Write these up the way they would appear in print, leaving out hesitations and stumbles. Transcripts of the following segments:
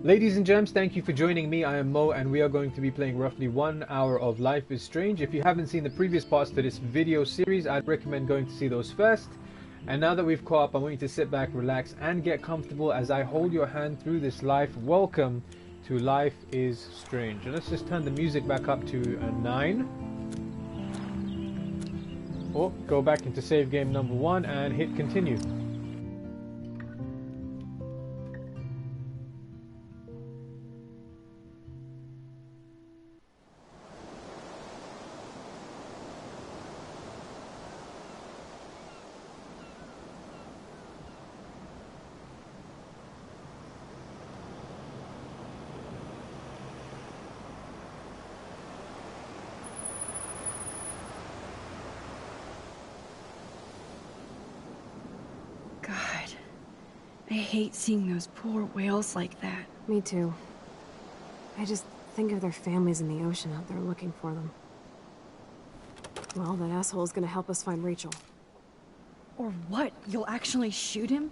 Ladies and gents, thank you for joining me. I am Mo, and we are going to be playing roughly 1 hour of Life is Strange. If you haven't seen the previous parts to this video series, I'd recommend going to see those first. And now that we've caught up, I want you to sit back, relax, and get comfortable as I hold your hand through this life. Welcome to Life is Strange. And let's just turn the music back up to 9. Oh, go back into save game number 1 and hit continue. I hate seeing those poor whales like that. Me too. I just think of their families in the ocean out there looking for them. Well, that asshole is gonna help us find Rachel. Or what? You'll actually shoot him?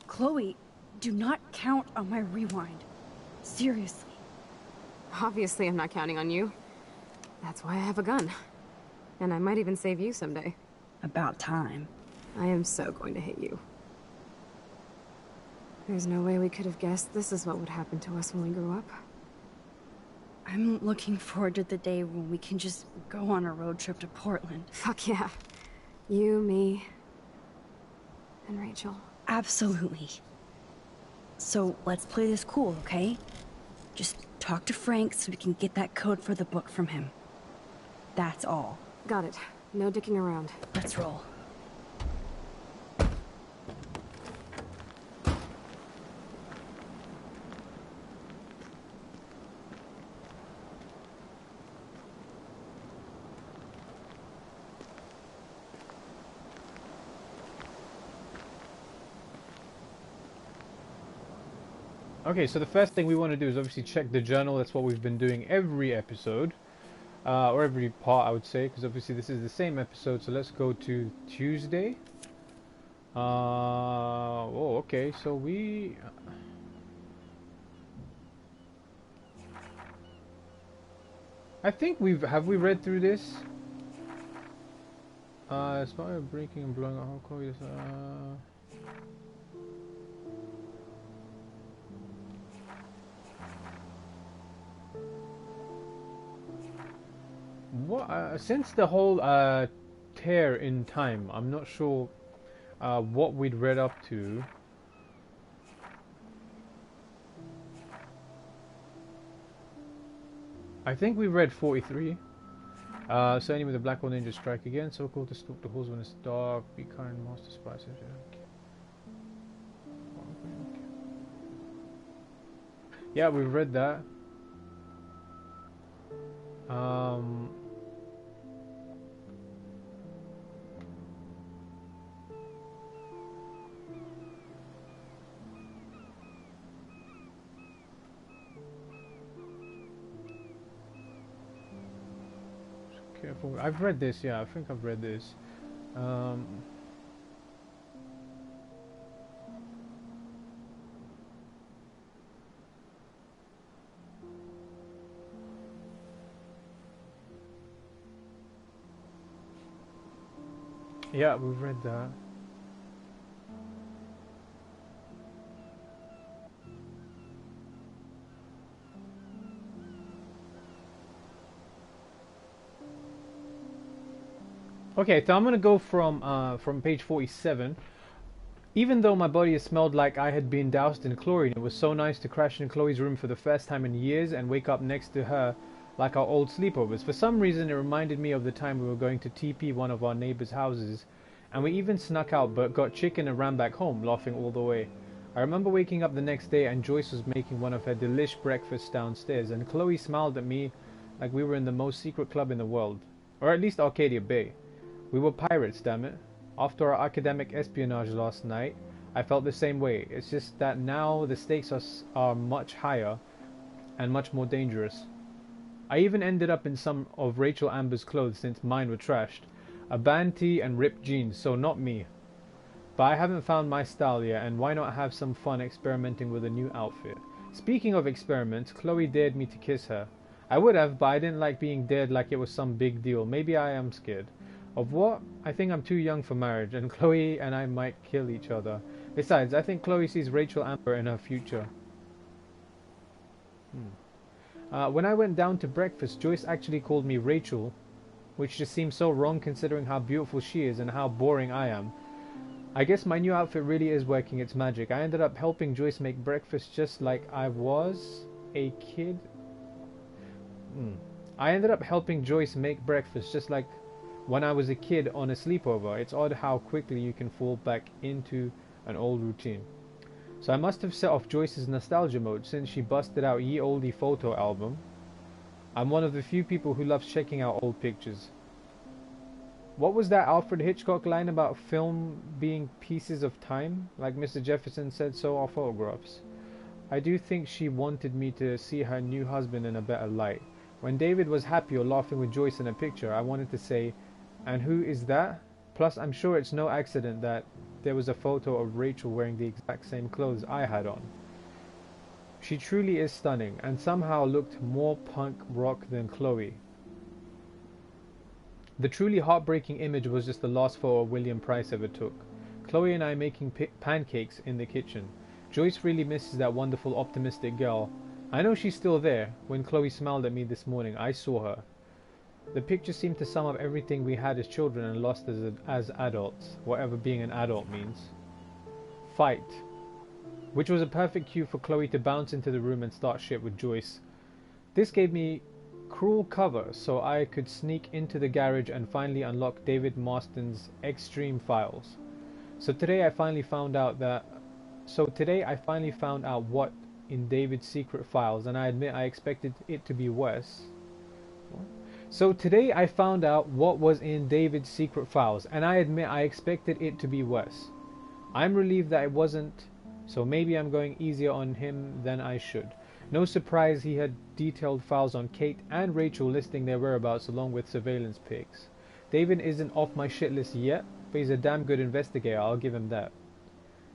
Chloe, do not count on my rewind. Seriously. Obviously, I'm not counting on you. That's why I have a gun. And I might even save you someday. About time. I am so going to hit you. There's no way we could have guessed this is what would happen to us when we grew up. I'm looking forward to the day when we can just go on a road trip to Portland. Fuck yeah. You, me, and Rachel. Absolutely. So let's play this cool, okay? Just talk to Frank so we can get that code for the book from him. That's all. Got it. No dicking around. Let's roll. Okay, so the first thing we want to do is obviously check the journal. That's what we've been doing every episode. Or every part, I would say, because obviously this is the same episode. So let's go to Tuesday. Oh, okay, so we... I think have we read through this? It's not breaking and blowing out. How cool is What since the whole tear in time, I'm not sure what we'd read up to. I think we read 43. So anyway, the black hole ninja strike again. So cool to scoop the holes when it's dark. Be kind, master spice. Okay. Yeah, we've read that. Careful. I've read this, yeah, I think I've read this. Yeah, we've read that. Okay, so I'm gonna go from page 47. Even though my body smelled like I had been doused in chlorine, it was so nice to crash in Chloe's room for the first time in years and wake up next to her like our old sleepovers. For some reason, it reminded me of the time we were going to TP one of our neighbors' houses, and we even snuck out but got chicken and ran back home, laughing all the way. I remember waking up the next day and Joyce was making one of her delish breakfasts downstairs, and Chloe smiled at me like we were in the most secret club in the world, or at least Arcadia Bay. We were pirates, damn it. After our academic espionage last night, I felt the same way. It's just that now the stakes are much higher and much more dangerous. I even ended up in some of Rachel Amber's clothes since mine were trashed. A band tee and ripped jeans, so not me. But I haven't found my style yet, and why not have some fun experimenting with a new outfit? Speaking of experiments, Chloe dared me to kiss her. I would have, but I didn't like being dared like it was some big deal. Maybe I am scared. Of what? I think I'm too young for marriage, and Chloe and I might kill each other. Besides, I think Chloe sees Rachel Amber in her future. When I went down to breakfast, Joyce actually called me Rachel, which just seems so wrong considering how beautiful she is and how boring I am. I guess my new outfit really is working its magic. I ended up helping Joyce make breakfast just like I was a kid. I ended up helping Joyce make breakfast just like when I was a kid on a sleepover. It's odd how quickly you can fall back into an old routine. So I must have set off Joyce's nostalgia mode since she busted out Ye Olde photo album. I'm one of the few people who loves checking out old pictures. What was that Alfred Hitchcock line about film being pieces of time? Like Mr. Jefferson said, so are photographs. I do think she wanted me to see her new husband in a better light. When David was happy or laughing with Joyce in a picture, I wanted to say, and who is that? Plus, I'm sure it's no accident that there was a photo of Rachel wearing the exact same clothes I had on. She truly is stunning, and somehow looked more punk rock than Chloe. The truly heartbreaking image was just the last photo William Price ever took. Chloe and I making pancakes in the kitchen. Joyce really misses that wonderful optimistic girl. I know she's still there. When Chloe smiled at me this morning, I saw her. The picture seemed to sum up everything we had as children and lost as adults, whatever being an adult means. Fight. Which was a perfect cue for Chloe to bounce into the room and start shit with Joyce. This gave me cruel cover so I could sneak into the garage and finally unlock David Marston's extreme files. Today I finally found out what in David's secret files, and I admit I expected it to be worse. So today I found out what was in David's secret files, and I admit I expected it to be worse. I'm relieved that it wasn't, so maybe I'm going easier on him than I should. No surprise he had detailed files on Kate and Rachel listing their whereabouts along with surveillance pics. David isn't off my shit list yet, but he's a damn good investigator, I'll give him that.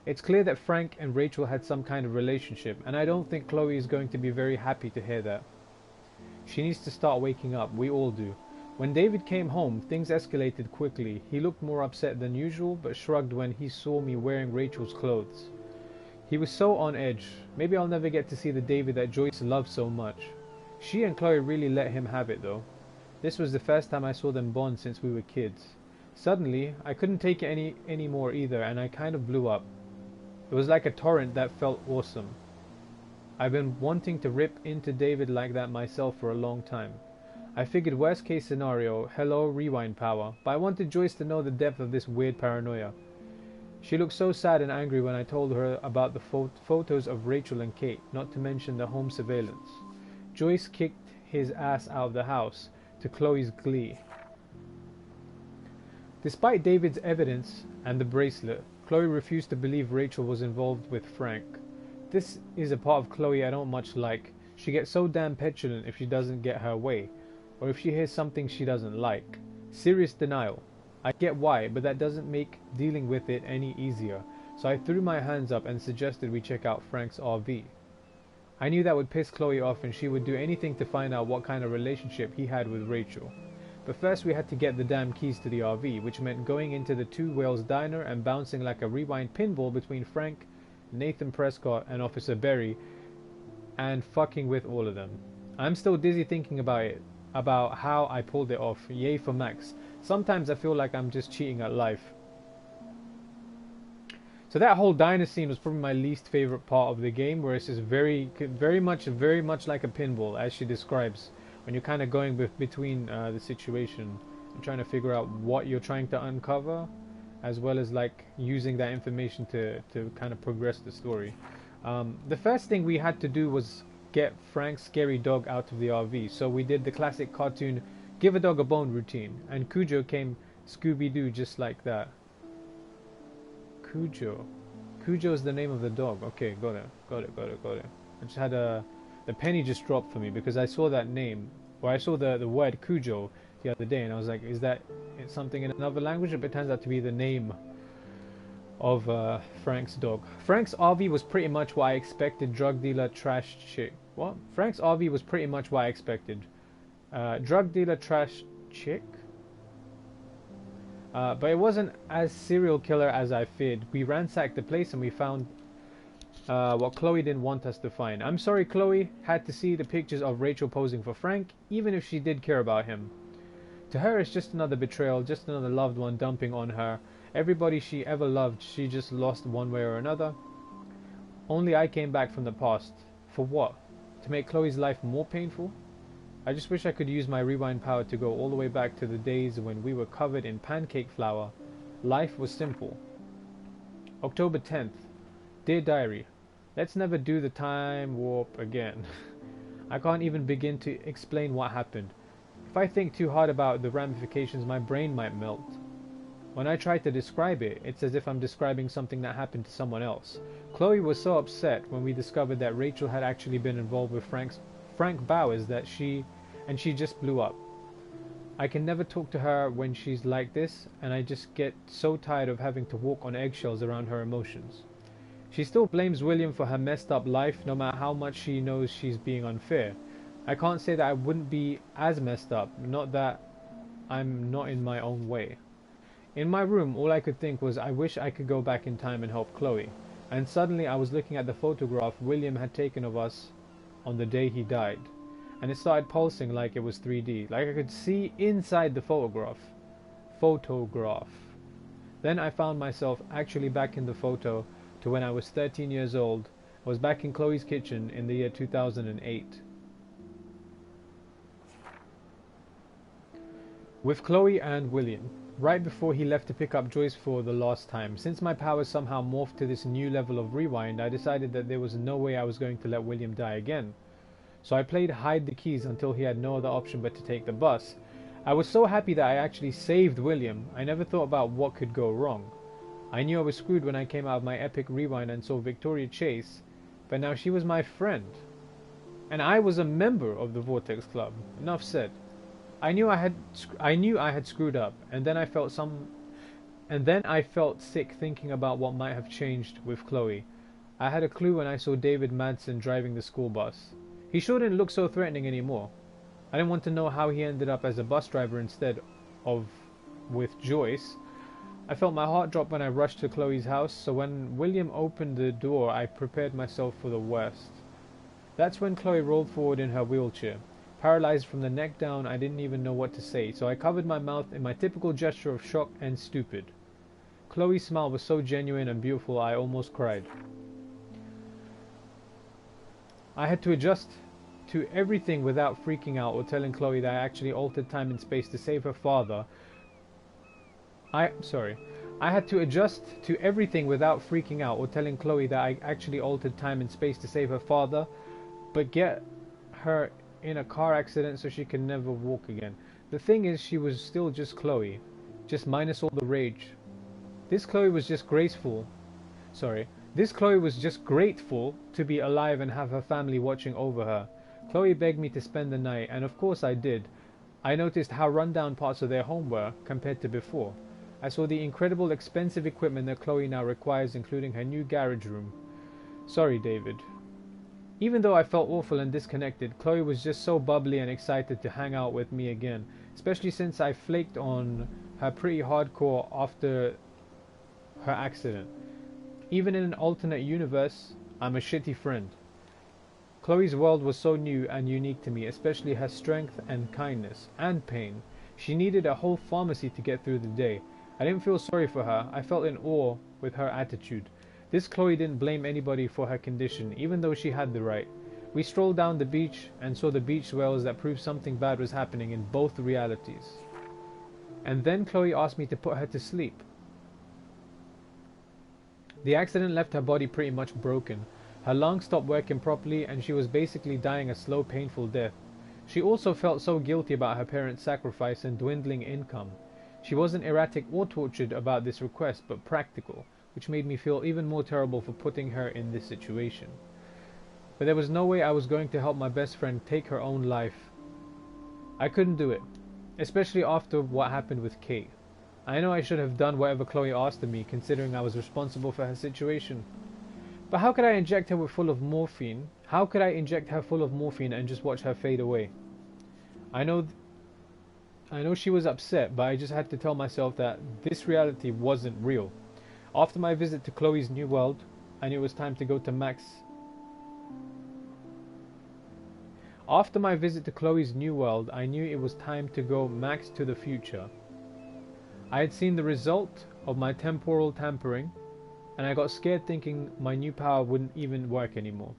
It's clear that Frank and Rachel had some kind of relationship, and I don't think Chloe is going to be very happy to hear that. She needs to start waking up, we all do. When David came home, things escalated quickly. He looked more upset than usual, but shrugged when he saw me wearing Rachel's clothes. He was so on edge. Maybe I'll never get to see the David that Joyce loved so much. She and Chloe really let him have it though. This was the first time I saw them bond since we were kids. Suddenly, I couldn't take it any more either, and I kind of blew up. It was like a torrent that felt awesome. I've been wanting to rip into David like that myself for a long time. I figured worst case scenario, hello rewind power, but I wanted Joyce to know the depth of this weird paranoia. She looked so sad and angry when I told her about the photos of Rachel and Kate, not to mention the home surveillance. Joyce kicked his ass out of the house, to Chloe's glee. Despite David's evidence and the bracelet, Chloe refused to believe Rachel was involved with Frank. This is a part of Chloe I don't much like. She gets so damn petulant if she doesn't get her way, or if she hears something she doesn't like. Serious denial. I get why, but that doesn't make dealing with it any easier, so I threw my hands up and suggested we check out Frank's RV. I knew that would piss Chloe off and she would do anything to find out what kind of relationship he had with Rachel. But first we had to get the damn keys to the RV, which meant going into the Two Whales diner and bouncing like a rewind pinball between Frank, Nathan Prescott and Officer Berry, and fucking with all of them. I'm still dizzy thinking about it, about how I pulled it off. Yay for Max. Sometimes I feel like I'm just cheating at life. So that whole diner scene was probably my least favorite part of the game, where it's just very much like a pinball, as she describes, when you're kind of going between the situation and trying to figure out what you're trying to uncover, as well as like using that information to kind of progress the story. The first thing we had to do was get Frank's scary dog out of the RV, so we did the classic cartoon give a dog a bone routine, and Cujo came Scooby-Doo just like that. Cujo is the name of the dog. Okay, got it. I just had the penny just dropped for me because I saw that name, or I saw the word Cujo the other day, and I was like, is that something in another language? But it turns out to be the name of Frank's dog. Frank's RV was pretty much what I expected. Drug dealer, trash chick. What? Frank's RV was pretty much what I expected. Drug dealer, trash chick. But it wasn't as serial killer as I feared. We ransacked the place and we found what Chloe didn't want us to find. I'm sorry Chloe had to see the pictures of Rachel posing for Frank, even if she did care about him. To her it's just another betrayal, just another loved one dumping on her. Everybody she ever loved, she just lost one way or another. Only I came back from the past. For what? To make Chloe's life more painful? I just wish I could use my rewind power to go all the way back to the days when we were covered in pancake flour. Life was simple. October 10th. Dear Diary, let's never do the time warp again. I can't even begin to explain what happened. If I think too hard about the ramifications, my brain might melt. When I try to describe it, it's as if I'm describing something that happened to someone else. Chloe was so upset when we discovered that Rachel had actually been involved with Frank Bowers that she just blew up. I can never talk to her when she's like this, and I just get so tired of having to walk on eggshells around her emotions. She still blames William for her messed up life, no matter how much she knows she's being unfair. I can't say that I wouldn't be as messed up, not that I'm not in my own way. In my room, all I could think was I wish I could go back in time and help Chloe. And suddenly I was looking at the photograph William had taken of us on the day he died. And it started pulsing like it was 3D, like I could see inside the photograph. Then I found myself actually back in the photo to when I was 13 years old. I was back in Chloe's kitchen in the year 2008. With Chloe and William, right before he left to pick up Joyce for the last time. Since my powers somehow morphed to this new level of rewind, I decided that there was no way I was going to let William die again. So I played hide the keys until he had no other option but to take the bus. I was so happy that I actually saved William. I never thought about what could go wrong. I knew I was screwed when I came out of my epic rewind and saw Victoria Chase, but now she was my friend. And I was a member of the Vortex Club. Enough said. I knew I had screwed up, and then I felt sick thinking about what might have changed with Chloe. I had a clue when I saw David Madsen driving the school bus. He sure didn't look so threatening anymore. I didn't want to know how he ended up as a bus driver instead of with Joyce. I felt my heart drop when I rushed to Chloe's house, so when William opened the door, I prepared myself for the worst. That's when Chloe rolled forward in her wheelchair. Paralyzed from the neck down, I didn't even know what to say, so I covered my mouth in my typical gesture of shock and stupid. Chloe's smile was so genuine and beautiful, I almost cried. I had to adjust to everything without freaking out or telling Chloe that I actually altered time and space to save her father. I had to adjust to everything without freaking out or telling Chloe that I actually altered time and space to save her father, but get her in a car accident so she can never walk again. The thing is, she was still just Chloe, just minus all the rage. This Chloe was just grateful to be alive and have her family watching over her. Chloe begged me to spend the night, and of course I did. I noticed how run-down parts of their home were compared to before. I saw the incredible expensive equipment that Chloe now requires, including her new garage room. Sorry, David. Even though I felt awful and disconnected, Chloe was just so bubbly and excited to hang out with me again, especially since I flaked on her pretty hardcore after her accident. Even in an alternate universe, I'm a shitty friend. Chloe's world was so new and unique to me, especially her strength and kindness and pain. She needed a whole pharmacy to get through the day. I didn't feel sorry for her. I felt in awe with her attitude. This Chloe didn't blame anybody for her condition, even though she had the right. We strolled down the beach and saw the beach swells that proved something bad was happening in both realities. And then Chloe asked me to put her to sleep. The accident left her body pretty much broken. Her lungs stopped working properly and she was basically dying a slow, painful death. She also felt so guilty about her parents' sacrifice and dwindling income. She wasn't erratic or tortured about this request, but practical, which made me feel even more terrible for putting her in this situation. But there was no way I was going to help my best friend take her own life. I couldn't do it, especially after what happened with Kate. I know I should have done whatever Chloe asked of me, considering I was responsible for her situation. But how could I inject her with full of morphine? How could I inject her full of morphine and just watch her fade away? I know she was upset, but I just had to tell myself that this reality wasn't real. After my visit to Chloe's new world, I knew it was time to go to Max. After my visit to Chloe's new world, I knew it was time to go Max to the future. I had seen the result of my temporal tampering, and I got scared thinking my new power wouldn't even work anymore.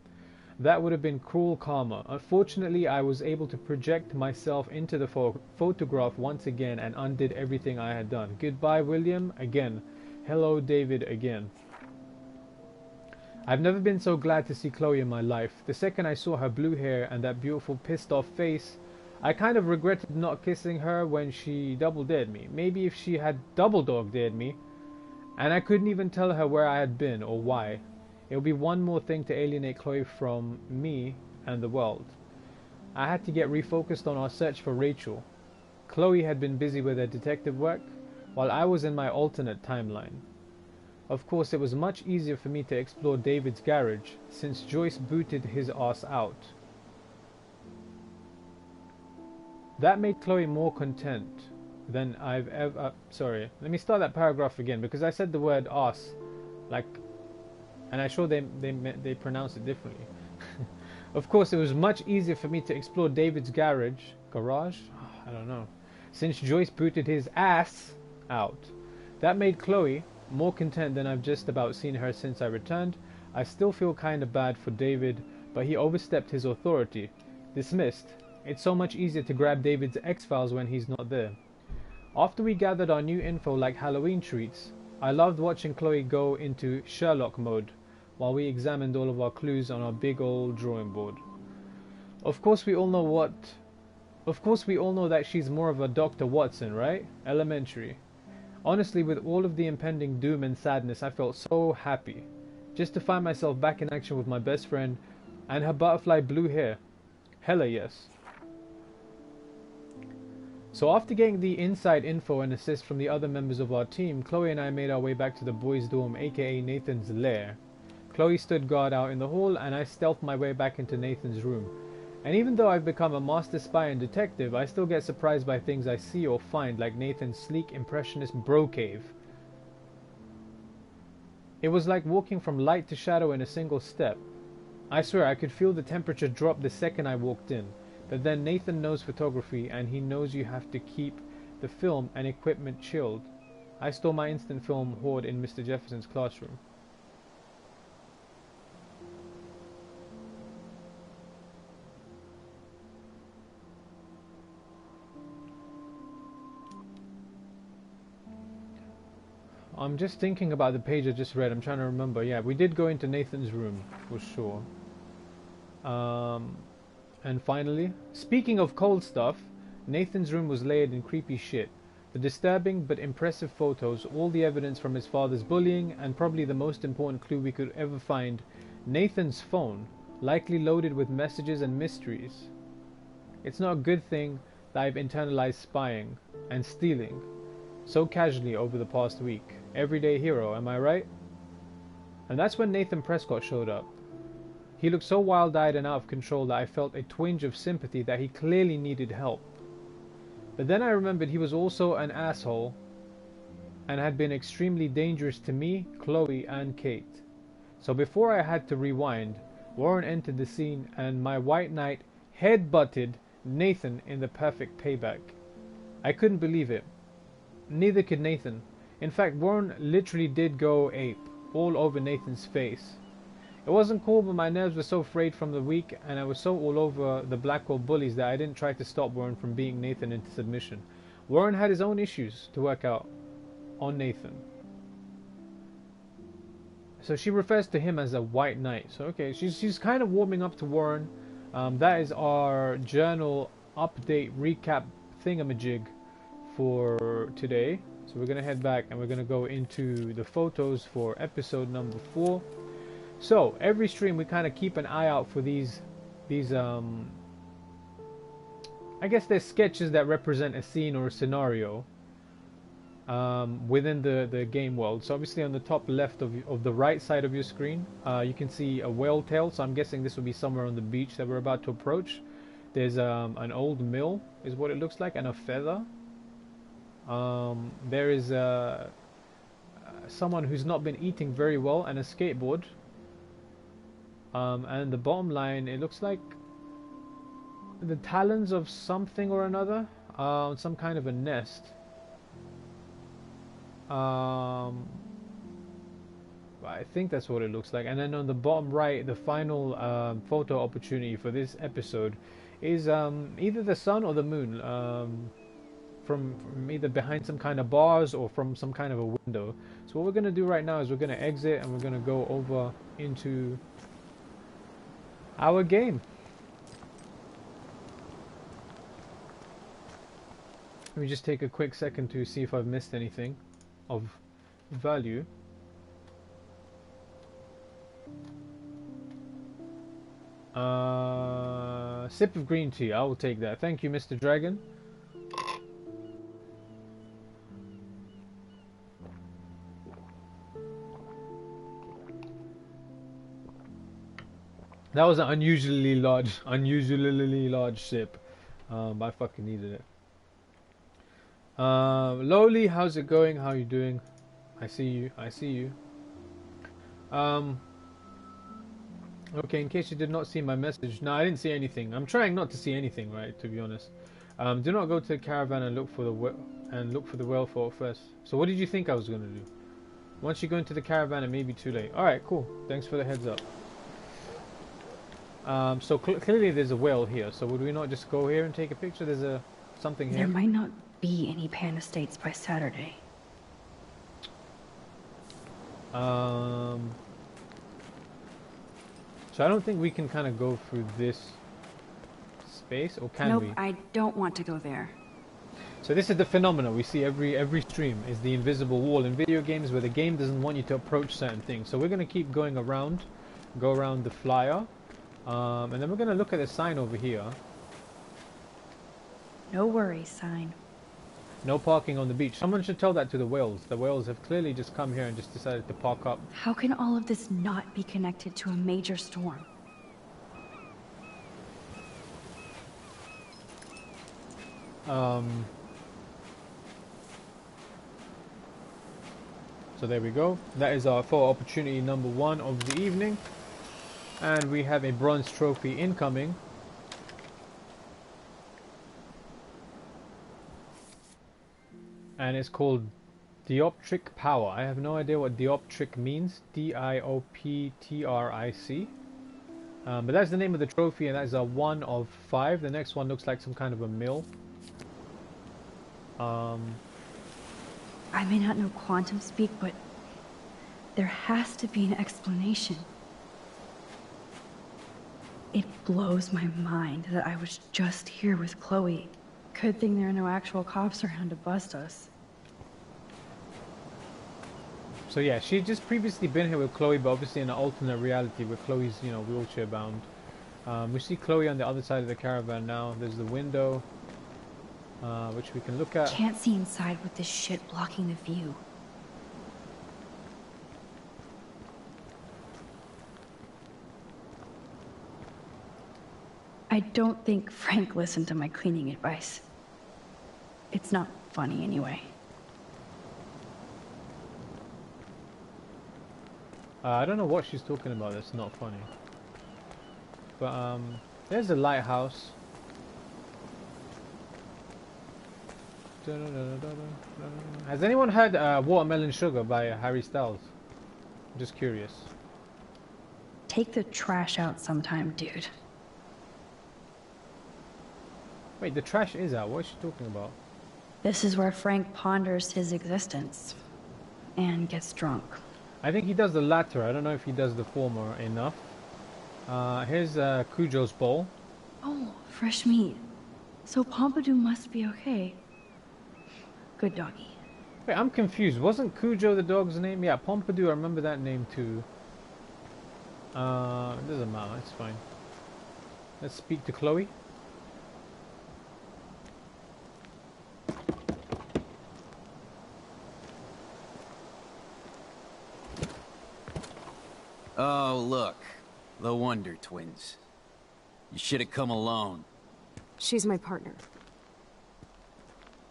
That would have been cruel karma. Unfortunately, I was able to project myself into the photograph once again and undid everything I had done. Goodbye, William, again. Hello, David, again. I've never been so glad to see Chloe in my life. The second I saw her blue hair and that beautiful pissed off face, I kind of regretted not kissing her when she double dared me. Maybe if she had double dog dared me, and I couldn't even tell her where I had been or why. It would be one more thing to alienate Chloe from me and the world. I had to get refocused on our search for Rachel. Chloe had been busy with her detective work, while I was in my alternate timeline. Of course, it was much easier for me to explore David's garage, since Joyce booted his ass out. That made Chloe more content than I've ever... sorry, let me start that paragraph again, because I said the word ass, like... and I'm sure they pronounce it differently. Of course, it was much easier for me to explore David's garage? I don't know. Since Joyce booted his ass out. That made Chloe more content than I've just about seen her since I returned. I still feel kinda bad for David, but he overstepped his authority. Dismissed. It's so much easier to grab David's X-Files when he's not there. After we gathered our new info like Halloween treats, I loved watching Chloe go into Sherlock mode while we examined all of our clues on our big old drawing board. Of course we all know that she's more of a Dr. Watson, right? Elementary. Honestly, with all of the impending doom and sadness, I felt so happy. Just to find myself back in action with my best friend and her butterfly blue hair. Hella yes. So after getting the inside info and assist from the other members of our team, Chloe and I made our way back to the boys' dorm, aka Nathan's lair. Chloe stood guard out in the hall and I stealthed my way back into Nathan's room. And even though I've become a master spy and detective, I still get surprised by things I see or find, like Nathan's sleek impressionist bro cave. It was like walking from light to shadow in a single step. I swear I could feel the temperature drop the second I walked in. But then Nathan knows photography and he knows you have to keep the film and equipment chilled. I store my instant film hoard in Mr. Jefferson's classroom. I'm just thinking about the page I just read. I'm trying to remember. Yeah, we did go into Nathan's room for sure. And finally, speaking of cold stuff, Nathan's room was layered in creepy shit. The disturbing but impressive photos, all the evidence from his father's bullying, and probably the most important clue we could ever find, Nathan's phone, likely loaded with messages and mysteries. It's not a good thing that I've internalized spying and stealing so casually over the past week. Everyday hero, am I right? And that's when Nathan Prescott showed up. He looked so wild-eyed and out of control that I felt a twinge of sympathy that he clearly needed help. But then I remembered he was also an asshole and had been extremely dangerous to me, Chloe, and Kate. So before I had to rewind, Warren entered the scene and my white knight head-butted Nathan in the perfect payback. I couldn't believe it. Neither could Nathan. In fact, Warren literally did go ape, all over Nathan's face. It wasn't cool, but my nerves were so frayed from the week, and I was so all over the Blackwell bullies that I didn't try to stop Warren from beating Nathan into submission. Warren had his own issues to work out on Nathan. So she refers to him as a white knight. So okay, she's kind of warming up to Warren. That is our journal update recap thingamajig for today. So we're gonna head back and we're gonna go into the photos for episode number 4. So every stream we kind of keep an eye out for these I guess they're sketches that represent a scene or a scenario. within the game world. So obviously on the top left of the right side of your screen, you can see a whale tail. So I'm guessing this will be somewhere on the beach that we're about to approach. There's an old mill, is what it looks like, and a feather. There is someone who's not been eating very well, and a skateboard. And the bottom line, it looks like the talons of something or another, some kind of a nest. I think that's what it looks like. And then on the bottom right, the final photo opportunity for this episode is either the sun or the moon, from either behind some kind of bars or from some kind of a window. So what we're going to do right now is we're going to exit and we're going to go over into our game. Let me just take a quick second to see if I've missed anything of value. Sip of green tea, I will take that. Thank you, Mr. Dragon. That was an unusually large sip. But I fucking needed it. Lowly, how's it going? How you doing? I see you. Okay, in case you did not see my message. No, I didn't see anything. I'm trying not to see anything, right, to be honest. Do not go to the caravan and look for the whale photo first. So what did you think I was going to do? Once you go into the caravan, it may be too late. Alright, cool. Thanks for the heads up. So clearly there's a whale here. So would we not just go here and take a picture? There's something here. There might not be any Pan Estates by Saturday. So I don't think we can kind of go through this space, or can we? Nope, I don't want to go there. So this is the phenomenon we see every stream, is the invisible wall in video games where the game doesn't want you to approach certain things. So we're going to keep going around, go around the flyer, and then we're going to look at the sign over here. No worries sign. No parking on the beach. Someone should tell that to the whales. The whales have clearly just come here and just decided to park up. How can all of this not be connected to a major storm? So there we go. That is our photo opportunity number 1 of the evening. And we have a bronze trophy incoming. And it's called Dioptric Power. I have no idea what dioptric means. D-I-O-P-T-R-I-C. But that's the name of the trophy, and that's a 1 of 5. The next one looks like some kind of a mill. I may not know quantum speak, but there has to be an explanation. It blows my mind that I was just here with Chloe. Good thing there are no actual cops around to bust us. So yeah, she had just previously been here with Chloe, but obviously in an alternate reality where Chloe's, you know, wheelchair bound. We see Chloe on the other side of the caravan now. There's the window, which we can look at. Can't see inside with this shit blocking the view. I don't think Frank listened to my cleaning advice. It's not funny anyway. I don't know what she's talking about that's not funny. But there's a lighthouse. Has anyone heard Watermelon Sugar by Harry Styles? I'm just curious. Take the trash out sometime, dude. Wait, the trash is out. What is she talking about? This is where Frank ponders his existence and gets drunk. I think he does the latter. I don't know if he does the former enough. Here's Cujo's bowl. Oh, fresh meat. So Pompidou must be okay. Good doggy. Wait, I'm confused. Wasn't Cujo the dog's name? Yeah, Pompidou, I remember that name too. It doesn't matter, it's fine. Let's speak to Chloe. wonder twins. You should have come alone. She's my partner.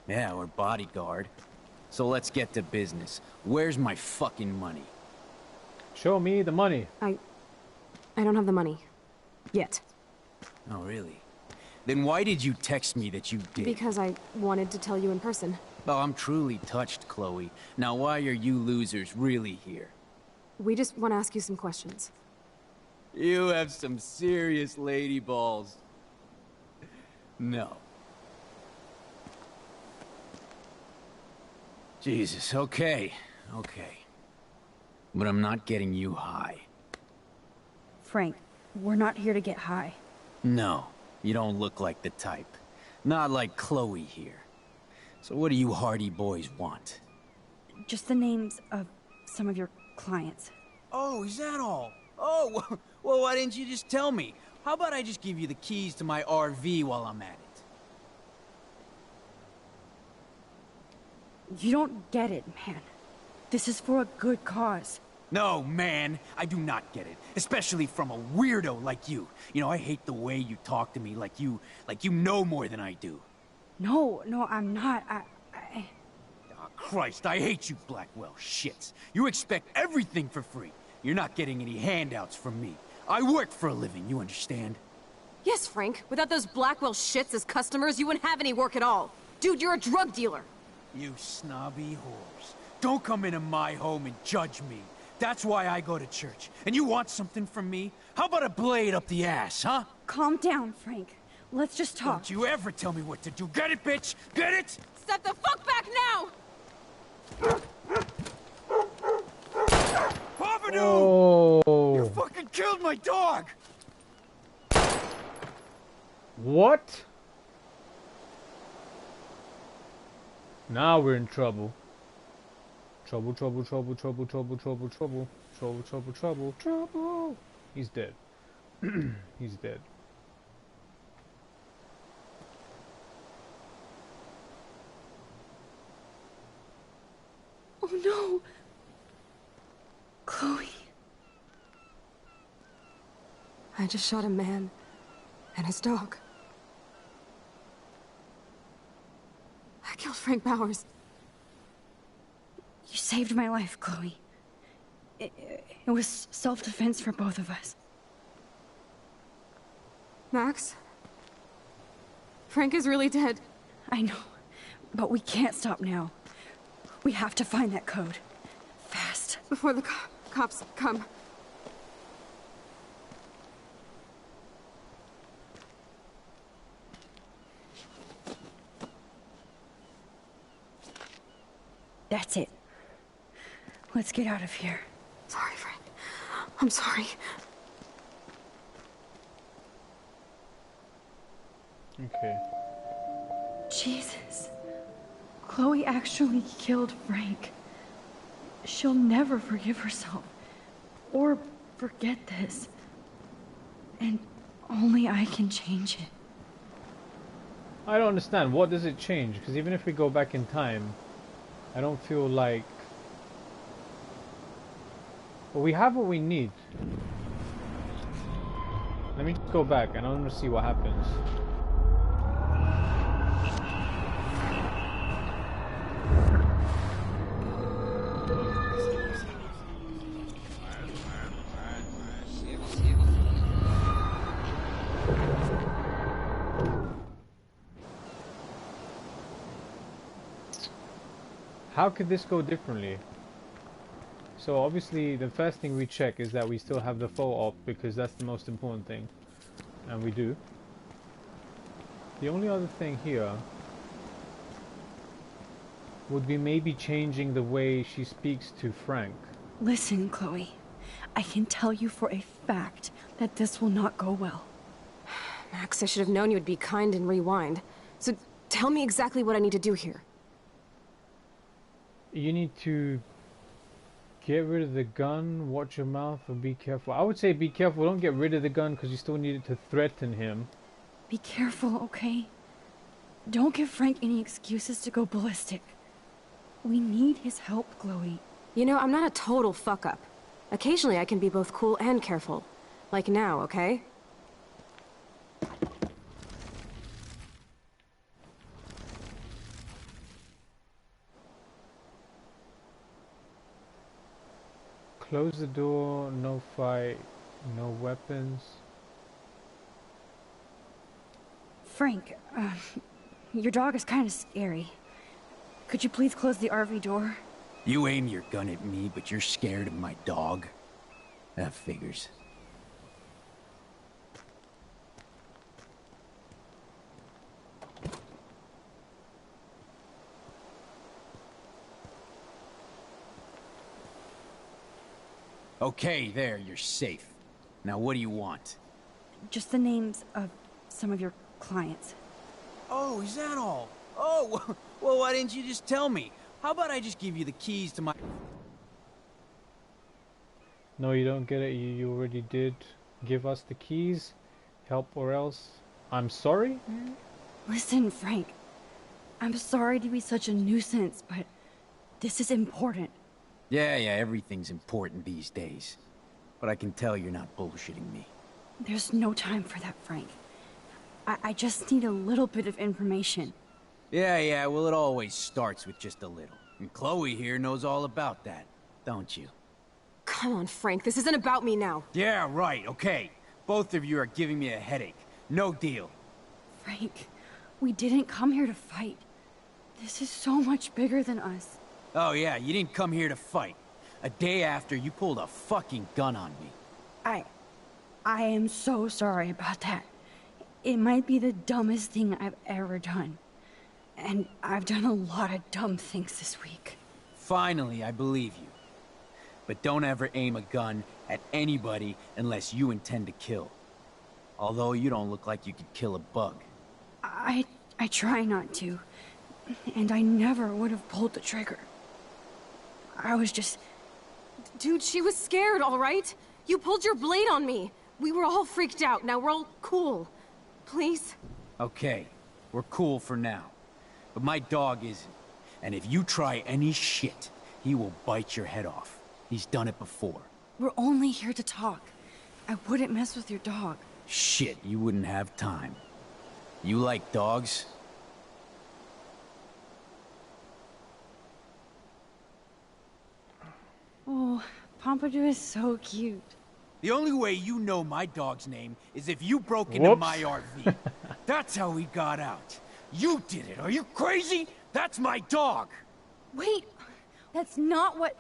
Yeah, or bodyguard. So let's get to business. Where's my fucking money? Show me the money. I don't have the money. Yet. Oh, really? Then why did you text me that you did? Because I wanted to tell you in person. Oh, I'm truly touched, Chloe. Now why are you losers really here? We just want to ask you some questions. You have some serious lady balls. No. Jesus, okay. But I'm not getting you high. Frank, we're not here to get high. No, you don't look like the type. Not like Chloe here. So what do you hardy boys want? Just the names of some of your clients. Oh, is that all? Oh, well, why didn't you just tell me? How about I just give you the keys to my RV while I'm at it? You don't get it, man. This is for a good cause. No, man, I do not get it. Especially from a weirdo like you. You know, I hate the way you talk to me like you know more than I do. No, I'm not. Oh, Christ, I hate you Blackwell shits. You expect everything for free. You're not getting any handouts from me. I work for a living, you understand? Yes, Frank. Without those Blackwell shits as customers, you wouldn't have any work at all. Dude, you're a drug dealer. You snobby whores. Don't come into my home and judge me. That's why I go to church. And you want something from me? How about a blade up the ass, huh? Calm down, Frank. Let's just talk. Don't you ever tell me what to do. Get it, bitch? Get it? Step the fuck back now! Papadoo! Oh. You fucking killed my dog! What? Now we're in trouble. Trouble. He's dead. He's dead. Oh no! Chloe. I just shot a man and his dog. I killed Frank Bowers. You saved my life, Chloe. It was self-defense for both of us. Max? Frank is really dead. I know, but we can't stop now. We have to find that code. Fast. Before the cops come. That's it. Let's get out of here. Sorry, Frank. I'm sorry. Okay. Jesus. Chloe actually killed Frank. She'll never forgive herself. Or forget this. And only I can change it. I don't understand. What does it change? Because even if we go back in time, I don't feel like... Well, we have what we need. Let me just go back and I want to see what happens. How could this go differently? So obviously the first thing we check is that we still have the faux op, because that's the most important thing. And we do. The only other thing here would be maybe changing the way she speaks to Frank. Listen, Chloe. I can tell you for a fact that this will not go well. Max, I should have known you would be kind and rewind. So tell me exactly what I need to do here. You need to get rid of the gun, watch your mouth, and be careful. I would say be careful. Don't get rid of the gun because you still need it to threaten him. Be careful, okay? Don't give Frank any excuses to go ballistic. We need his help, Chloe. You know, I'm not a total fuck-up. Occasionally I can be both cool and careful. Like now, okay? Close the door, no fight, no weapons. Frank, your dog is kind of scary. Could you please close the RV door? You aim your gun at me, but you're scared of my dog? That figures. Okay, there, you're safe. Now what do you want? Just the names of some of your clients. Oh, is that all? Oh, well, why didn't you just tell me? How about I just give you the keys to my... No, you don't get it. You already did. Give us the keys. Help or else. I'm sorry? Listen, Frank. I'm sorry to be such a nuisance, but this is important. Yeah, everything's important these days. But I can tell you're not bullshitting me. There's no time for that, Frank. I just need a little bit of information. Yeah, well, it always starts with just a little. And Chloe here knows all about that, don't you? Come on, Frank, this isn't about me now. Yeah, right, okay. Both of you are giving me a headache. No deal. Frank, we didn't come here to fight. This is so much bigger than us. Oh yeah, you didn't come here to fight. A day after, you pulled a fucking gun on me. I am so sorry about that. It might be the dumbest thing I've ever done. And I've done a lot of dumb things this week. Finally, I believe you. But don't ever aim a gun at anybody unless you intend to kill. Although you don't look like you could kill a bug. I try not to. And I never would have pulled the trigger. I was just... Dude, she was scared, all right? You pulled your blade on me. We were all freaked out. Now we're all cool. Please? Okay, we're cool for now. But my dog isn't. And if you try any shit, he will bite your head off. He's done it before. We're only here to talk. I wouldn't mess with your dog. Shit, you wouldn't have time. You like dogs? Oh, Pompidou is so cute. The only way you know my dog's name is if you broke into Whoops. my RV. That's how he got out. You did it. Are you crazy? That's my dog. Wait, that's not what...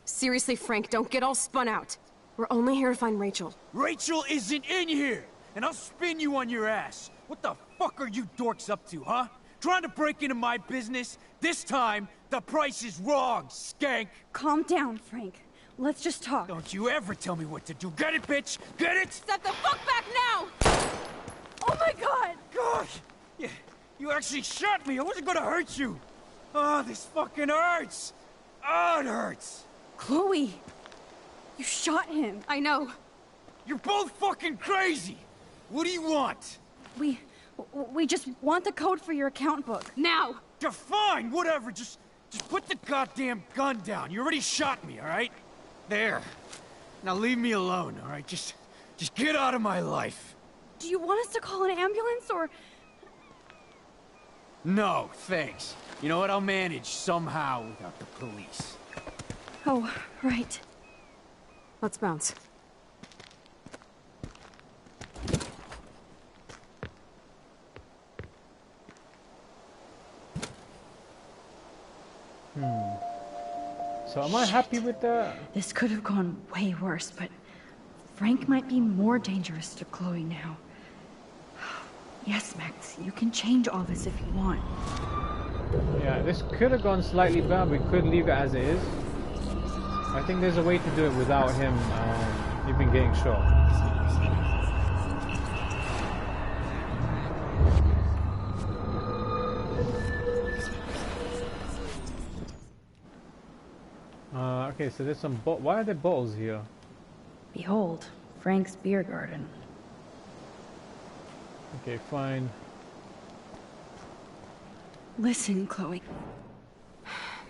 Seriously, Frank, don't get all spun out. We're only here to find Rachel. Rachel isn't in here, and I'll spin you on your ass. What the fuck are you dorks up to, huh? Trying to break into my business? This time, the price is wrong, skank. Calm down, Frank. Let's just talk. Don't you ever tell me what to do. Get it, bitch? Get it? Step the fuck back now! Oh my god! Gosh! You actually shot me. I wasn't gonna hurt you. Oh, this fucking hurts. Oh, it hurts. Chloe! You shot him. I know. You're both fucking crazy. What do you want? We just want the code for your account book. Now! You're fine, whatever. Just put the goddamn gun down. You already shot me, all right? There. Now leave me alone, all right? Just get out of my life. Do you want us to call an ambulance, or...? No, thanks. You know what? I'll manage somehow without the police. Oh, right. Let's bounce. So am I happy with that? This could have gone way worse, but Frank might be more dangerous to Chloe now. Yes, Max, you can change all this if you want. Yeah, this could have gone slightly bad. We could leave it as it is. I think there's a way to do it without him even getting shot. Okay, so there's some why are there bottles here? Behold, Frank's beer garden. Okay, fine. Listen, Chloe.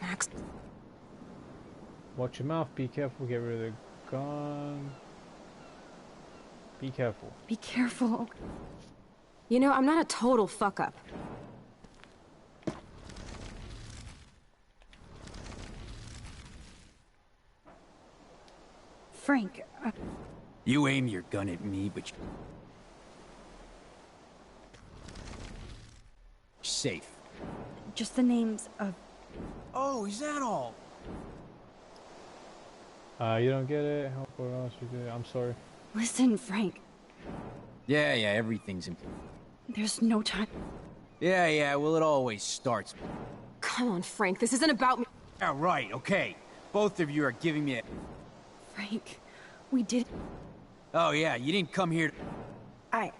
Max. Watch your mouth, be careful, get rid of the gun. Be careful. Be careful. You know, I'm not a total fuck-up. Frank, You aim your gun at me, but you're safe. just the names of... Oh, is that all? You don't get it? Help or else you do it. I'm sorry. Listen, Frank. Yeah, everything's in... There's no time. Yeah, well, it always starts. Come on, Frank, this isn't about me. Yeah, right, okay. Both of you are giving me a... Frank, we did... Oh, yeah, you didn't come here to... I...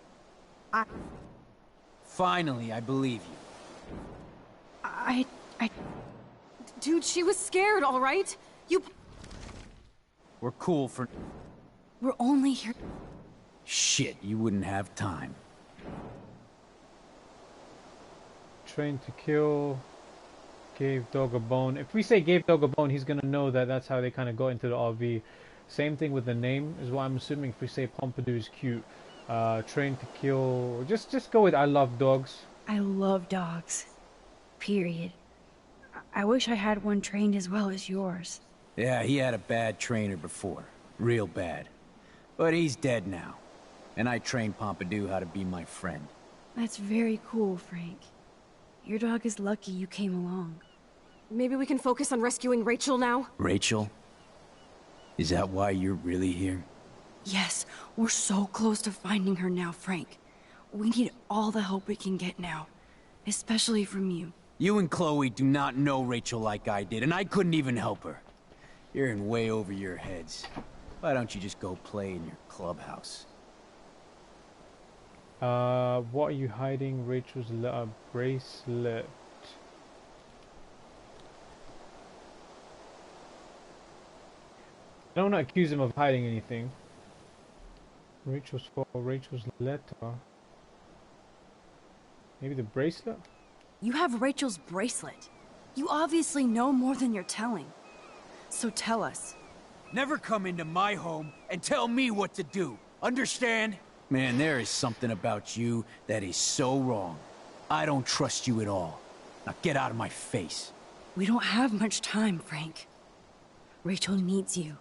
Finally, I believe you. I... Dude, she was scared, all right? You... We're cool for... We're only here... Shit, you wouldn't have time. Trained to kill. Gave dog a bone. If we say gave dog a bone, he's gonna know that that's how they kind of got into the RV. Same thing with the name is what I'm assuming. If we say Pompadour is cute. Trained to kill. Just go with I love dogs. I love dogs. Period. I wish I had one trained as well as yours. Yeah, he had a bad trainer before. Real bad. But he's dead now. And I trained Pompadour how to be my friend. That's very cool, Frank. Your dog is lucky you came along. Maybe we can focus on rescuing Rachel now? Rachel? Is that why you're really here? Yes, we're so close to finding her now, Frank. We need all the help we can get now. Especially from you. You and Chloe do not know Rachel like I did, and I couldn't even help her. You're in way over your heads. Why don't you just go play in your clubhouse? What are you hiding? Rachel's bracelet. I don't want to accuse him of hiding anything. Rachel's letter. Maybe the bracelet? You have Rachel's bracelet. You obviously know more than you're telling. So tell us. Never come into my home and tell me what to do. Understand? Man, there is something about you that is so wrong. I don't trust you at all. Now get out of my face. We don't have much time, Frank. Rachel needs you.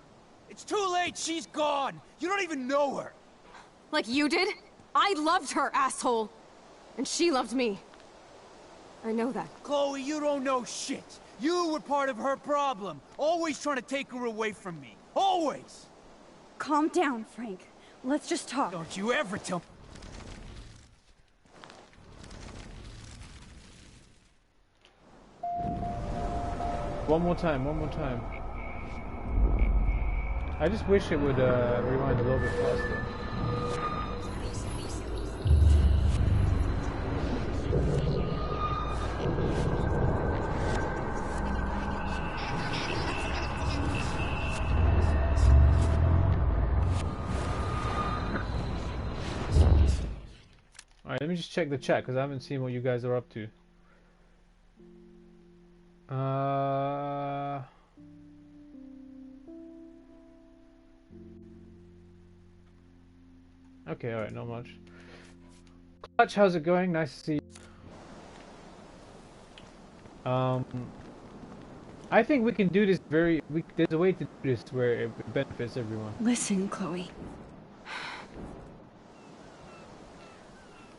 It's too late. She's gone. You don't even know her. Like you did? I loved her, asshole! And she loved me. I know that. Chloe, you don't know shit. You were part of her problem. Always trying to take her away from me. Always! Calm down, Frank. Let's just talk. Don't you ever tell... One more time. I just wish it would rewind a little bit faster. Alright, let me just check the chat because I haven't seen what you guys are up to. Okay, alright, not much. Clutch, how's it going? Nice to see you. I think we can do this there's a way to do this where it benefits everyone. Listen, Chloe.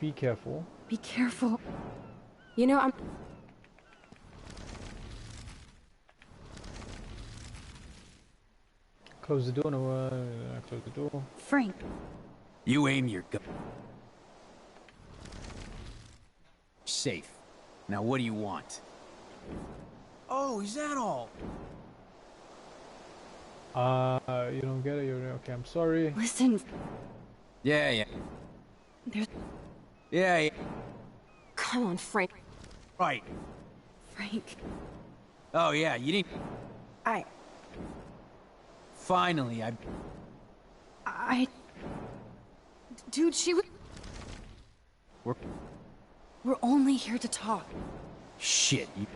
Be careful. Be careful. You know, I'm... Close the door. No, close the door. Frank. You aim your gun. Safe. Now what do you want? Oh, is that all? You don't get it. You're okay. I'm sorry. Listen. Yeah. There's... Yeah. Come on, Frank. Right. Frank. Oh, yeah, you didn't... I... Finally, Dude, she was... We're only here to talk. Shit, you...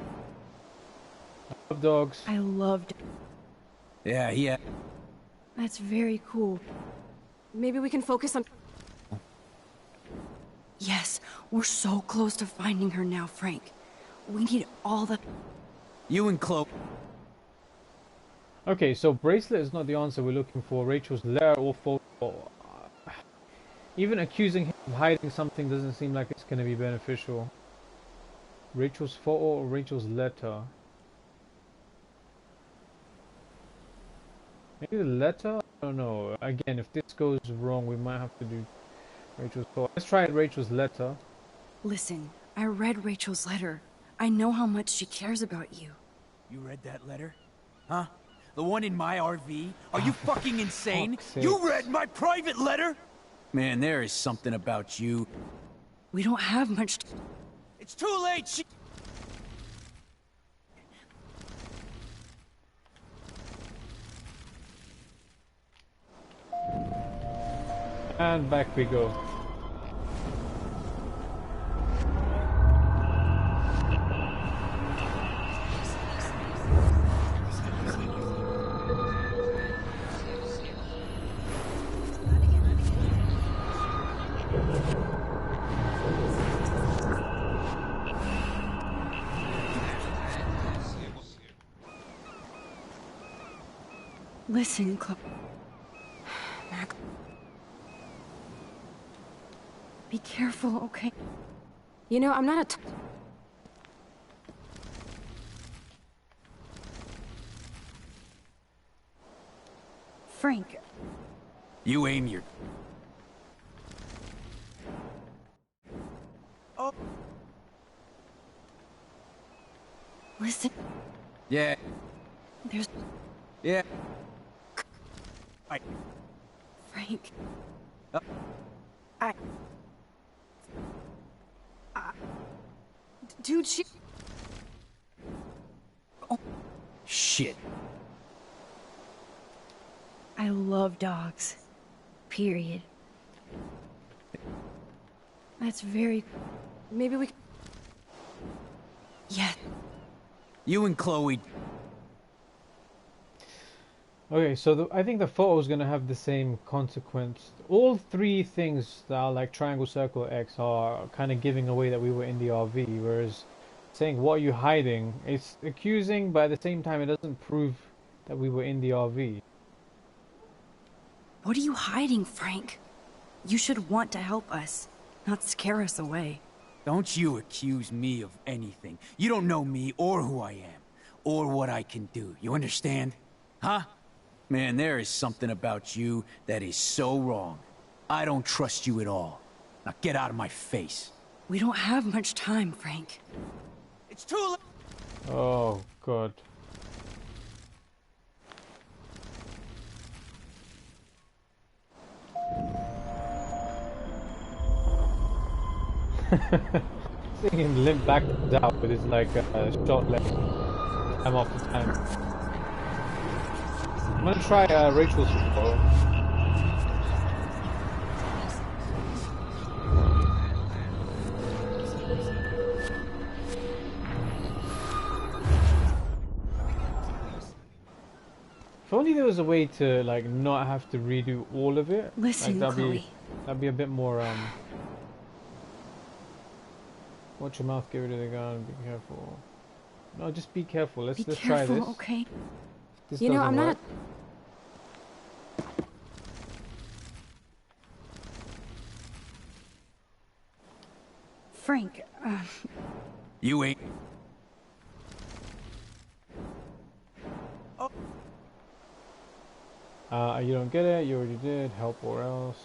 I love dogs. I loved... Yeah. That's very cool. Maybe we can focus on... Yes, we're so close to finding her now, Frank. We need all the... You and Chloe... Okay, so bracelet is not the answer we're looking for. Rachel's lair or photo. Even accusing him of hiding something doesn't seem like it's going to be beneficial. Rachel's photo or Rachel's letter? Maybe the letter? I don't know. Again, if this goes wrong, we might have to do Rachel's photo. Let's try Rachel's letter. Listen, I read Rachel's letter. I know how much she cares about you. You read that letter? Huh? The one in my RV? Are you fucking insane? You read my private letter? Man, there is something about you. We don't have much It's too late! And back we go. Listen, Chloe. Be careful, okay? You know, I'm not a... Frank, You aim your... Oh. listen. Yeah. There's... Yeah. Frank. Uh. Dude, she... Oh. Shit. I love dogs. Period. That's very... Maybe we... Yeah. You and Chloe... Okay, so I think the photo is going to have the same consequence. All three things that are like triangle, circle, X are kind of giving away that we were in the RV, whereas saying what are you hiding, it's accusing, but at the same time it doesn't prove that we were in the RV. What are you hiding, Frank? You should want to help us, not scare us away. Don't you accuse me of anything. You don't know me or who I am, or what I can do. You understand? Huh? Man, there is something about you that is so wrong. I don't trust you at all. Now get out of my face. We don't have much time, Frank. It's too late. Oh, God. Seeing him limp back out with his like short legs. I'm off the time. I'm gonna try Rachel's photo. If only there was a way to like not have to redo all of it. Listen, like, Chloe. That'd be a bit more watch your mouth, get rid of the gun, be careful. No, just be careful. Let's try this. Okay? This You know, doesn't I'm not... work. Frank, You ain't... You don't get it, you already did, help or else.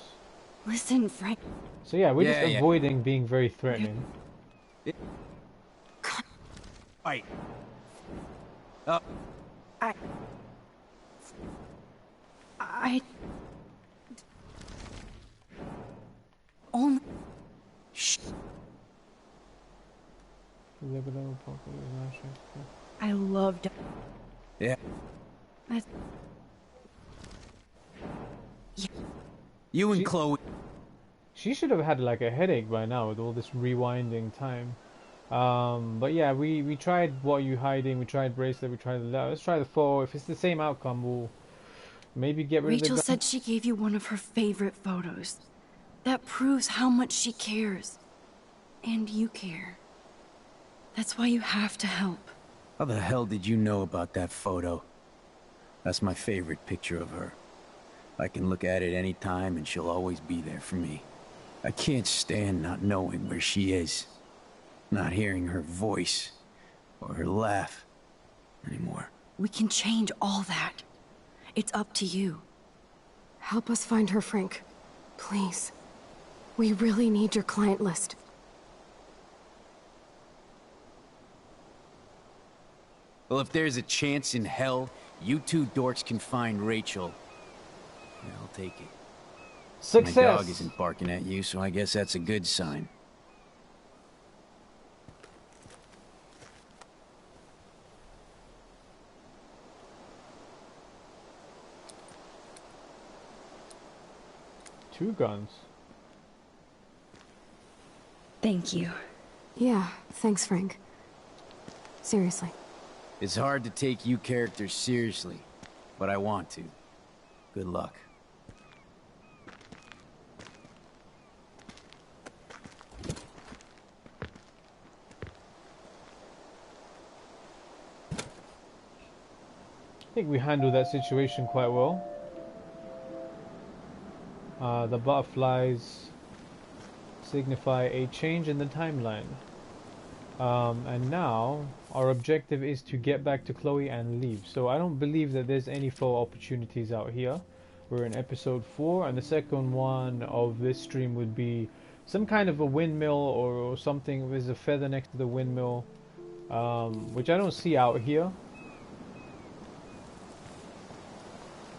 listen, Frank. So yeah, we're Yeah, just yeah. avoiding being very threatening. Right. I... Only... Shh. I loved... Yeah. I... You and Chloe... She should have had like a headache by now with all this rewinding time. But yeah, we tried what are you hiding, we tried bracelet, we tried the letter. Let's try the 4. If it's the same outcome, we'll Maybe get rid of the Rachel gun. said she gave you one of her favorite photos. That proves how much she cares. And you care. That's why you have to help. How the hell did you know about that photo? That's my favorite picture of her. I can look at it any time and she'll always be there for me. I can't stand not knowing where she is. Not hearing her voice or her laugh anymore. We can change all that. It's up to you. Help us find her, Frank. Please. We really need your client list. Well, if there's a chance in hell, you two dorks can find Rachel. Yeah, I'll take it. Success. My dog isn't barking at you, so I guess that's a good sign. Two guns. Thank you. Yeah, thanks, Frank. Seriously. It's hard to take you characters seriously, but I want to. Good luck. I think we handled that situation quite well. The butterflies signify a change in the timeline. And now our objective is to get back to Chloe and leave. So I don't believe that there's any full opportunities out here. We're in episode 4, and the second one of this stream would be some kind of a windmill or something. There's a feather next to the windmill, which I don't see out here.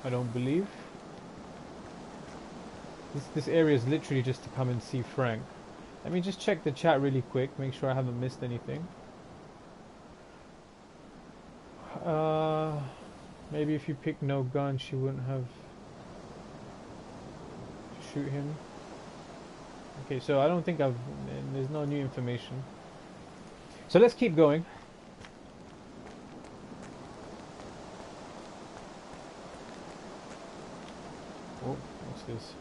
I don't believe. This area is literally just to come and see Frank. Let me just check the chat really quick, make sure I haven't missed anything. Maybe if you pick no gun, she wouldn't have to shoot him. Okay, so I don't think there's no new information. So let's keep going. Oh, what's this?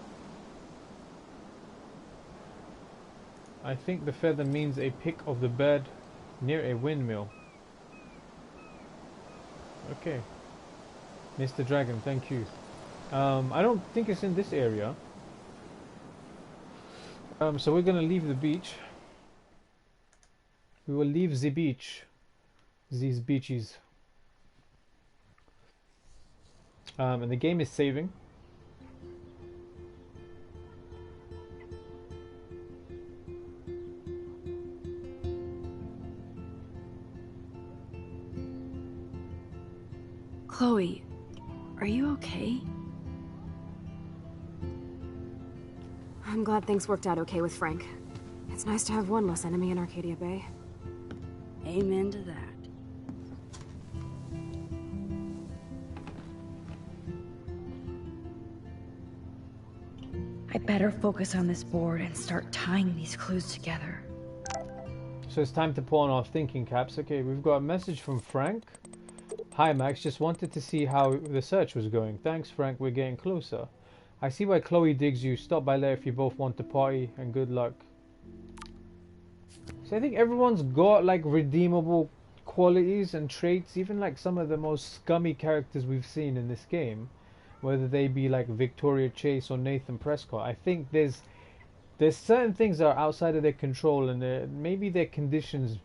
I think the feather means a pick of the bird near a windmill. Okay. Mr. Dragon, thank you. I don't think it's in this area. So we're gonna leave the beach. We will leave the beach. These beaches. And the game is saving. Chloe, are you okay? I'm glad things worked out okay with Frank. It's nice to have one less enemy in Arcadia Bay. Amen to that. I better focus on this board and start tying these clues together. So it's time to put on our thinking caps. Okay, we've got a message from Frank. Hi Max, just wanted to see how the search was going. Thanks Frank, we're getting closer. I see why Chloe digs you. Stop by Lair if you both want to party, and good luck. So I think everyone's got like redeemable qualities and traits, even like some of the most scummy characters we've seen in this game, whether they be like Victoria Chase or Nathan Prescott. I think there's certain things that are outside of their control, and maybe their conditions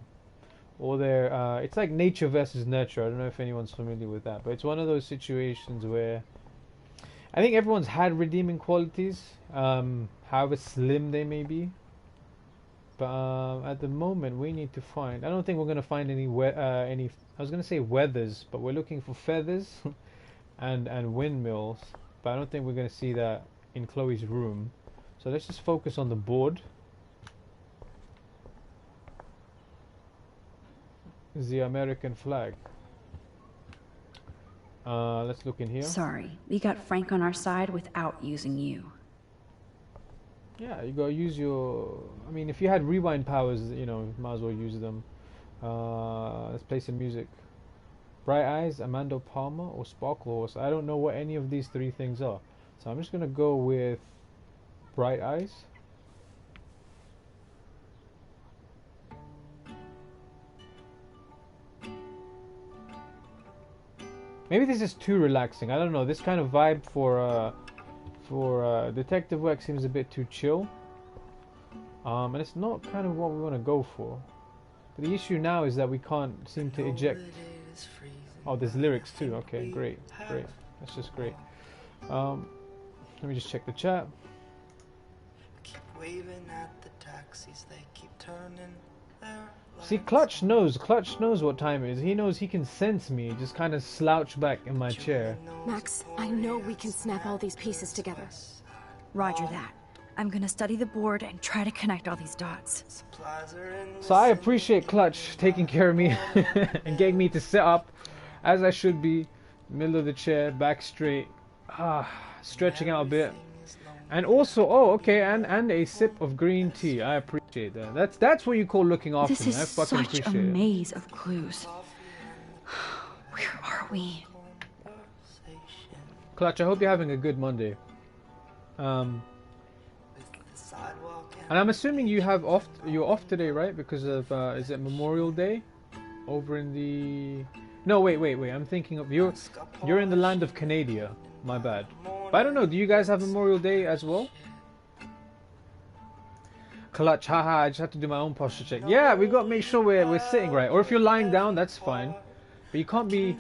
or their it's like nature versus nurture. I don't know if anyone's familiar with that, but it's one of those situations where I think everyone's had redeeming qualities, however slim they may be. But at the moment, we need to find. I don't think we're gonna find any. I was gonna say weathers, but we're looking for feathers, and windmills. But I don't think we're gonna see that in Chloe's room. So let's just focus on the board. The American flag. Let's look in here. Sorry, we got Frank on our side without using you. Yeah, you gotta use your. I mean, if you had rewind powers, you know, might as well use them. Let's play some music. Bright Eyes, Amanda Palmer, or Sparkle Horse. I don't know what any of these three things are. So I'm just going to go with Bright Eyes. Maybe this is too relaxing. I don't know. This kind of vibe for detective work seems a bit too chill. And it's not kind of what we want to go for. But the issue now is that we can't seem to eject. Oh, there's lyrics too. Okay, great, great. That's just great. Let me just check the chat. Keep waving at the taxis, they keep turning their See, Clutch knows what time it is. He knows he can sense me, just kind of slouch back in my chair. Max, I know we can snap all these pieces together. Roger that. I'm gonna study the board and try to connect all these dots. So I appreciate Clutch taking care of me and getting me to sit up as I should be, middle of the chair, back straight, stretching out a bit. And also, oh, okay, and a sip of green tea. I appreciate that. That's what you call looking after This me. I is fucking such a appreciate it. maze of clues. Where are we? Clutch, I hope you're having a good Monday. And I'm assuming you have off. You're off today, right? Because of is it Memorial Day? Over in the. No, wait. I'm thinking of you're in the land of Canada. My bad. But I don't know. Do you guys have Memorial Day as well? Clutch, haha. I just have to do my own posture check. Yeah, we got to make sure we're sitting right. Or if you're lying down, that's fine. But you can't be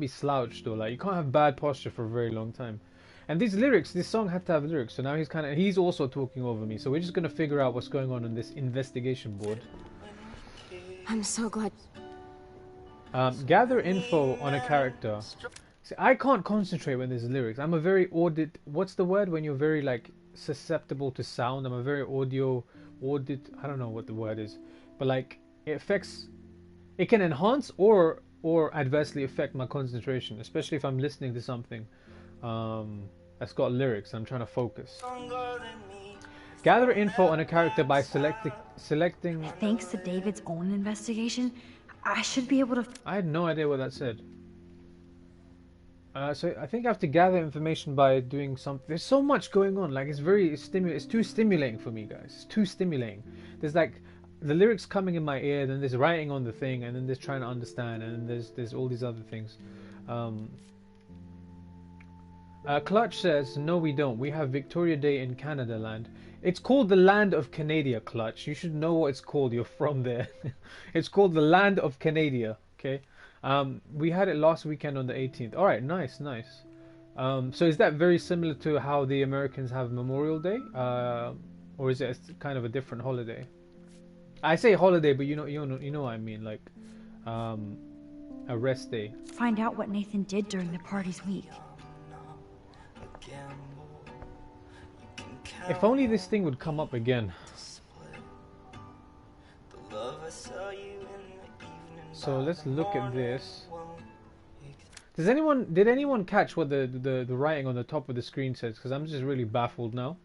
slouched though. Like you can't have bad posture for a very long time. And these lyrics, this song had to have lyrics, so now he's also talking over me. So we're just gonna figure out what's going on this investigation board. I'm so glad. Gather info on a character. See, I can't concentrate when there's lyrics. I'm a very what's the word when you're very like susceptible to sound? I'm a very I don't know what the word is, but like it can enhance or adversely affect my concentration, especially if I'm listening to something that's got lyrics. I'm trying to focus. Gather info on a character by selecting. Thanks to David's own investigation, I should be able to. I had no idea what that said. So I think I have to gather information by doing something. There's so much going on. Like it's too stimulating for me, guys. It's too stimulating. There's like the lyrics coming in my ear, then there's writing on the thing, and then there's trying to understand, and then there's all these other things. Clutch says, no we don't. We have Victoria Day in Canada land. It's called the land of Canada, Clutch. You should know what it's called. You're from there. It's called the land of Canada, okay? We had it last weekend on the 18th. Alright, nice. So is that very similar to how the Americans have Memorial Day? Or is it kind of a different holiday? I say holiday, but you know what I mean, like a rest day. Find out what Nathan did during the party's week. If only this thing would come up again. So let's look at this. Did anyone catch what the writing on the top of the screen says? Because I'm just really baffled now.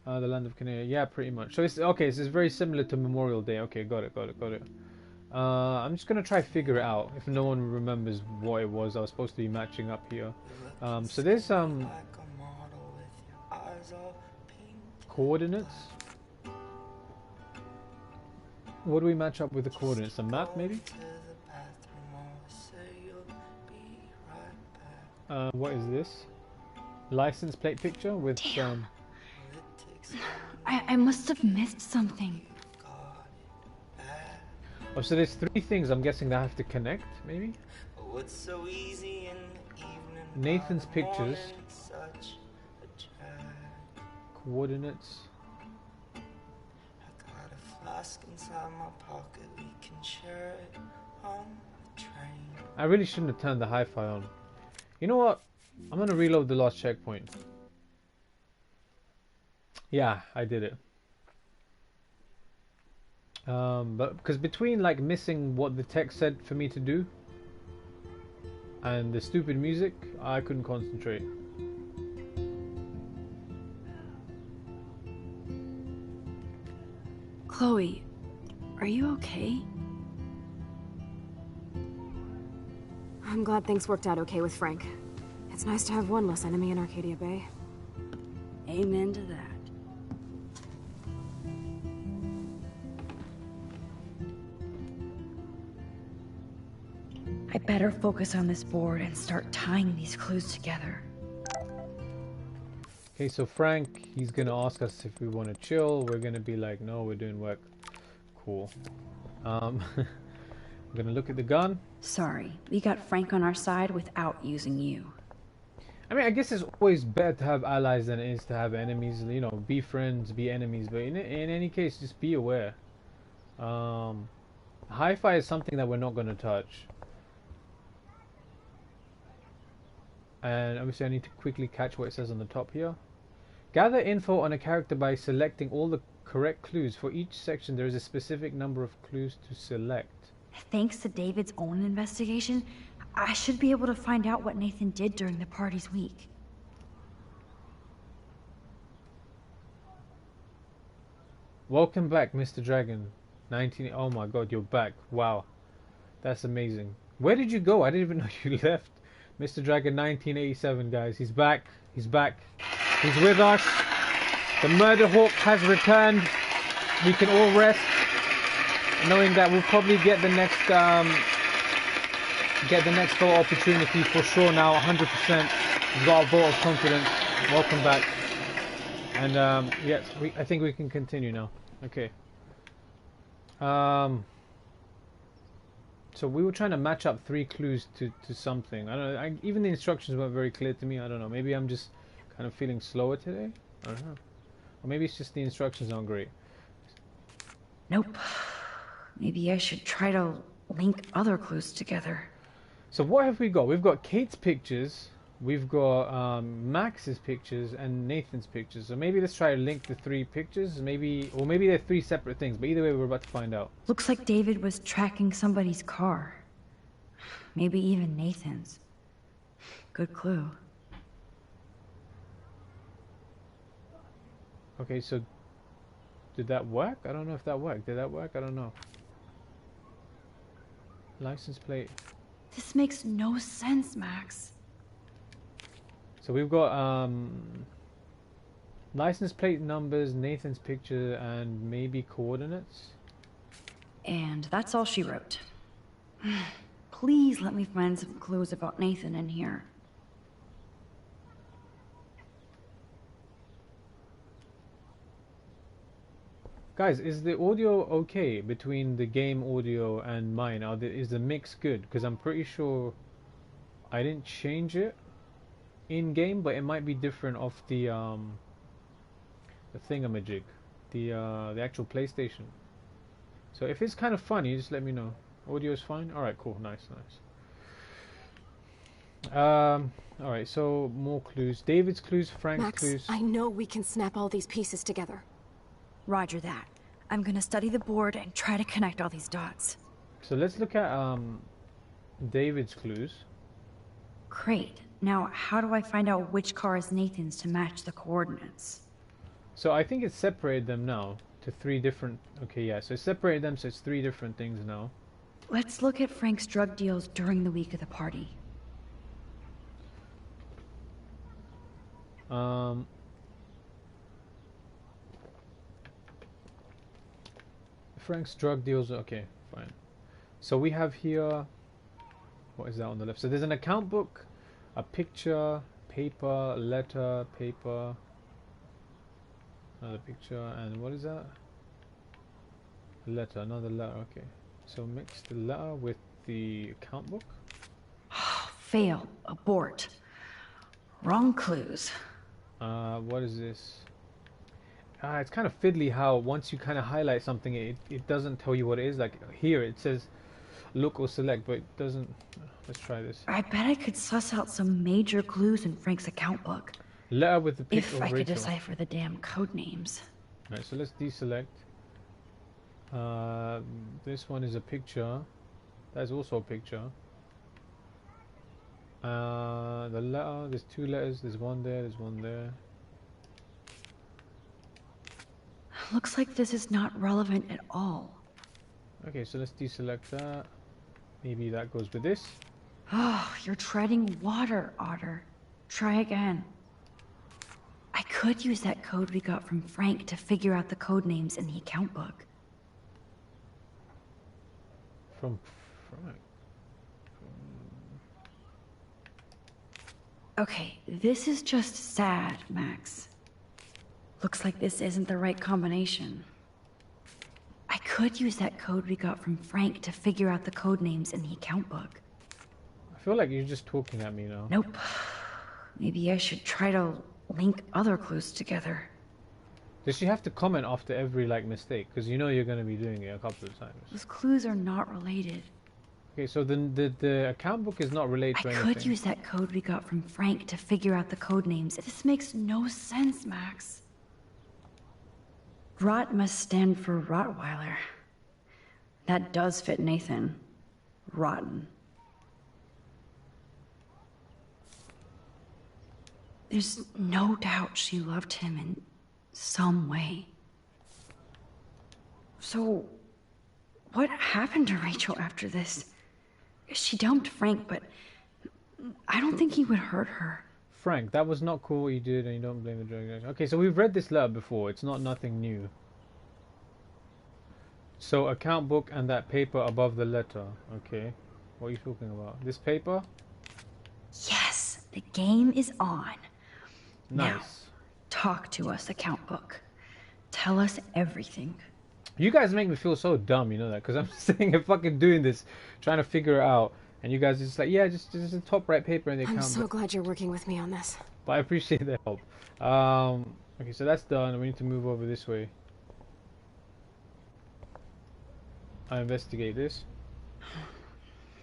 The land of Canada. Yeah, pretty much. So it's okay. So it's very similar to Memorial Day. Okay, got it. I'm just gonna try to figure it out. If no one remembers what it was, I was supposed to be matching up here. So there's coordinates. What do we match up with the coordinates? A map, maybe? What is this? License plate picture with Damn. I must have missed something. Oh, so there's three things I'm guessing that have to connect, maybe? Nathan's pictures. Coordinates. I really shouldn't have turned the hi-fi on. You know what? I'm gonna reload the last checkpoint. Yeah, I did it. But because between like missing what the text said for me to do and the stupid music, I couldn't concentrate. Chloe, are you okay? I'm glad things worked out okay with Frank. It's nice to have one less enemy in Arcadia Bay. Amen to that. I better focus on this board and start tying these clues together. Okay, so Frank, he's gonna ask us if we want to chill. We're gonna be like, no, we're doing work. Cool. I'm gonna look at the gun. Sorry, we got Frank on our side without using you. I mean, I guess it's always better to have allies than it is to have enemies. You know, be friends, be enemies. But in any case, just be aware. Hi-fi is something that we're not gonna touch. And obviously I need to quickly catch what it says on the top here. Gather info on a character by selecting all the correct clues. For each section there is a specific number of clues to select. Thanks to David's own investigation, I should be able to find out what Nathan did during the party's week. Welcome back, Mr. Dragon. 19... Oh my god, you're back. Wow. That's amazing. Where did you go? I didn't even know you left. Mr. Dragon 1987, guys. He's back. He's back. He's with us. The Murder Hawk has returned. We can all rest, knowing that we'll probably get the next full opportunity for sure now. 100%. We've got a vote of confidence. Welcome back. And yes, I think we can continue now. Okay. So we were trying to match up 3 clues to something. I don't know. Even the instructions weren't very clear to me. I don't know. Maybe I'm just kind of feeling slower today. I don't know. Or maybe it's just the instructions aren't great. Nope. Maybe I should try to link other clues together. So what have we got? We've got Kate's pictures. We've got Max's pictures and Nathan's pictures. So maybe let's try to link the 3 pictures. Maybe they're 3 separate things. But either way, we're about to find out. Looks like David was tracking somebody's car. Maybe even Nathan's. Good clue. Okay, so did that work? I don't know if that worked. Did that work? I don't know. License plate. This makes no sense, Max. So we've got license plate numbers, Nathan's picture, and maybe coordinates. And that's all she wrote. Please let me find some clues about Nathan in here. Guys, is the audio okay between the game audio and mine? Is the mix good? Because I'm pretty sure I didn't change it in game, but it might be different off the thingamajig, the actual PlayStation. So if it's kind of funny, just let me know. Audio is fine. All right, cool, nice. All right, so more clues. David's clues, Frank's Max, clues. I know we can snap all these pieces together. Roger that. I'm gonna study the board and try to connect all these dots. So let's look at David's clues. Great. Now, how do I find out which car is Nathan's to match the coordinates? So I think it's separated them now to 3 different... Okay, yeah, so it separated them, so it's 3 different things now. Let's look at Frank's drug deals during the week of the party. Frank's drug deals, okay, fine. So we have here, what is that on the left? So there's an account book, a picture, paper, letter, paper, another picture, and what is that? A letter, another letter, okay. So mix the letter with the account book. Fail. Abort. Wrong clues. What is this? It's kind of fiddly how once you kind of highlight something, it doesn't tell you what it is. Like here it says look or select, but it doesn't. Let's try this. I bet I could suss out some major clues in Frank's account book. Letter with the picture If of I could Rachel. decipher the damn code names. Alright, so let's deselect. This one is a picture. That's also a picture. The letter, there's 2 letters. There's one there, there's one there. Looks like this is not relevant at all. Okay, so let's deselect that. Maybe that goes with this. Oh, you're treading water, Otter. Try again. I could use that code we got from Frank to figure out the code names in the account book. From Frank. Okay, this is just sad, Max. Looks like this isn't the right combination. I could use that code we got from Frank to figure out the code names in the account book. I feel like you're just talking at me now. Nope. Maybe I should try to link other clues together. Does she have to comment after every like mistake? Because you know you're going to be doing it a couple of times. Those clues are not related. Okay, so the account book is not related to anything. I could use that code we got from Frank to figure out the code names. This makes no sense, Max. Rot must stand for Rottweiler. That does fit Nathan. Rotten. There's no doubt she loved him in some way. So, what happened to Rachel after this? She dumped Frank, but I don't think he would hurt her. Frank, that was not cool what you did, and you don't blame the drug addict. Okay, so we've read this letter before. It's not nothing new. So, account book and that paper above the letter. Okay. What are you talking about? This paper? Yes, the game is on. Nice. Now, talk to us, account book. Tell us everything. You guys make me feel so dumb, you know that? Because I'm sitting here fucking doing this, trying to figure it out. And you guys are just like, yeah, just the top right paper in the account. I'm so glad you're working with me on this. But I appreciate the help. Okay, so that's done. We need to move over this way. I investigate this.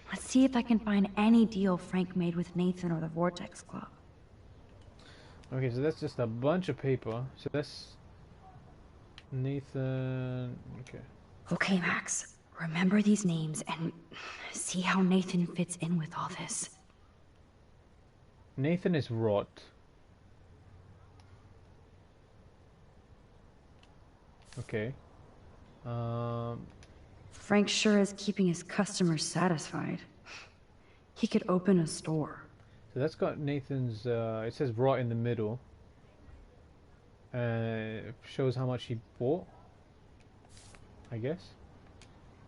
Let's see if I can find any deal Frank made with Nathan or the Vortex Club. Okay, so that's just a bunch of paper. So that's Nathan. Okay. Okay, Max. Remember these names and see how Nathan fits in with all this. Nathan is Rot. Okay. Frank sure is keeping his customers satisfied. He could open a store. So that's got Nathan's, it says Rot in the middle. It shows how much he bought, I guess.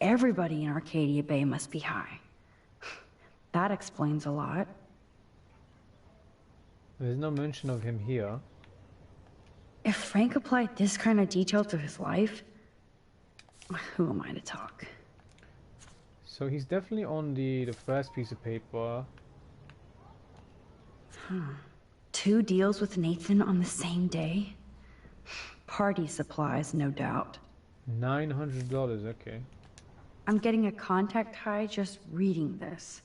Everybody in Arcadia Bay must be high. That explains a lot. There's no mention of him here. If Frank applied this kind of detail to his life, who am I to talk? So he's definitely on the first piece of paper. 2 deals with Nathan on the same day? Party supplies, no doubt. $900, okay. I'm getting a contact high just reading this.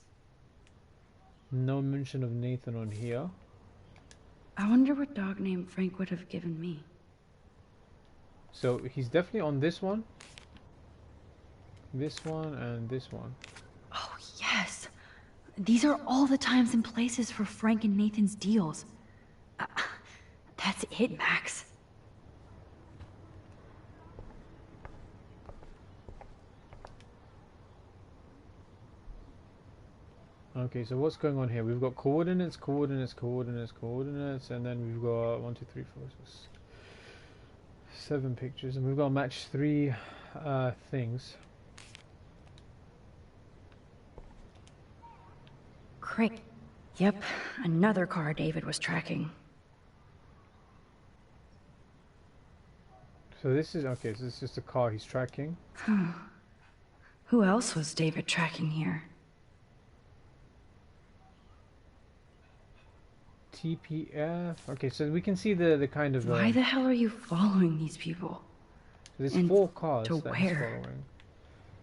No mention of Nathan on here. I wonder what dog name Frank would have given me. So he's definitely on this one. This one and this one. Oh, yes. These are all the times and places for Frank and Nathan's deals. That's it, Max. Okay, so what's going on here? We've got coordinates, coordinates, coordinates, coordinates, and then we've got 1, 2, 3, 4, 6, 7 pictures, and we've got to match 3 things. Great. Yep, another car David was tracking. So this is, okay, so this is just a car he's tracking. Who else was David tracking here? TPF. Okay, so we can see the kind of. Why the hell are you following these people? There's And 4 cars to that he's where?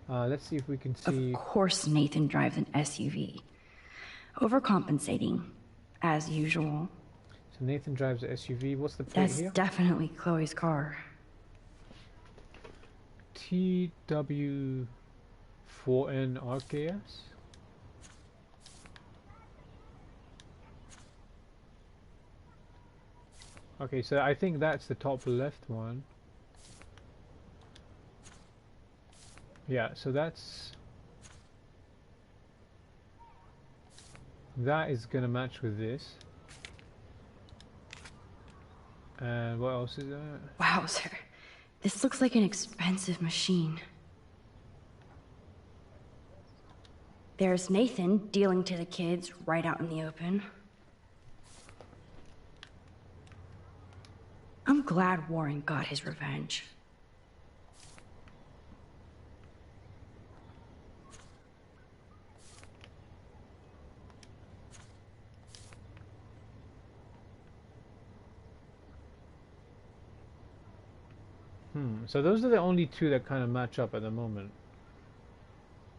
following. Let's see if we can see. Of course Nathan drives an SUV. Overcompensating, as usual. So Nathan drives a SUV. What's the plate That's here? definitely Chloe's car. TW4NRKS. Okay, so I think that's the top left one. Yeah, so that's That is gonna match with this. And what else is that? Wowzer. This looks like an expensive machine. There's Nathan dealing to the kids right out in the open. I'm glad Warren got his revenge. So those are the only two that kind of match up at the moment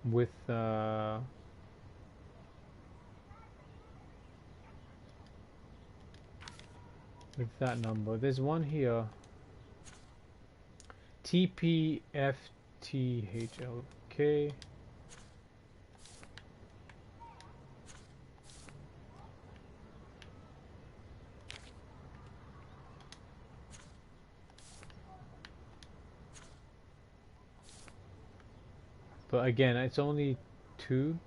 with that number. There's one here, TPFTHLK. But again, it's only two.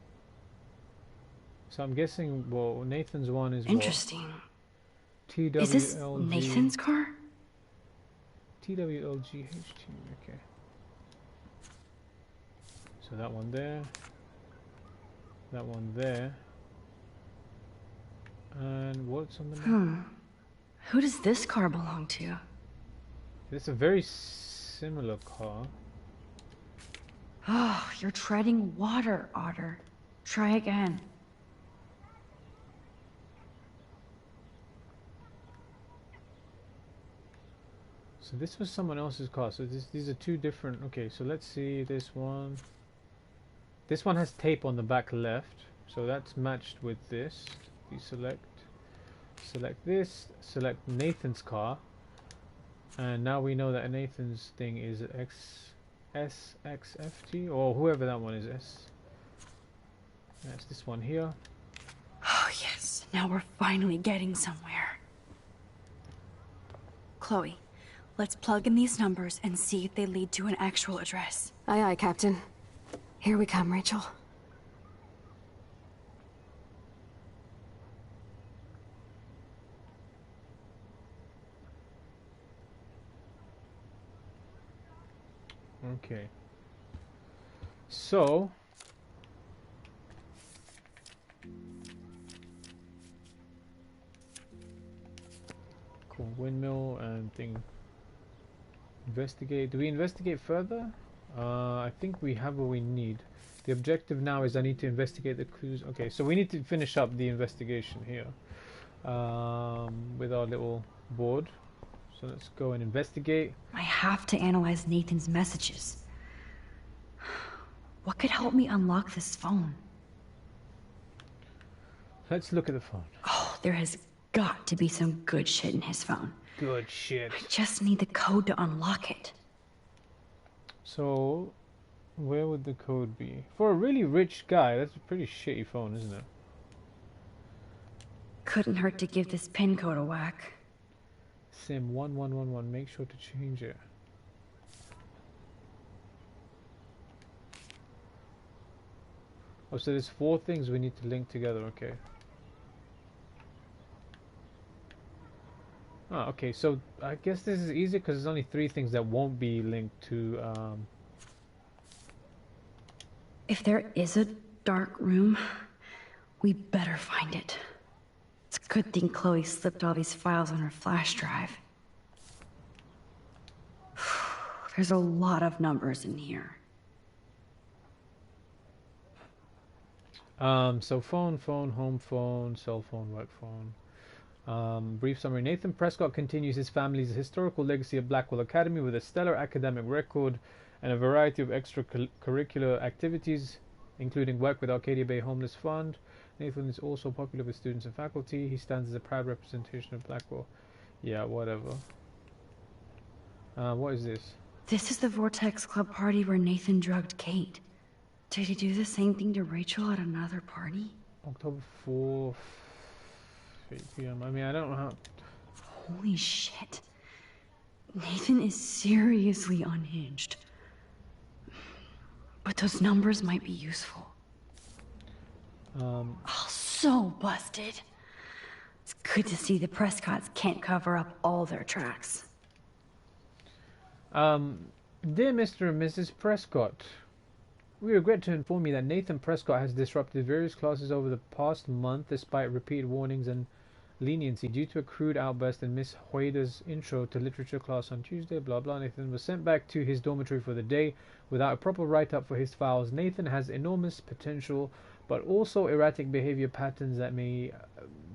So I'm guessing, well, Nathan's one is Interesting. what? TWLG. Is this Nathan's car? TWLGH2, okay. So that one there. That one there. And what's on the map? Who does this car belong to? It's a very similar car. Oh, you're treading water, Otter. Try again. So this was someone else's car. So these are two different. Okay, so let's see this one. This one has tape on the back left, so that's matched with this. Deselect. Select this. Select Nathan's car, and now we know that Nathan's thing is SXFT or whoever that one is. That's this one here. Oh, yes. Now we're finally getting somewhere. Chloe, let's plug in these numbers and see if they lead to an actual address. Aye, aye, Captain. Here we come, Rachel. Okay. So cool. Windmill and thing. Investigate. Do we investigate further? I think we have what we need. The objective now is I need to investigate the clues. Okay, so we need to finish up the investigation here with our little board. So let's go and investigate. I have to analyze Nathan's messages. What could help me unlock this phone? Let's look at the phone. Oh, there has got to be some good shit in his phone. Good shit. I just need the code to unlock it. So, where would the code be? For a really rich guy, that's a pretty shitty phone, isn't it? Couldn't hurt to give this pin code a whack. Sim 1111, make sure to change it. Oh, so there's 4 things we need to link together, okay. Ah, okay, so I guess this is easy because there's only 3 things that won't be linked to, If there is a dark room, we better find it. It's a good thing Chloe slipped all these files on her flash drive. There's a lot of numbers in here. So phone, home phone, cell phone, work phone. Brief summary. Nathan Prescott continues his family's historical legacy at Blackwell Academy with a stellar academic record and a variety of extracurricular activities, including work with Arcadia Bay Homeless Fund. Nathan is also popular with students and faculty. He stands as a proud representation of Blackwell. Yeah, whatever. What is this? This is the Vortex Club party where Nathan drugged Kate. Did he do the same thing to Rachel at another party? October 4th, 8 p.m. I mean, I don't know how... Holy shit. Nathan is seriously unhinged. But those numbers might be useful. I'll so busted. It's good to see the Prescotts can't cover up all their tracks. Dear Mr. and Mrs. Prescott, we regret to inform you that Nathan Prescott has disrupted various classes over the past month despite repeated warnings and leniency due to a crude outburst in Miss Hueda's intro to literature class on Tuesday. Blah blah. Nathan was sent back to his dormitory for the day without a proper write-up for his files. Nathan has enormous potential but also erratic behavior patterns that may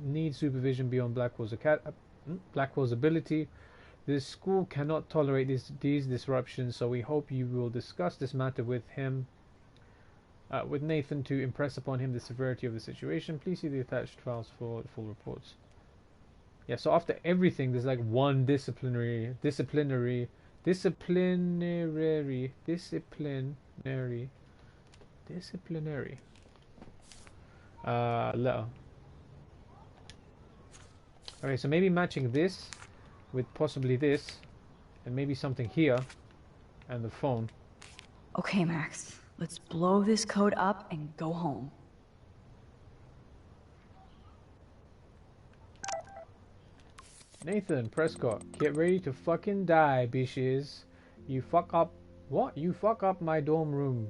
need supervision beyond Blackwell's ability. This school cannot tolerate these disruptions, so we hope you will discuss this matter with him, with Nathan, to impress upon him the severity of the situation. Please see the attached files for the full reports. Yeah, so after everything, there's like one disciplinary letter. Okay, so maybe matching this with possibly this, and maybe something here, and the phone. Okay, Max, let's blow this code up and go home. Nathan Prescott, get ready to fucking die, bitches. You fuck up. What? You fuck up my dorm room.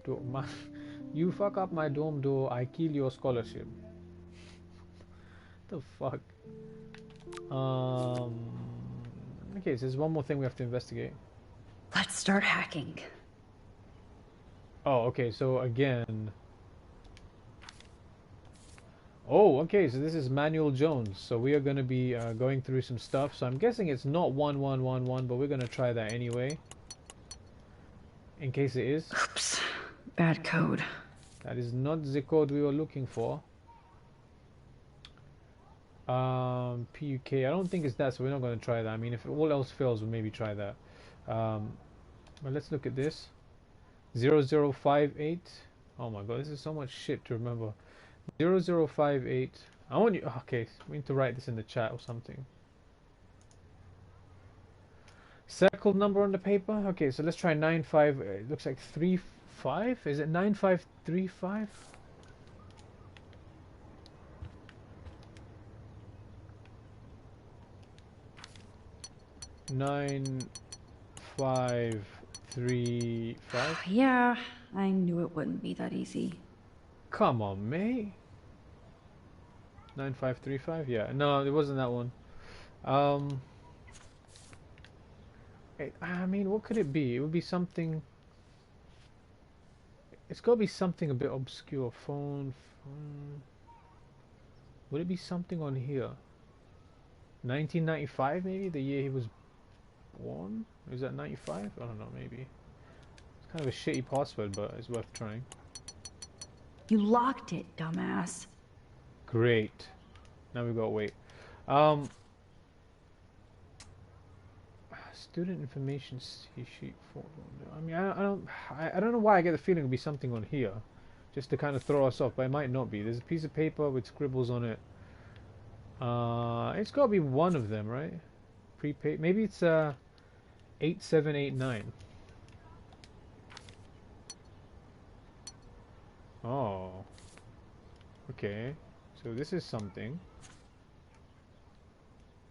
You fuck up my dorm door, I kill your scholarship. The fuck? Okay, so there's one more thing we have to investigate. Let's start hacking. Oh, okay, so again... Oh, okay, so this is Manuel Jones. So we are going to be going through some stuff. So I'm guessing it's not 1111, but we're going to try that anyway. In case it is. Oops, bad code. That is not the code we were looking for. PUK, I don't think it's that, so we're not going to try that. I mean, if all else fails, we'll maybe try that. But let's look at this. 0058. Oh my god, this is so much shit to remember. 0058. I want you. Okay, we need to write this in the chat or something. Circled number on the paper. Okay, so let's try 95. It looks like 35. Is it 9535? Nine, 5, 3, 5. Yeah, I knew it wouldn't be that easy. Come on, mate. 9535. Yeah, no, it wasn't that one. I mean, what could it be? It would be something. It's got to be something a bit obscure. Phone. Would it be something on here? 1995, maybe the year he was born. Is that 95? I don't know. Maybe. It's kind of a shitty password, but it's worth trying. You locked it, dumbass. Great. Now we gotta wait. Student information sheet for. I mean, I don't know why I get the feeling it'll be something on here, just to kind of throw us off, but it might not be. There's a piece of paper with scribbles on it. It's gotta be one of them, right? Prepaid. Maybe it's 8789. Oh. Okay. So this is something.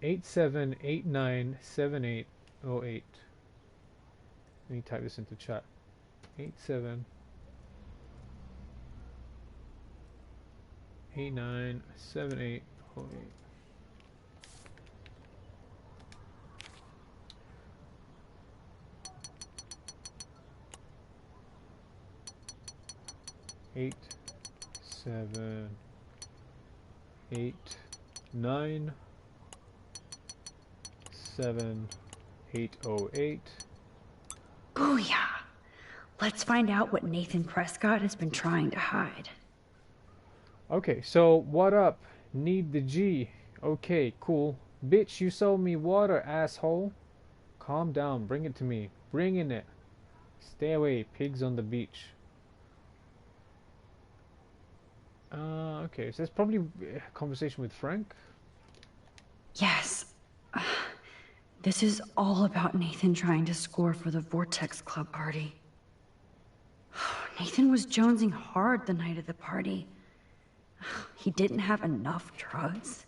87897808. Let me type this into chat. 87897808. Eight, 7, 8, 9, 7, 808. Booyah! Let's find out what Nathan Prescott has been trying to hide. Okay, so what up? Need the G. Okay, cool. Bitch, you sold me water, asshole. Calm down, bring it to me. Bringing it. Stay away, pigs on the beach. Okay, so that's probably a conversation with Frank. Yes. This is all about Nathan trying to score for the Vortex Club party. Nathan was jonesing hard the night of the party. He didn't have enough drugs?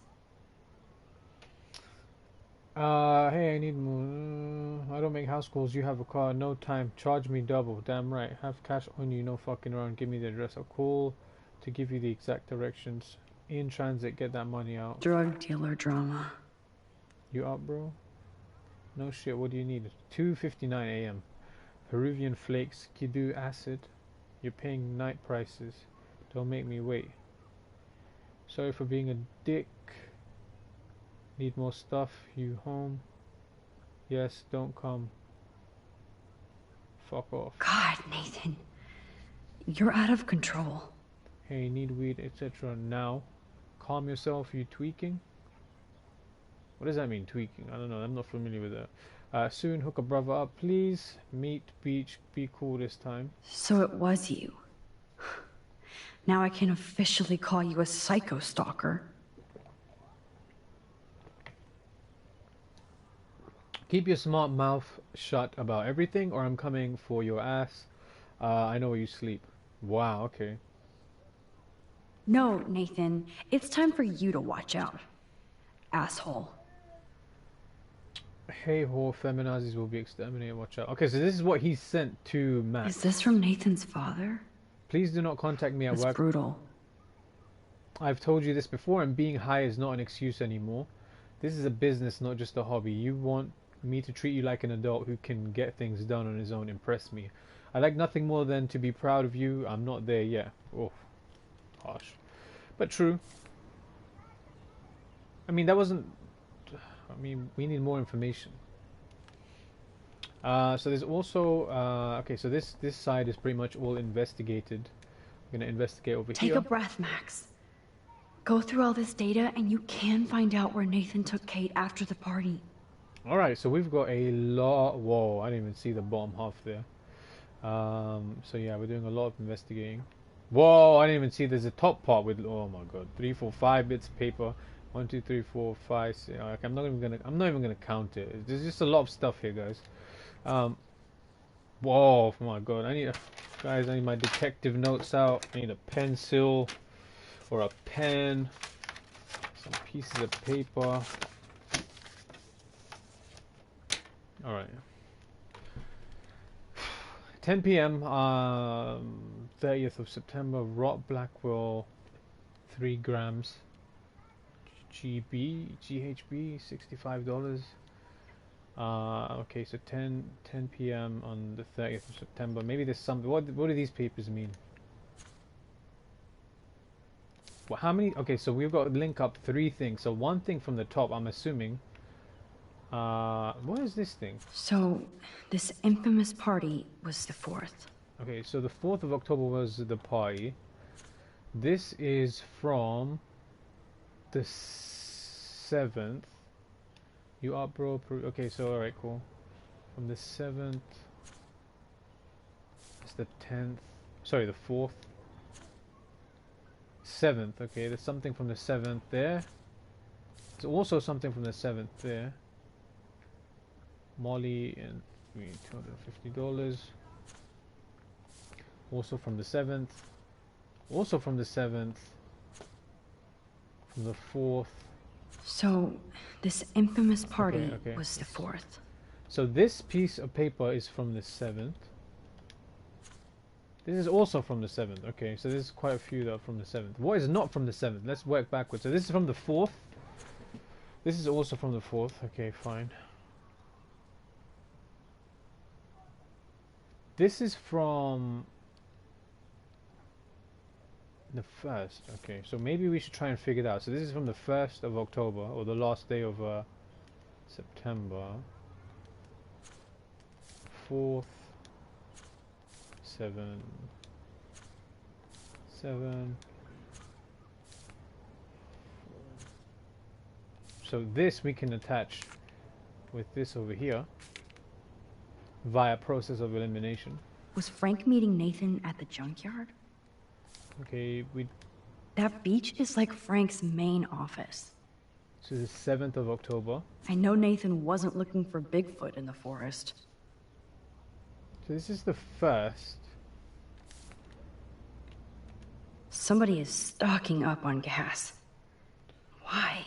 Hey, I need more. I don't make house calls. You have a car. No time. Charge me double. Damn right. Have cash on you. No fucking around. Give me the address. I'll call to give you the exact directions. In transit. Get that money out. Drug dealer drama. You up, bro? No shit. What do you need? 2:59 a.m. Peruvian flakes. Kidu acid. You're paying night prices. Don't make me wait. Sorry for being a dick. Need more stuff? You home? Yes, don't come. Fuck off. God, Nathan. You're out of control. Hey, need weed, etc. Now. Calm yourself, you tweaking? What does that mean, tweaking? I don't know, I'm not familiar with that. Soon, hook a brother up, please. Meet, beach, be cool this time. So it was you. Now I can officially call you a psycho stalker. Keep your smart mouth shut about everything, or I'm coming for your ass. I know where you sleep. Wow, okay. No, Nathan. It's time for you to watch out. Asshole. Hey, whore, feminazis will be exterminated. Watch out. Okay, so this is what he sent to Matt. Is this from Nathan's father? Please do not contact me at That's work. brutal. I've told you this before, and being high is not an excuse anymore. This is a business, not just a hobby. You want me to treat you like an adult who can get things done on his own. Impress me. I like nothing more than to be proud of you. I'm not there yet. Oh, harsh, but true. I mean, that wasn't... I mean, we need more information. So there's also... okay, so this side is pretty much all investigated. I'm going to investigate over here. Take a breath, Max. Go through all this data and you can find out where Nathan took Kate after the party. Alright, so we've got a lot... Whoa, I didn't even see the bottom half there. So yeah, we're doing a lot of investigating. Whoa, I didn't even see there's a top part with... Oh my god. 3, 4, 5 bits of paper. 1, 2, 3, 4, 5, 6... Okay, I'm not even gonna count it. There's just a lot of stuff here, guys. Whoa, oh my god. Guys, I need my detective notes out. I need a pencil. Or a pen. Some pieces of paper. Alright. 10 p.m. 30th of September. Rot Blackwell. 3 grams. GHB. $65. Okay, so 10 p.m. on the 30th of September. Maybe there's something. What do these papers mean? Well, how many? Okay, so we've got to link up 3 things. So one thing from the top, I'm assuming. What is this thing? So, this infamous party was the 4th. Okay, so the 4th of October was the party. This is from the 7th. You up, bro? Okay, so alright, cool. From the 7th. It's the 10th. Sorry, the 4th. 7th, okay, there's something from the 7th there. There's also something from the 7th there. Molly and $250. Also from the 7th. Also from the 7th. From the 4th. So, this infamous party Okay. was the 4th. So this piece of paper is from the 7th. This is also from the 7th. Okay, so there's quite a few that are from the 7th. What is not from the 7th? Let's work backwards. So this is from the 4th. This is also from the 4th. Okay, fine. This is from the 1st. Okay, so maybe we should try and figure it out. So this is from the 1st of October, or the last day of September. 4th. 7. So this we can attach with this over here via process of elimination. Was Frank meeting Nathan at the junkyard? Okay, That beach is like Frank's main office. so the 7th of October. I know Nathan wasn't looking for Bigfoot in the forest. So this is the 1st. Somebody is stocking up on gas. Why?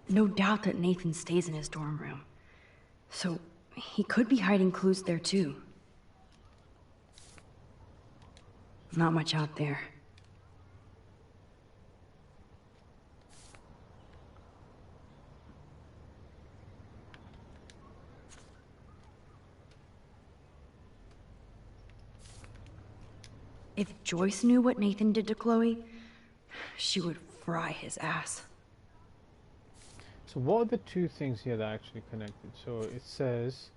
No doubt that Nathan stays in his dorm room. So, he could be hiding clues there too. Not much out there. If Joyce knew what Nathan did to Chloe, she would fry his ass. So what are the two things here that are actually connected? So it says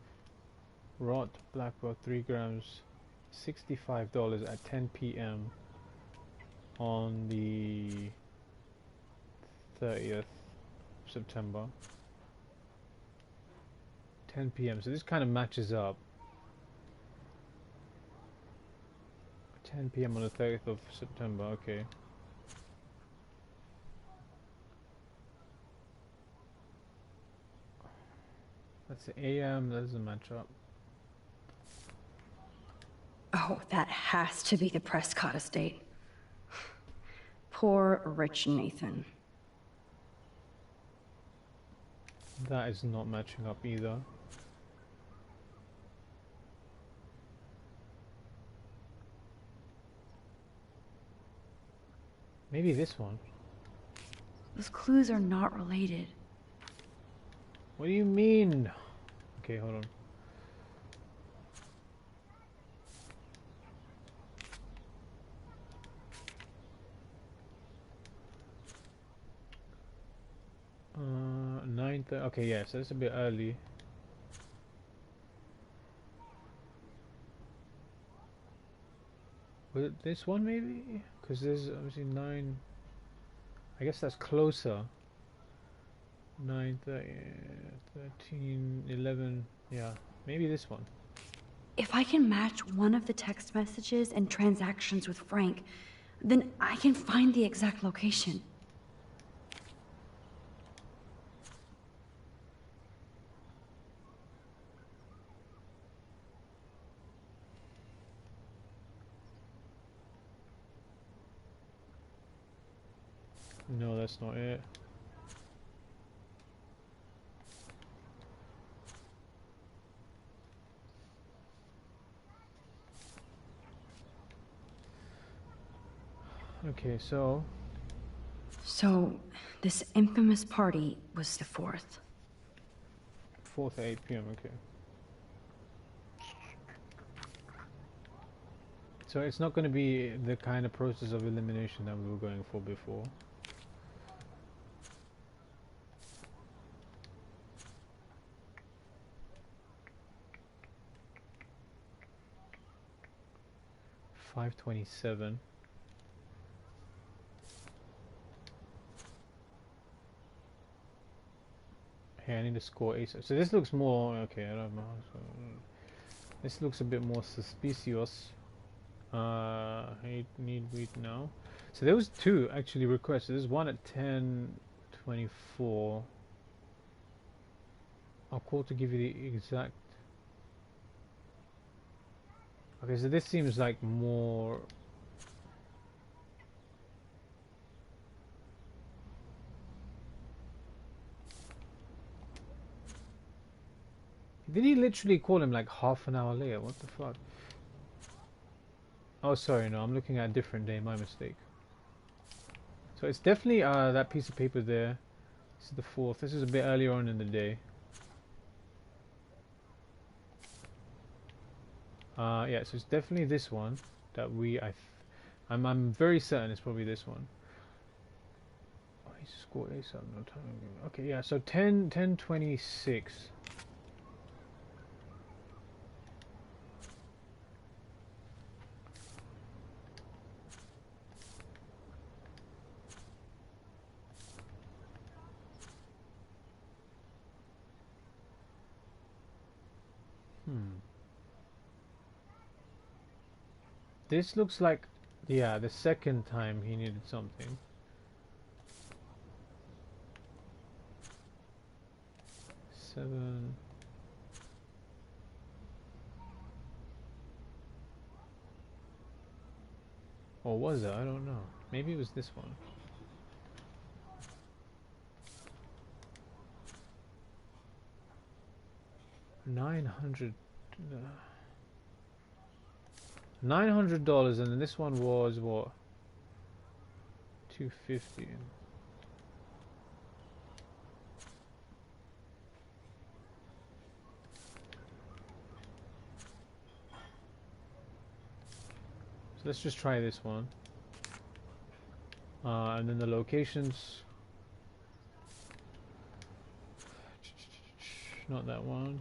rot black belt 3 grams, $65 at 10 p.m. on the 30th September. 10 p.m. So this kind of matches up. 10 p.m. on the 30th of September, okay. That's the AM, that doesn't match up. Oh, that has to be the Prescott estate. Poor rich Nathan. That is not matching up either. Maybe this one. Those clues are not related. What do you mean? Okay, hold on. Okay, yeah, so it's a bit early. Was it this one maybe? Because there's obviously 9. I guess that's closer. 9, 13, 11. Yeah, maybe this one. If I can match one of the text messages and transactions with Frank, then I can find the exact location. No, that's not it. Okay, so This infamous party was the 4th. 4th at 8 p.m. Okay. So it's not going to be the kind of process of elimination that we were going for before. $527. Hey, I need to score ASAP. So this looks more okay. I don't know. So, this looks a bit more suspicious. I need wheat now. So there was 2 actually requested. There's one at 10:24. I'll call to give you the exact. Okay, so this seems like more. Did he literally call him like half an hour later? What the fuck? Oh, sorry, no, I'm looking at a different day. My mistake. So it's definitely that piece of paper there. This is the 4th. This is a bit earlier on in the day. Yeah, so it's definitely this one that I'm very certain it's probably this one. Oh, he scored ASAP, no time. Okay, yeah, so 10:26. This looks like, yeah, the second time he needed something. Seven. Or was it? I don't know. Maybe it was this one. $900, and then this one was what? $250. So let's just try this one. And then the locations. Not that one.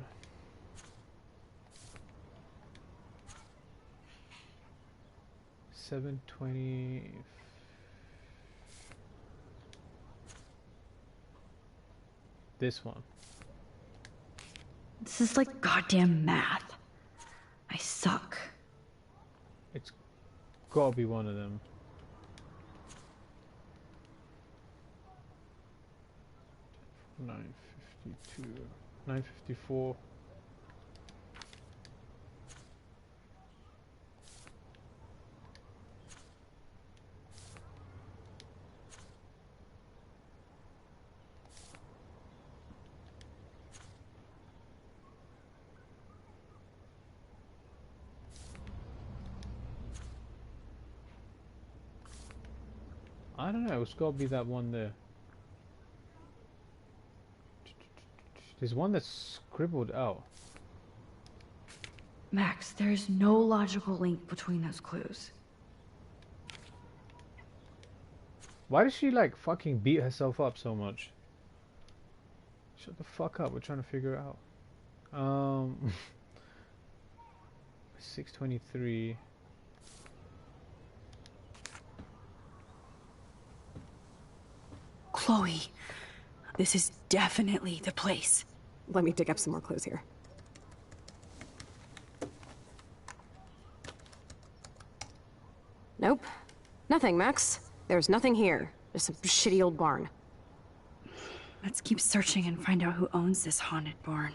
$720. This one. This is like goddamn math. I suck. It's gotta be one of them. $952. $954. I don't know, it's gotta be that one there. There's one that's scribbled out. Max, there's no logical link between those clues. Why does she like fucking beat herself up so much? Shut the fuck up, we're trying to figure it out. 623. Chloe, this is definitely the place. Let me dig up some more clues here. Nope. Nothing, Max. There's nothing here. Just some shitty old barn. Let's keep searching and find out who owns this haunted barn.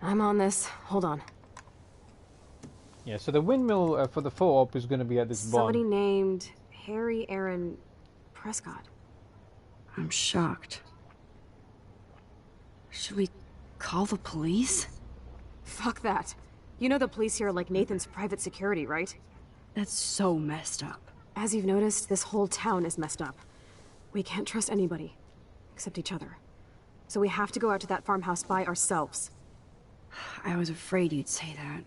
I'm on this. Hold on. Yeah, so the windmill for the photo op is going to be at this Somebody barn. named Harry Aaron Prescott. I'm shocked. Should we call the police? Fuck that. You know the police here are like Nathan's private security, right? That's so messed up. As you've noticed, this whole town is messed up. We can't trust anybody, except each other. So we have to go out to that farmhouse by ourselves. I was afraid you'd say that.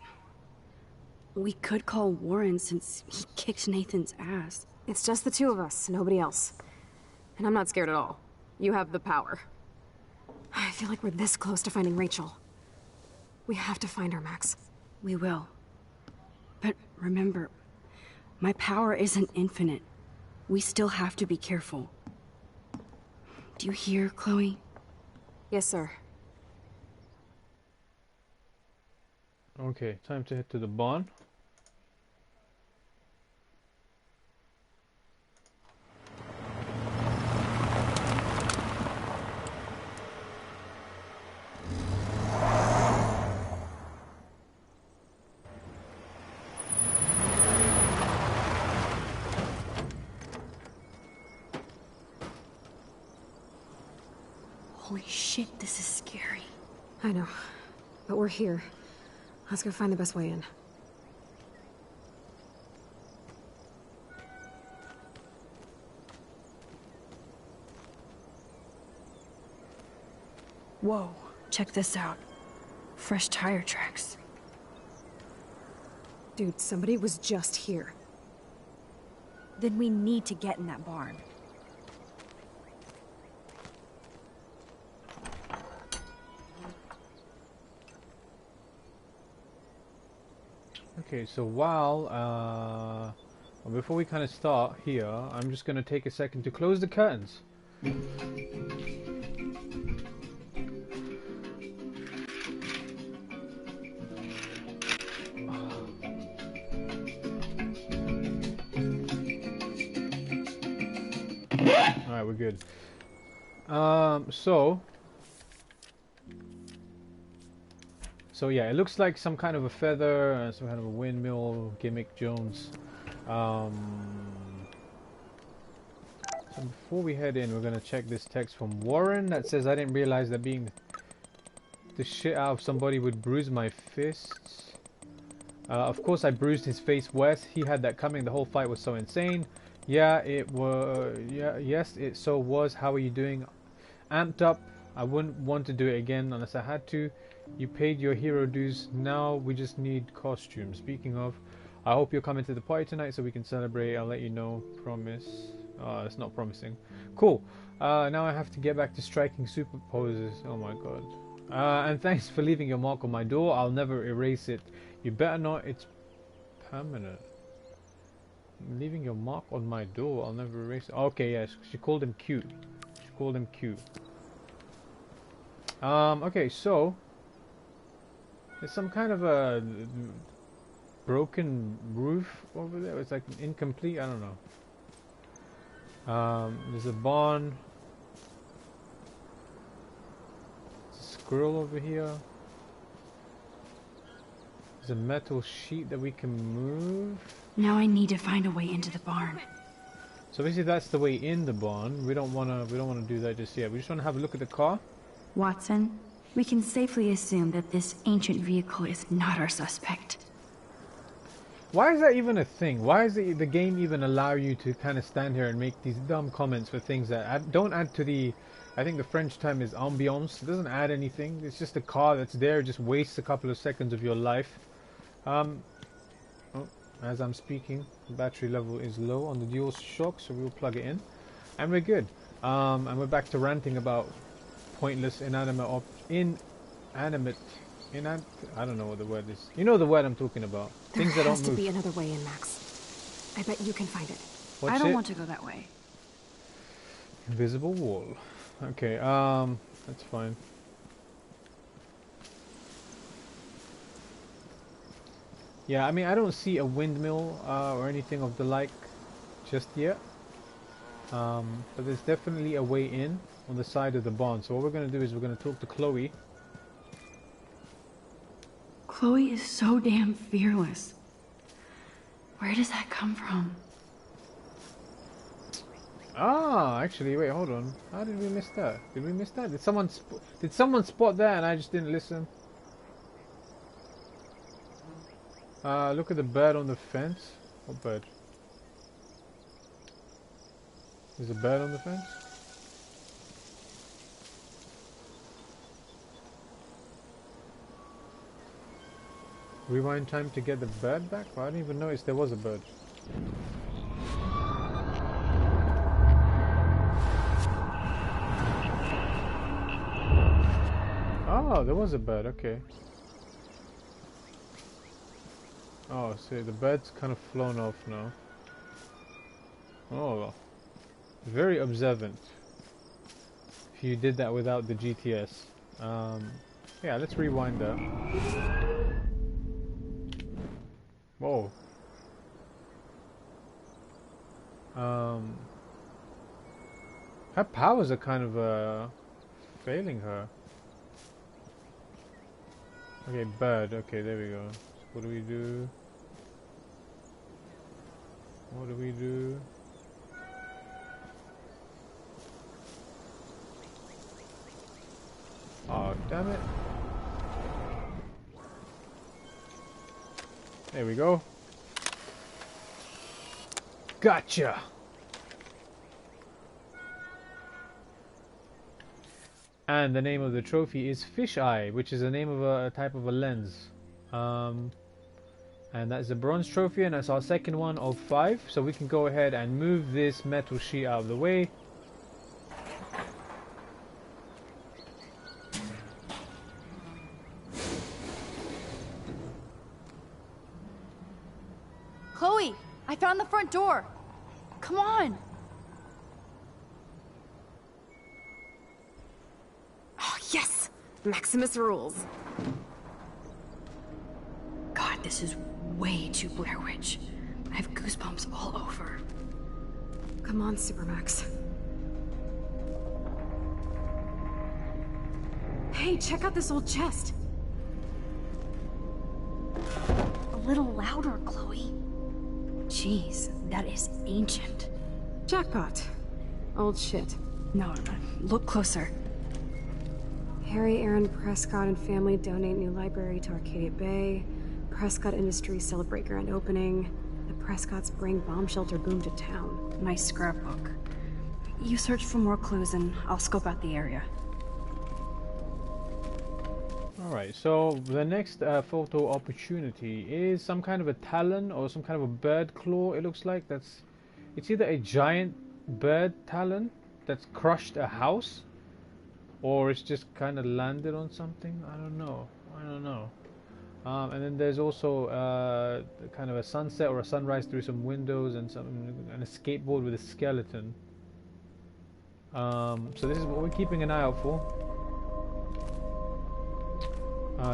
We could call Warren since he kicked Nathan's ass. It's just the two of us, nobody else. And I'm not scared at all. You have the power. I feel like we're this close to finding Rachel. We have to find her, Max. We will. But remember, my power isn't infinite. We still have to be careful. Do you hear, Chloe? Yes, sir. Okay, time to head to the barn. Holy shit, this is scary. I know. But we're here. Let's go find the best way in. Whoa, check this out. Fresh tire tracks. Dude, somebody was just here. Then we need to get in that barn. Okay, so before we kind of start here, I'm just gonna take a second to close the curtains. Alright, we're good. So yeah, it looks like some kind of a feather, some kind of a windmill gimmick Jones. So before we head in, we're gonna check this text from Warren that says, "I didn't realize that being the shit out of somebody would bruise my fists. Of course I bruised his face worse. He had that coming. The whole fight was so insane. Yeah, it was. Yeah, yes, it so was. How are you doing? Amped up. I wouldn't want to do it again unless I had to. You paid your hero dues. Now we just need costumes. Speaking of, I hope you're coming to the party tonight so we can celebrate. I'll let you know. Promise." It's not promising. Cool. Now I have to get back to striking super poses. Oh my god. And thanks for leaving your mark on my door. I'll never erase it. You better not. It's permanent. Leaving your mark on my door. I'll never erase it. Okay, yes. She called him cute. She called him cute. Okay, so there's some kind of a broken roof over there. It's like incomplete. I don't know. There's a barn. There's a squirrel over here. There's a metal sheet that we can move. Now I need to find a way into the barn. So basically that's the way in the barn. We don't wanna do that just yet. We just wanna have a look at the car. Watson, we can safely assume that this ancient vehicle is not our suspect. Why is that even a thing? Why is the game even allow you to kind of stand here and make these dumb comments for things that don't add to the... I think the French term is ambiance. It doesn't add anything. It's just a car that's there. It just wastes a couple of seconds of your life. As I'm speaking, the battery level is low on the dual shock, so we'll plug it in. And we're good. And we're back to ranting about pointless, inanimate... I don't know what the word is. You know the word I'm talking about. Things that don't move. There has to be another way in, Max. I bet you can find it. What's I don't it? want to go that way. Invisible wall. Okay, that's fine. Yeah, I mean, I don't see a windmill or anything of the like just yet. But there's definitely a way in on the side of the barn. So what we're going to do is we're going to talk to Chloe. Chloe is so damn fearless. Where does that come from? Ah, actually, wait, hold on. How did we miss that? Did we miss that? Did someone spot that and I just didn't listen? Look at the bird on the fence. What bird? There's a bird on the fence? Rewind time to get the bird back? Well, I didn't even notice there was a bird. Oh, there was a bird, okay. Oh, so the bird's kind of flown off now. Oh, very observant. If you did that without the GTS. Yeah, let's rewind that. Whoa. Her powers are kind of failing her. Okay, bird. Okay, there we go. So what do we do? What do we do? Oh, damn it. There we go. Gotcha! And the name of the trophy is Fish Eye, which is the name of a type of a lens. And that's a bronze trophy, and that's our second one of 5. So we can go ahead and move this metal sheet out of the way. Chloe, I found the front door. Come on. Oh, yes! Maximus rules. God, this is way too Blair Witch. I have goosebumps all over. Come on, Supermax. Hey, check out this old chest. A little louder, Chloe. Jeez, that is ancient. Jackpot. Old shit. No, look closer. Harry Aaron Prescott and family donate new library to Arcadia Bay. Prescott Industries celebrate grand opening. The Prescotts bring bomb shelter boom to town. Nice scrapbook. You search for more clues and I'll scope out the area. Alright, so the next photo opportunity is some kind of a talon or some kind of a bird claw, it looks like. It's either a giant bird talon that's crushed a house, or it's just kind of landed on something. I don't know. And then there's also kind of a sunset or a sunrise through some windows and a skateboard with a skeleton. So this is what we're keeping an eye out for.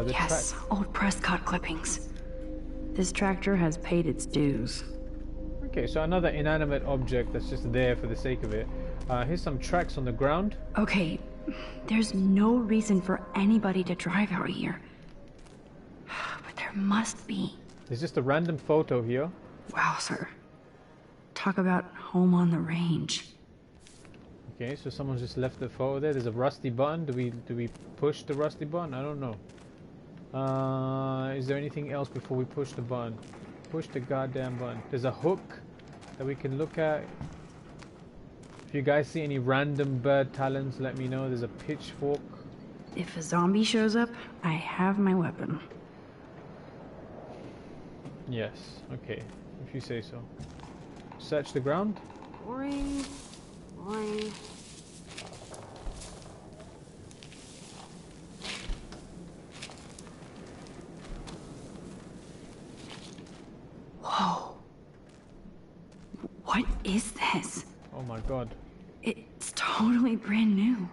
Yes, old Prescott clippings. This tractor has paid its dues. Okay, so another inanimate object that's just there for the sake of it. Here's some tracks on the ground. Okay, there's no reason for anybody to drive out here. But there must be. There's just a random photo here. Wow, sir. Talk about home on the range. Okay, so someone's just left the photo there. There's a rusty button. Do we push the rusty button? I don't know. Is there anything else before we push the button? Push the goddamn button. There's a hook that we can look at. If you guys see any random bird talons, let me know. There's a pitchfork. If a zombie shows up, I have my weapon. Yes, okay. If you say so. Search the ground. Boring. Boring. Whoa. What is this? Oh my god. It's totally brand new.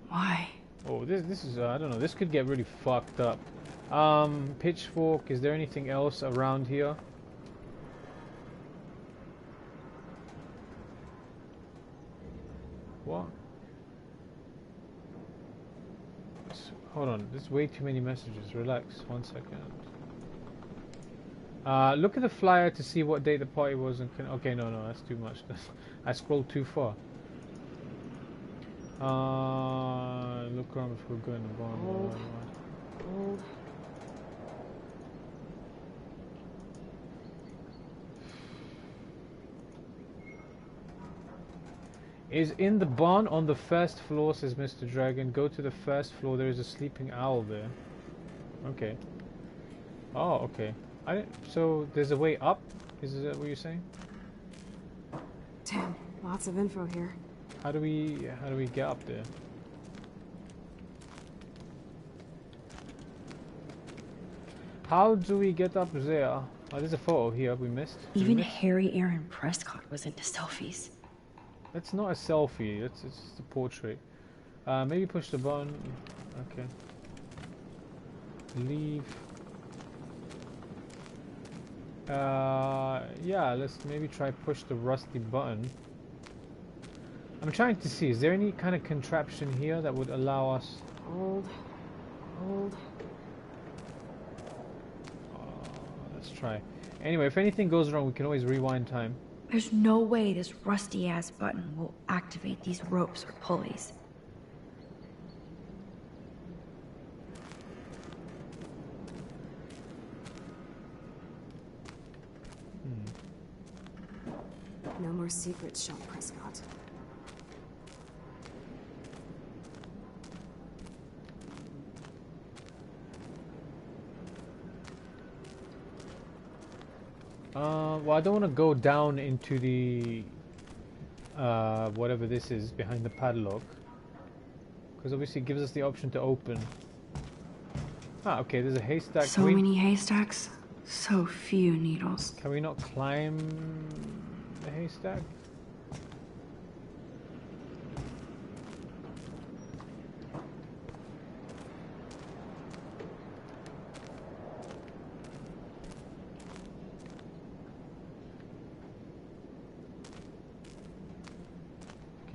Why? Oh, this is I don't know. This could get really fucked up. Pitchfork. Is there anything else around here? What? Hold on. There's way too many messages. Relax. 1 second. Look at the flyer to see what date the party was. And okay, no, that's too much. I scrolled too far. Look around before going to the barn. Old. Is in the barn on the first floor, says Mr. Dragon. Go to the first floor. There is a sleeping owl there. Okay. Oh, okay. So there's a way up? Is that what you're saying? Damn, lots of info here. How do we get up there? How do we get up there? Oh, there's a photo here we missed. Even Harry Aaron Prescott was into selfies. That's not a selfie. It's just a portrait. Maybe push the button. Okay. Leave. Yeah, let's maybe try push the rusty button. I'm trying to see, is there any kind of contraption here that would allow us... Old. Let's try. Anyway, if anything goes wrong, we can always rewind time. There's no way this rusty-ass button will activate these ropes or pulleys. No more secrets, Sean Prescott. Well, I don't want to go down into the whatever this is behind the padlock, because obviously it gives us the option to open. Ah, okay, there's a haystack. So many haystacks, so few needles. Can we not climb the haystack?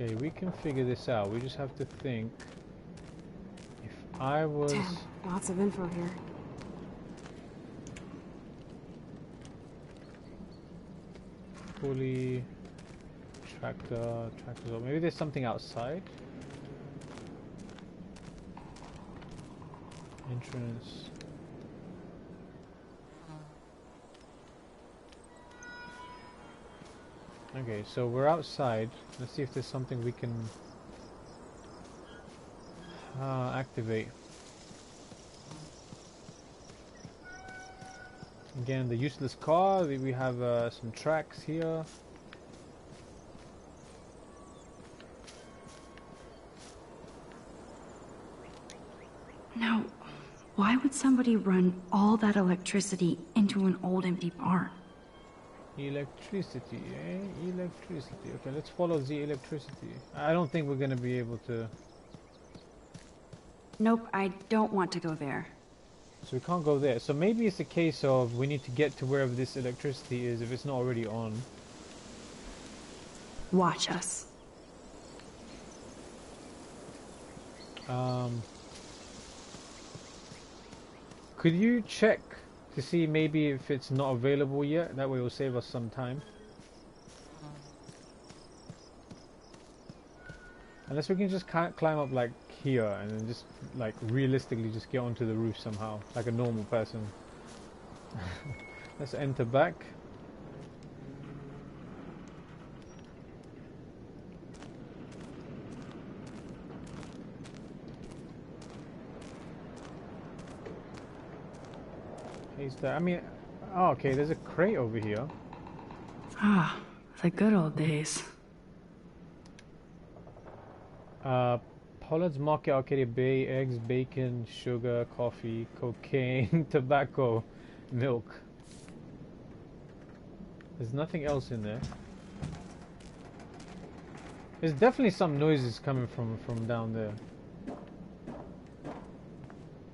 Okay, we can figure this out. We just have to think. If I was... Damn, lots of info here. pulley, tractors. Maybe there's something outside. Entrance. Okay, so we're outside. Let's see if there's something we can activate. Again, the useless car. We have some tracks here. Now, why would somebody run all that electricity into an old empty barn? Electricity, eh? Electricity. Okay, let's follow the electricity. I don't think we're gonna be able to. Nope, I don't want to go there. So we can't go there. So maybe it's a case of we need to get to wherever this electricity is if it's not already on. Watch us. Could you check to see maybe if it's not available yet? That way it will save us some time. Unless we can just climb up like here and then just like realistically just get onto the roof somehow, like a normal person. Let's enter back. Is that? I mean, oh, okay. There's a crate over here. Ah, the good old days. Pollard's Market, Arcadia Bay, eggs, bacon, sugar, coffee, cocaine, tobacco, milk. There's nothing else in there. There's definitely some noises coming from down there.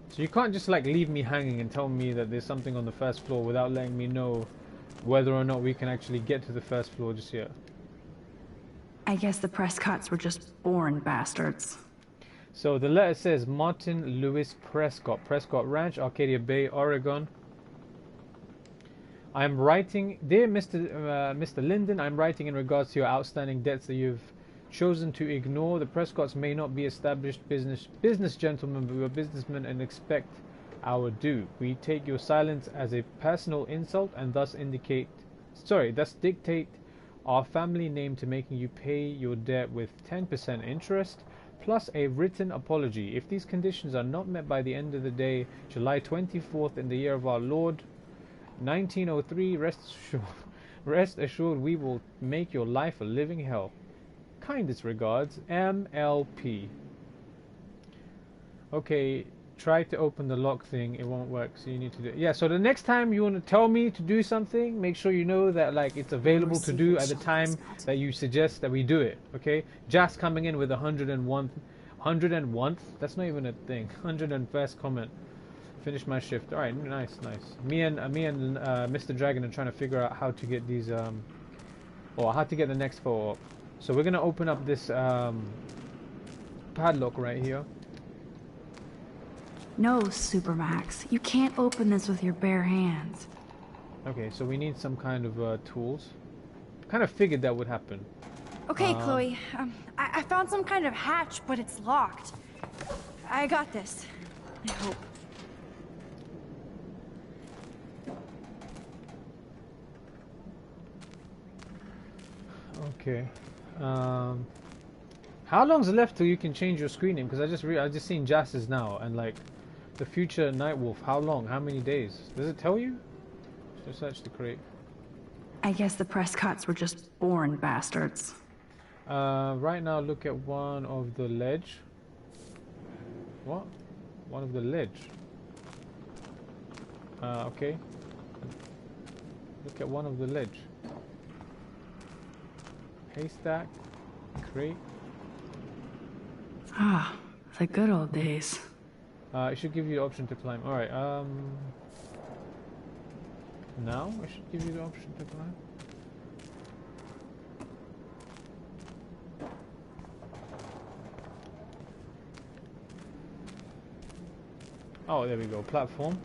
So you can't just like leave me hanging and tell me that there's something on the first floor without letting me know whether or not we can actually get to the first floor just yet. I guess the Prescotts were just born bastards. So the letter says Martin Lewis Prescott, Prescott Ranch, Arcadia Bay, Oregon. I am writing, dear Mr. Linden, I'm writing in regards to your outstanding debts that you've chosen to ignore. The Prescotts may not be established business gentlemen, but we are businessmen and expect our due. We take your silence as a personal insult and thus dictate our family name to making you pay your debt with 10% interest plus a written apology. If these conditions are not met by the end of the day, July 24th in the year of our Lord 1903, rest assured we will make your life a living hell. Kindest regards, MLP. Okay, try to open the lock thing, it won't work, so you need to do it. Yeah, so the next time you want to tell me to do something, make sure you know that like it's available to do at the time that you suggest that we do it, okay? Jas coming in with 101th, that's not even a thing, 101st comment. Finish my shift. Alright, nice. Me and Mr. Dragon are trying to figure out how to get these, or how to get the next photo up. So we're going to open up this padlock right here. No, Supermax. You can't open this with your bare hands. Okay, so we need some kind of tools. Kind of figured that would happen. Okay, Chloe. I found some kind of hatch, but it's locked. I got this. I hope. Okay. How long's left till you can change your screen name? Because I just seen Jas's now, and like the future Nightwolf. How long? How many days? Does it tell you? Just search the crate. I guess the Prescotts were just born bastards. Right now, look at one of the ledge. What? One of the ledge. Okay. Look at one of the ledge. Haystack, crate. Ah, the good old days. It should give you the option to climb. Alright, now I should give you the option to climb. Oh, there we go, platform.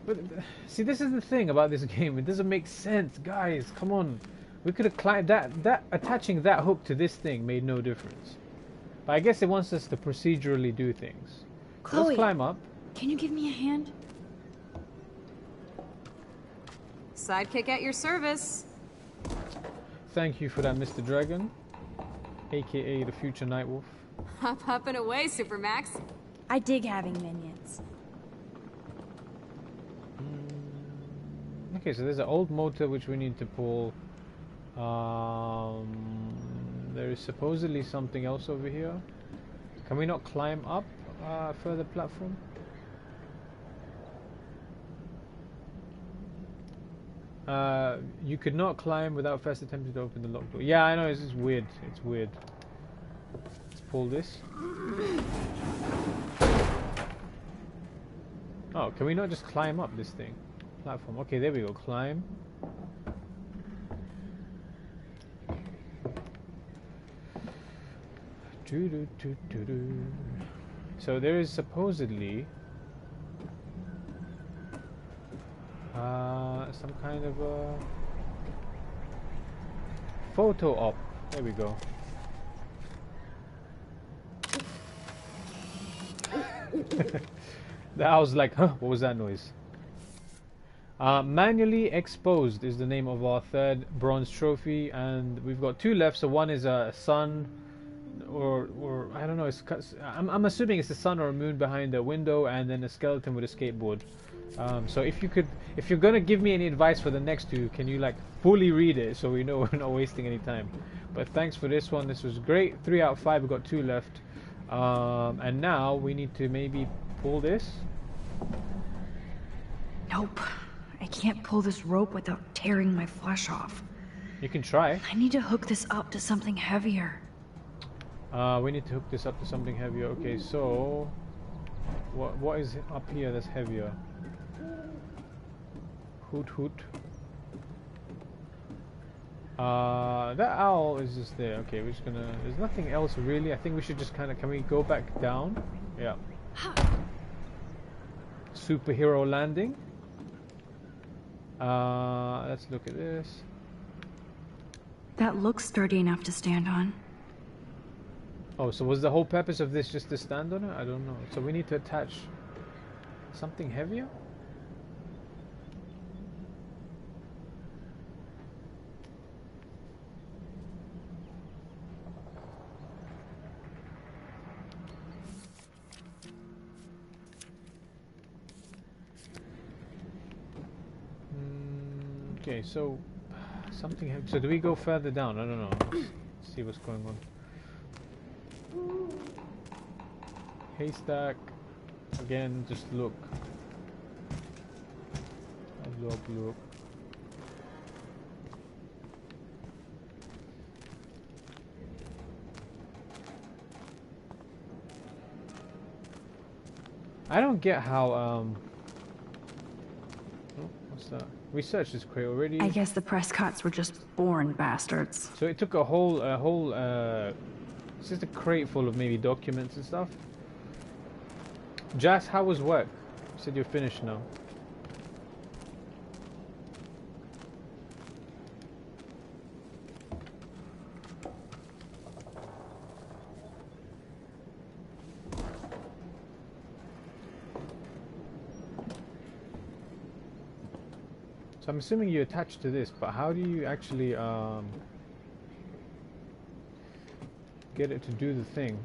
But see, this is the thing about this game. It doesn't make sense, guys. Come on, we could have climbed that. Attaching that hook to this thing made no difference. But I guess it wants us to procedurally do things. Chloe, let's climb up. Can you give me a hand? Sidekick at your service. Thank you for that, Mr. Dragon, aka the future Nightwolf. Hop and away, Supermax. I dig having minions. Okay, so there's an old motor which we need to pull. There is supposedly something else over here. Can we not climb up further platform? You could not climb without first attempting to open the lock door. Yeah, I know, it's just weird. It's weird. Let's pull this. Oh, can we not just climb up this thing? Platform. Okay, there we go. Climb. So there is supposedly some kind of a photo op. There we go. I was like, huh, what was that noise? Manually exposed is the name of our third bronze trophy, and we've got two left. So one is a sun, or I don't know. I'm assuming it's a sun or a moon behind the window, and then a skeleton with a skateboard. So if you're gonna give me any advice for the next two, can you like fully read it so we know we're not wasting any time? But thanks for this one. This was great. 3 out of 5. We've got 2 left, and now we need to maybe pull this. Nope. I can't pull this rope without tearing my flesh off. You can try. I need to hook this up to something heavier. We need to hook this up to something heavier. Okay, so what is up here that's heavier? Hoot hoot. That owl is just there. Okay, we're just gonna. There's nothing else really. I think we should just kind of. Can we go back down? Yeah. Superhero landing. Let's look at this. That looks sturdy enough to stand on. Oh, so was the whole purpose of this just to stand on it? I don't know. So we need to attach something heavier? Okay, so something. So do we go further down? I don't know. Let's see what's going on. Haystack. Again, just look. Look. I don't get how. Oh, what's that? We searched this crate already. I guess the Prescotts were just born bastards. So it took a whole, it's just a crate full of maybe documents and stuff. Jas, how was work? You said you're finished now. So I'm assuming you attach to this, but how do you actually get it to do the thing?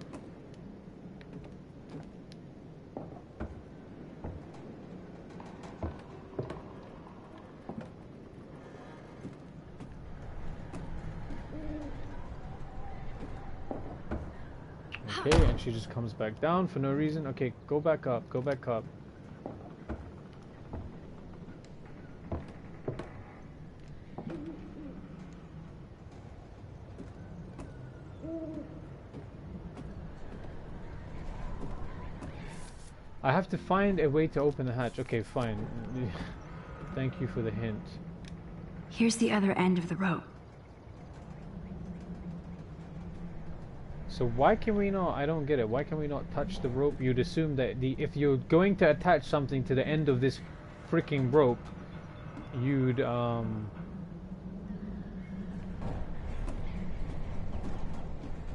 Okay, and she just comes back down for no reason. Okay, go back up, go back up. I have to find a way to open the hatch. Okay, fine. Thank you for the hint. Here's the other end of the rope. So why can we not, I don't get it, why can we not touch the rope? You'd assume that if you're going to attach something to the end of this freaking rope, you'd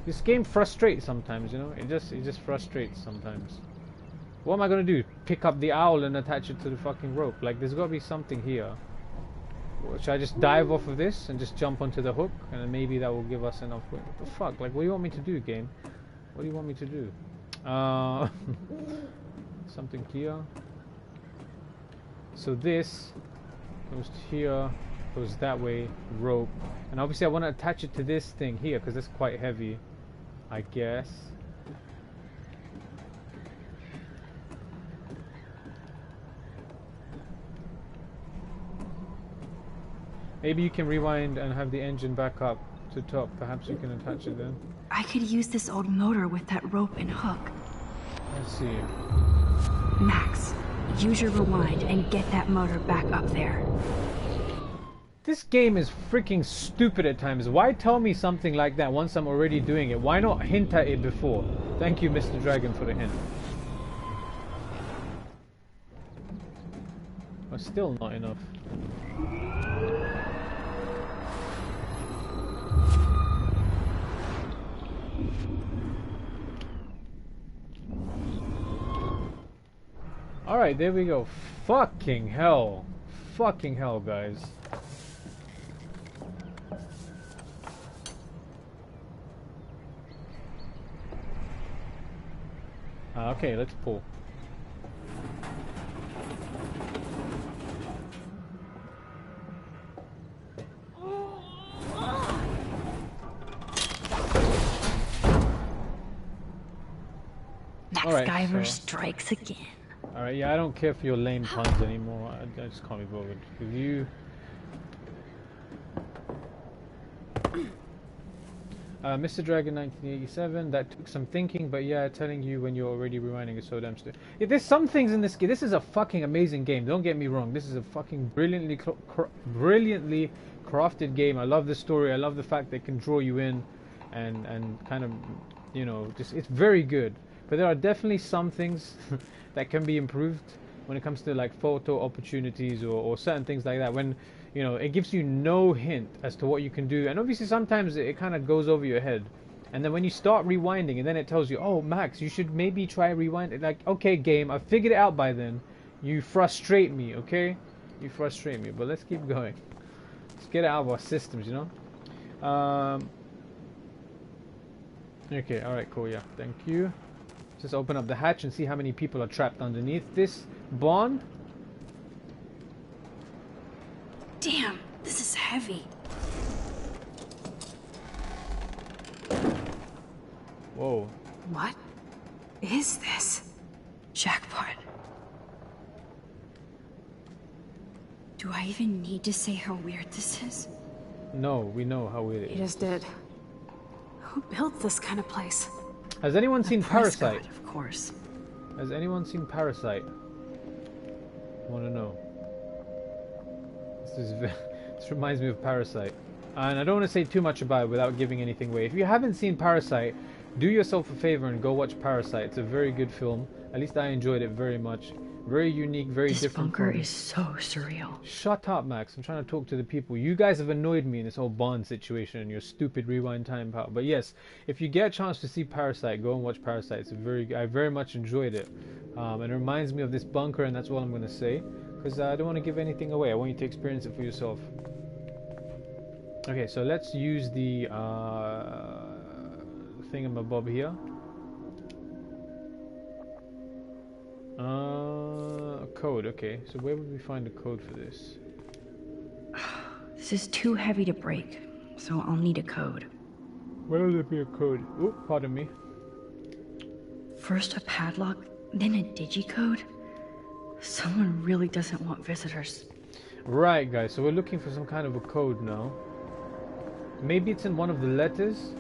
this game frustrates sometimes, you know. It just frustrates sometimes. What am I gonna do? Pick up the owl and attach it to the fucking rope? Like, there's gotta be something here. Should I just dive off of this and just jump onto the hook, and then maybe that will give us enough weight? What the fuck? Like, what do you want me to do, game? What do you want me to do? Something here. So this goes to here, goes that way, rope, and obviously I want to attach it to this thing here because it's quite heavy, I guess. Maybe you can rewind and have the engine back up to top. Perhaps you can attach it then. I could use this old motor with that rope and hook. Let's see. Max, use your rewind and get that motor back up there. This game is freaking stupid at times. Why tell me something like that once I'm already doing it? Why not hint at it before? Thank you, Mr. Dragon, for the hint. But still not enough. Alright, there we go. Fucking hell. Fucking hell, guys. Okay, let's pull. Max Alright, Guyver so strikes again. Alright, yeah, I don't care for your lame puns anymore. I just can't be bothered with you. Mr. Dragon 1987, that took some thinking, but yeah, telling you when you're already rewinding is so damn stupid. Yeah, there's some things in this game. This is a fucking amazing game, don't get me wrong. This is a fucking brilliantly crafted game. I love the story. I love the fact they can draw you in and kind of, you know, just, it's very good. But there are definitely some things that can be improved when it comes to like photo opportunities or certain things like that. When, you know, it gives you no hint as to what you can do, and obviously sometimes it kind of goes over your head. And then when you start rewinding, and then it tells you, oh, Max, you should maybe try rewind it. Like, okay, game, I figured it out by then. You frustrate me, okay? You frustrate me, but let's keep going. Let's get it out of our systems, you know? Okay, alright, cool, yeah, thank you. Just open up the hatch and see how many people are trapped underneath this barn. Damn, this is heavy. Whoa. What is this? Jackpot. Do I even need to say how weird this is? No, we know how weird it You is. just did. Who built this kind of place? Has anyone seen Prescott, Parasite? of course. Has anyone seen Parasite? I want to know. This reminds me of Parasite. And I don't want to say too much about it without giving anything away. If you haven't seen Parasite, do yourself a favor and go watch Parasite. It's a very good film. At least I enjoyed it very much. Very unique, very This different. bunker is so surreal. Shut up, Max. I'm trying to talk to the people. You guys have annoyed me in this whole Bond situation and your stupid rewind time power. But yes, if you get a chance to see Parasite, go and watch Parasite. I very much enjoyed it. And it reminds me of this bunker, and that's all I'm going to say. Because I don't want to give anything away. I want you to experience it for yourself. Okay, so let's use the thingamabob here. Code, okay. So where would we find the code for this? This is too heavy to break, so I'll need a code. Where would there be a code? Oh, pardon me. First a padlock, then a digicode? Someone really doesn't want visitors. Right, guys, so we're looking for some kind of a code now. Maybe it's in one of the letters.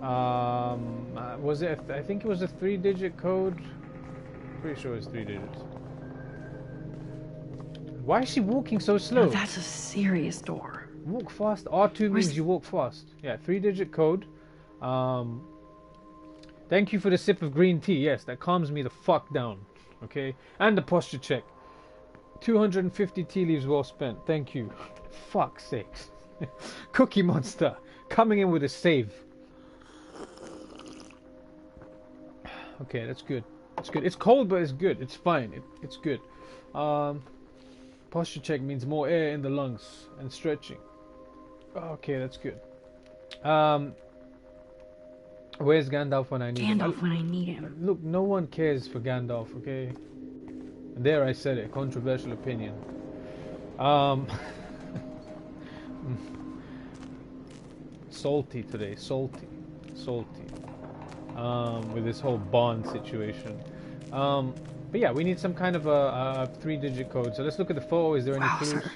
Was it? I think it was a 3-digit code. Pretty sure it's 3 digits. Why is she walking so slow? Now that's a serious door. Walk fast. R2 means you walk fast. Yeah, 3-digit code. Thank you for the sip of green tea. Yes, that calms me the fuck down. Okay, and the posture check. 250 tea leaves well spent. Thank you. Fuck's sakes. Cookie Monster coming in with a save. Okay, that's good. It's good. It's cold, but it's good. It's fine. It's good. Posture check means more air in the lungs and stretching. Okay, that's good. Where's Gandalf when I need him? Gandalf when I need him. Look, no one cares for Gandalf, okay? There, I said it. Controversial opinion. Salty today. Salty. With this whole bond situation. But yeah, we need some kind of a 3-digit code. So let's look at the photo. Is there any clues? Wowzer.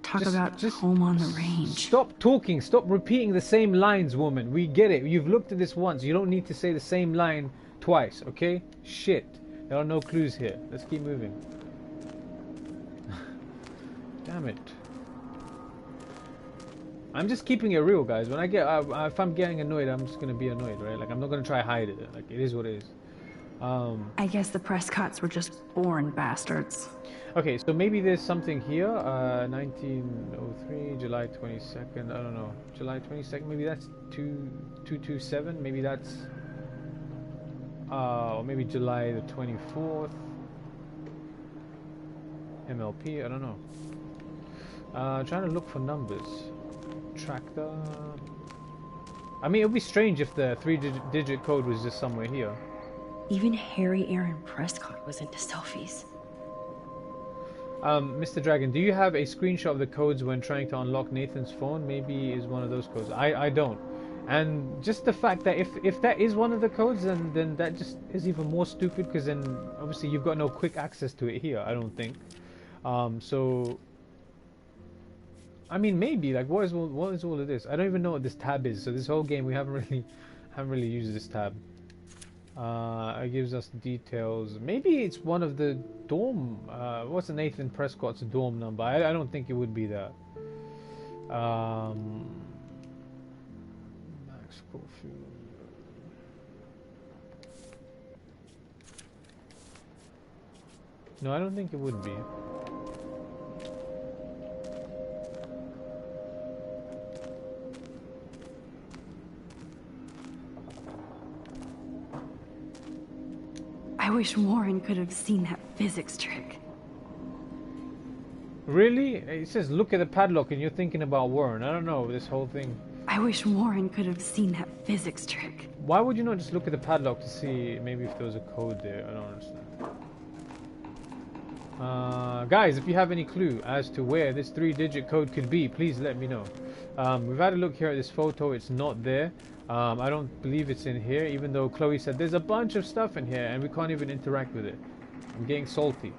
Talk about home on the range. Stop talking. Stop repeating the same lines, woman. We get it. You've looked at this once. You don't need to say the same line twice, okay? Shit. There are no clues here. Let's keep moving. Damn it. I'm just keeping it real, guys. When I get, if I'm getting annoyed, I'm just gonna be annoyed, right? Like, I'm not gonna try to hide it. Like, it is what it is. I guess the Prescotts were just born bastards. Okay, so maybe there's something here. 1903, July 22nd. I don't know. July 22nd. Maybe that's 227. Maybe that's. Or maybe July the 24th. MLP. I don't know. Trying to look for numbers. Tractor. I mean, it would be strange if the 3-digit code was just somewhere here. Even Harry Aaron Prescott was into selfies. Mr. Dragon, do you have a screenshot of the codes when trying to unlock Nathan's phone? Maybe is one of those codes. I don't. And just the fact that if that is one of the codes, then that just is even more stupid, because then obviously you've got no quick access to it here, I don't think. So I mean, maybe, like, what is all of this? I don't even know what this tab is. So this whole game we haven't really used this tab. It gives us details. Maybe it's one of the dorm. What's the Nathan Prescott's dorm number? I don't think it would be that. Max Caulfield. No, I don't think it would be. I wish Warren could have seen that physics trick. Really? It says look at the padlock and you're thinking about Warren. I don't know, this whole thing. I wish Warren could have seen that physics trick. Why would you not just look at the padlock to see maybe if there was a code there? I don't understand. Guys, if you have any clue as to where this 3-digit code could be, please let me know. We've had a look here at this photo. It's not there. I don't believe it's in here, even though Chloe said there's a bunch of stuff in here and we can't even interact with it. I'm getting salty.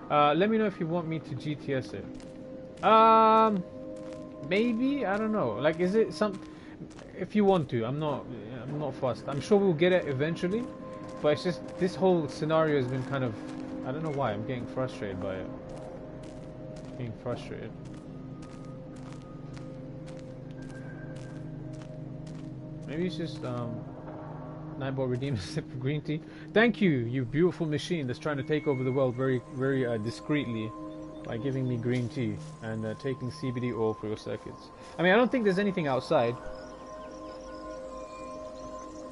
Let me know if you want me to GTS it. Maybe, I don't know. Like, is it some? If you want to, I'm not fussed. I'm sure we'll get it eventually, but it's just this whole scenario has been kind of. I don't know why. I'm getting frustrated by it. Getting frustrated. Maybe it's just Nightbot redeemed a sip of green tea. Thank you, you beautiful machine that's trying to take over the world very, very discreetly by giving me green tea and taking CBD oil for your circuits. I mean, I don't think there's anything outside.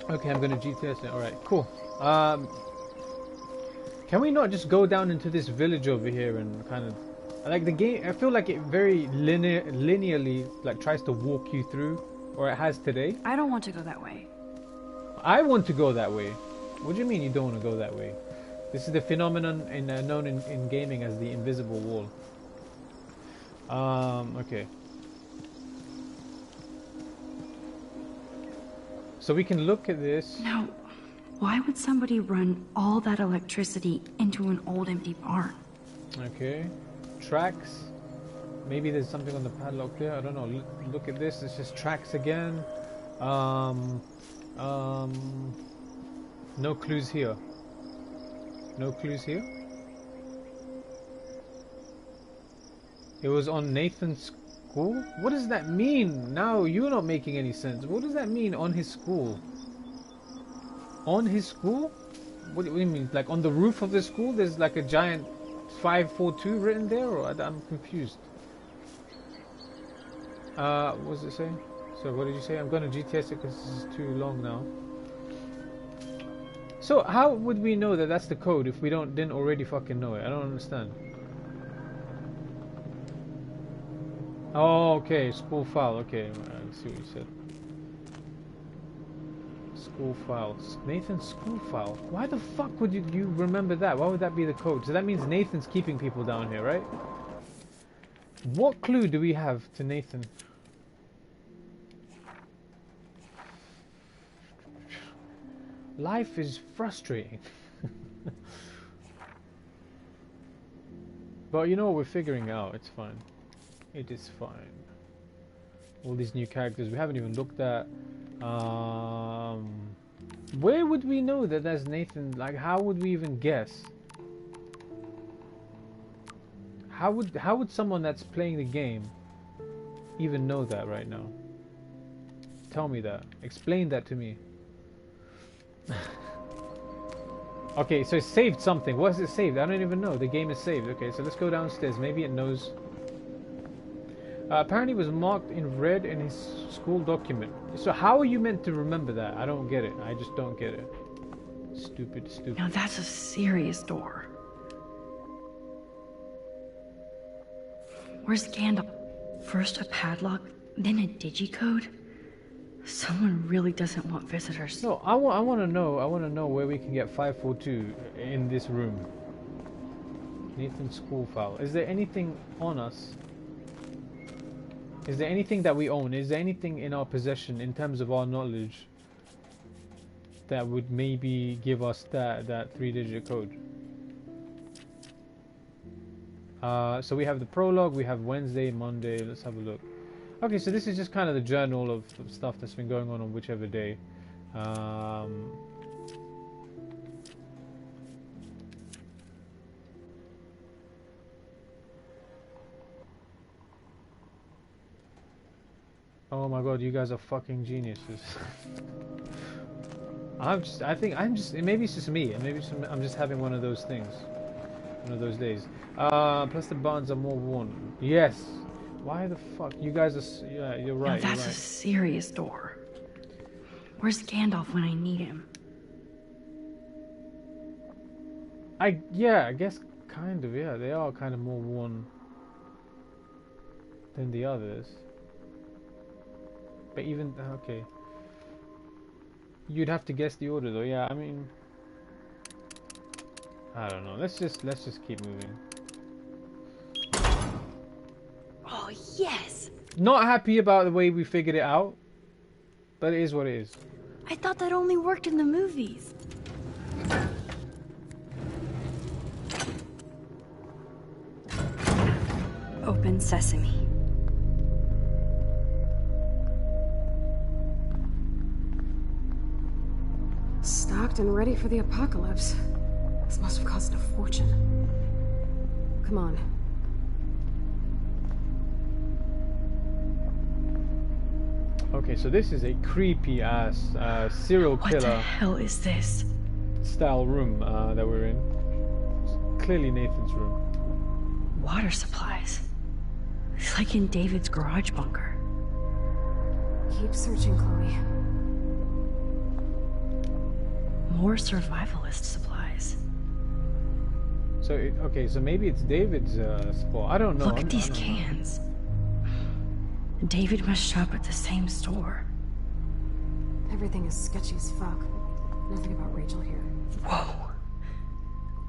Okay, I'm gonna GTS it. All right, cool. Can we not just go down into this village over here and kind of like the game? I feel like it very linearly like tries to walk you through. Or it has today. I don't want to go that way. I want to go that way. What do you mean you don't want to go that way? This is the phenomenon known in gaming as the invisible wall. Okay. So we can look at this. Now, why would somebody run all that electricity into an old empty barn? Okay. Tracks. Maybe there's something on the padlock there. I don't know. Look at this. It's just tracks again. No clues here. No clues here. It was on Nathan's school? What does that mean? Now you're not making any sense. What does that mean, on his school? On his school? What do you mean? Like on the roof of the school there's like a giant 542 written there, or I'm confused. What does it say? So what did you say? I'm going to GTS it because this is too long now. So how would we know that that's the code if we didn't already fucking know it? I don't understand. Oh, okay, school file. Okay, I see what you said. School file. Nathan's school file. Why the fuck would you remember that? Why would that be the code? So that means Nathan's keeping people down here, right? What clue do we have to Nathan? Life is frustrating. But you know what, we're figuring out. It's fine. It is fine. All these new characters we haven't even looked at. Where would we know that that's Nathan? Like, how would we even guess? How would someone that's playing the game even know that right now? Tell me that. Explain that to me. Okay, so it saved something. What is it saved? I don't even know. The game is saved. Okay, so let's go downstairs. Maybe it knows. Apparently it was marked in red in his school document. So how are you meant to remember that? I don't get it. I just don't get it. Stupid, stupid. Now that's a serious door. Where's Gandalf? First a padlock, then a digicode? Someone really doesn't want visitors. No, I want to know where we can get 542 in this room. Nathan's school file. Is there anything on us? Is there anything that we own? Is there anything in our possession in terms of our knowledge that would maybe give us that 3-digit code? So we have the prologue, we have Wednesday, Monday. Let's have a look. Okay, so this is just kind of the journal of stuff that's been going on whichever day. Oh my god, you guys are fucking geniuses. Maybe it's just me. Maybe I'm just having one of those things. One of those days. Plus the buttons are more worn. Yes. Why the fuck? You guys are... Yeah, you're right. Now that's a serious door. Where's Gandalf when I need him? Yeah, I guess kind of, yeah. They are kind of more worn than the others. But even... Okay. You'd have to guess the order though, yeah, I mean... I don't know. Let's just keep moving. Oh, yes! Not happy about the way we figured it out, but it is what it is. I thought that only worked in the movies. Open sesame. Stocked and ready for the apocalypse. This must have cost a fortune. Come on. Okay, so this is a creepy ass serial What killer the hell is this? style room that we're in. It's clearly Nathan's room. Water supplies. It's like in David's garage bunker. Keep searching, Chloe. More survivalist supplies. So, okay, so maybe it's David's spot. I don't know. Look at these cans. David must shop at the same store. Everything is sketchy as fuck. Nothing about Rachel here. Whoa.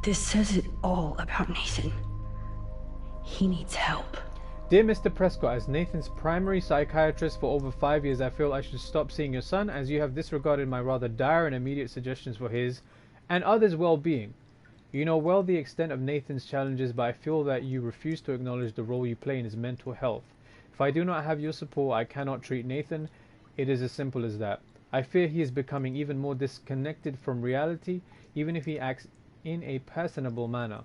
This says it all about Nathan. He needs help. Dear Mr. Prescott, as Nathan's primary psychiatrist for over 5 years, I feel I should stop seeing your son as you have disregarded my rather dire and immediate suggestions for his and others' well-being. You know well the extent of Nathan's challenges, but I feel that you refuse to acknowledge the role you play in his mental health. If I do not have your support, I cannot treat Nathan. It is as simple as that. I fear he is becoming even more disconnected from reality, even if he acts in a personable manner.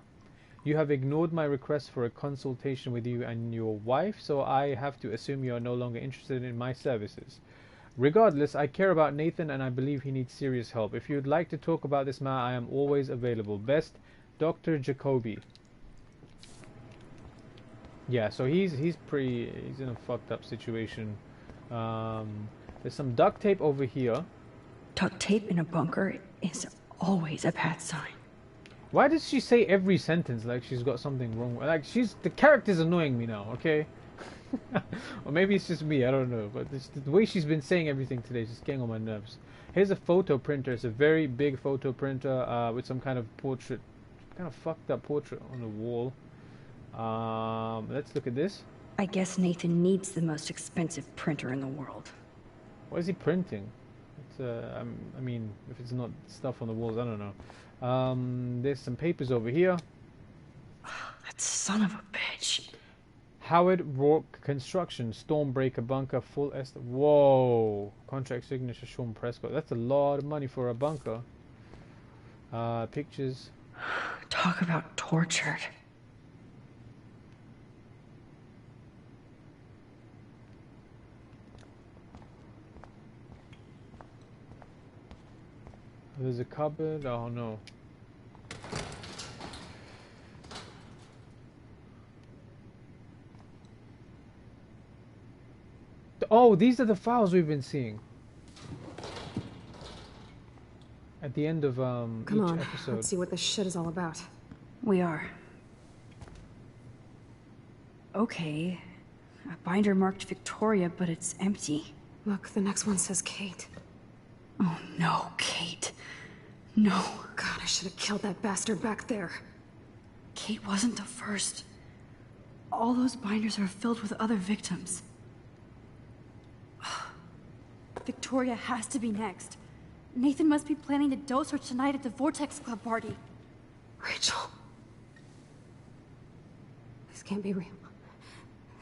You have ignored my request for a consultation with you and your wife, so I have to assume you are no longer interested in my services. Regardless, I care about Nathan and I believe he needs serious help. If you would like to talk about this matter, I am always available. Best, Dr. Jacoby. Yeah, so he's in a fucked up situation. There's some duct tape over here. Duct tape in a bunker is always a bad sign. Why does she say every sentence like she's got something wrong? Like the character's annoying me now, okay? Or maybe it's just me, I don't know. But the way she's been saying everything today is just getting on my nerves. Here's a photo printer. It's a very big photo printer with some kind of portrait, kind of fucked up portrait on the wall. Let's look at this. I guess Nathan needs the most expensive printer in the world. What is he printing? It's, I mean, if it's not stuff on the walls, I don't know. There's some papers over here. That son of a bitch. Howard Rourke Construction, Stormbreaker Bunker, full estimate. Whoa! Contract signature, Sean Prescott. That's a lot of money for a bunker. Pictures. Talk about tortured. There's a cupboard. Oh no. Oh, these are the files we've been seeing. At the end of Come each on, episode. let's see what this shit is all about. We are. Okay. A binder marked Victoria, but it's empty. Look, the next one says Kate. Oh no, Kate. No. God, I should have killed that bastard back there. Kate wasn't the first. All those binders are filled with other victims. Victoria has to be next. Nathan must be planning to dose her tonight at the Vortex Club party. Rachel. This can't be real.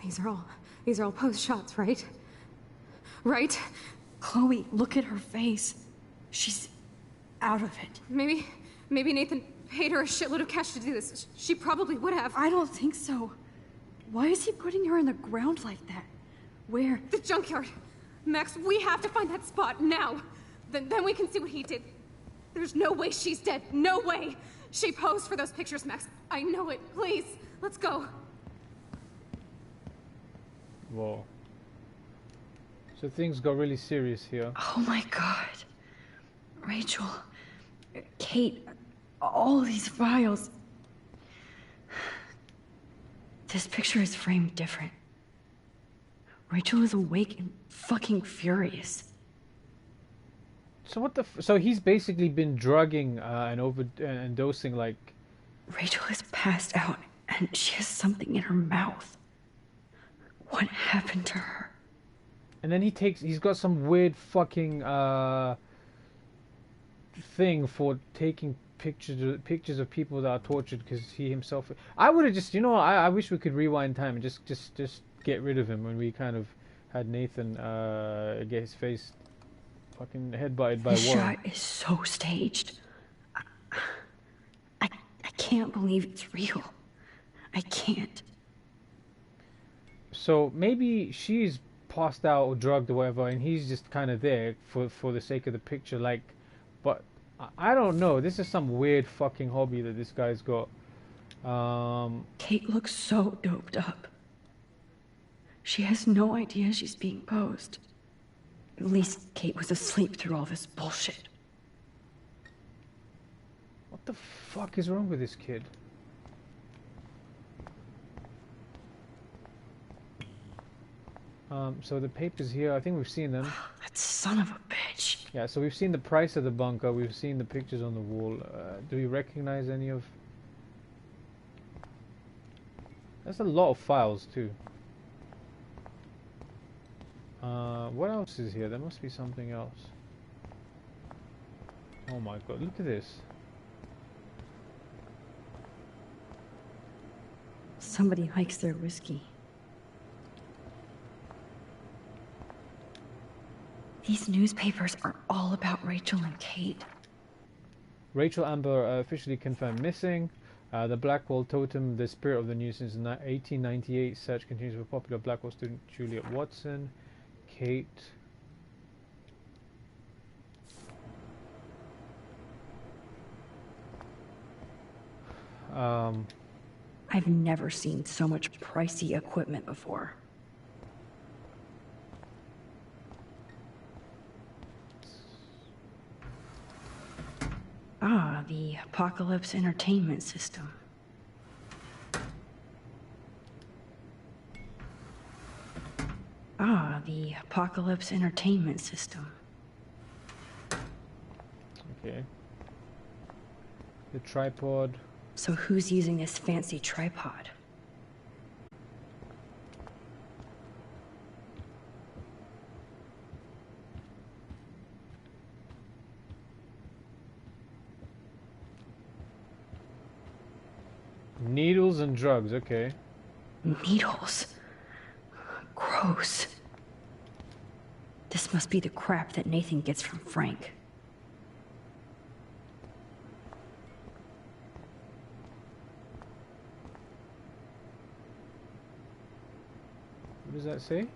These are all post shots, right? Right? Chloe, look at her face. She's out of it. Maybe Nathan paid her a shitload of cash to do this. She probably would have. I don't think so. Why is he putting her in the ground like that? Where? The junkyard. Max, we have to find that spot now. Then we can see what he did. There's no way she's dead. No way. She posed for those pictures, Max. I know it. Please, let's go. Whoa. So things got really serious here. Oh my god. Rachel. Kate. All these files. This picture is framed different. Rachel is awake and fucking furious. So what the? So he's basically been drugging and dosing like. Rachel is passed out and she has something in her mouth. What happened to her? And then he's got some weird fucking thing for taking pictures of people that are tortured because he himself. I would have just, I wish we could rewind time and just get rid of him when we kind of had Nathan get his face fucking headbutted by The Warren. shot is so staged. I can't believe it's real. I can't. So maybe she's passed out or drugged or whatever, and he's just kind of there for the sake of the picture. Like, but I don't know. This is some weird fucking hobby that this guy's got. Kate looks so doped up. She has no idea she's being posed. At least Kate was asleep through all this bullshit. What the fuck is wrong with this kid? So the papers here, I think we've seen them. That son of a bitch. Yeah, so we've seen the price of the bunker, we've seen the pictures on the wall. Do we recognize any of... That's a lot of files too. What else is here? There must be something else. Oh my god, look at this. Somebody likes their whiskey. These newspapers are all about Rachel and Kate. Rachel Amber officially confirmed missing. The Blackwell Totem, the spirit of the news since 1898. Search continues for popular Blackwell student Juliet Watson. Kate. I I've never seen so much pricey equipment before. Ah, the Apocalypse Entertainment System. Ah, the Apocalypse Entertainment System. Okay. The tripod. So who's using this fancy tripod? Needles and drugs, okay. Needles. Gross. This must be the crap that Nathan gets from Frank. What does that say?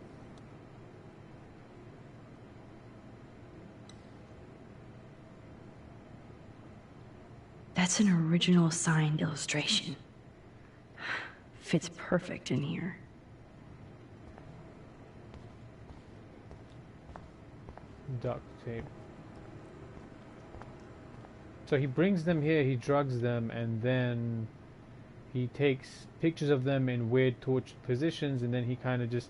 That's an original signed illustration. Fits perfect in here. Duct tape. So he brings them here, he drugs them, and then he takes pictures of them in weird tortured positions, and then he kind of just,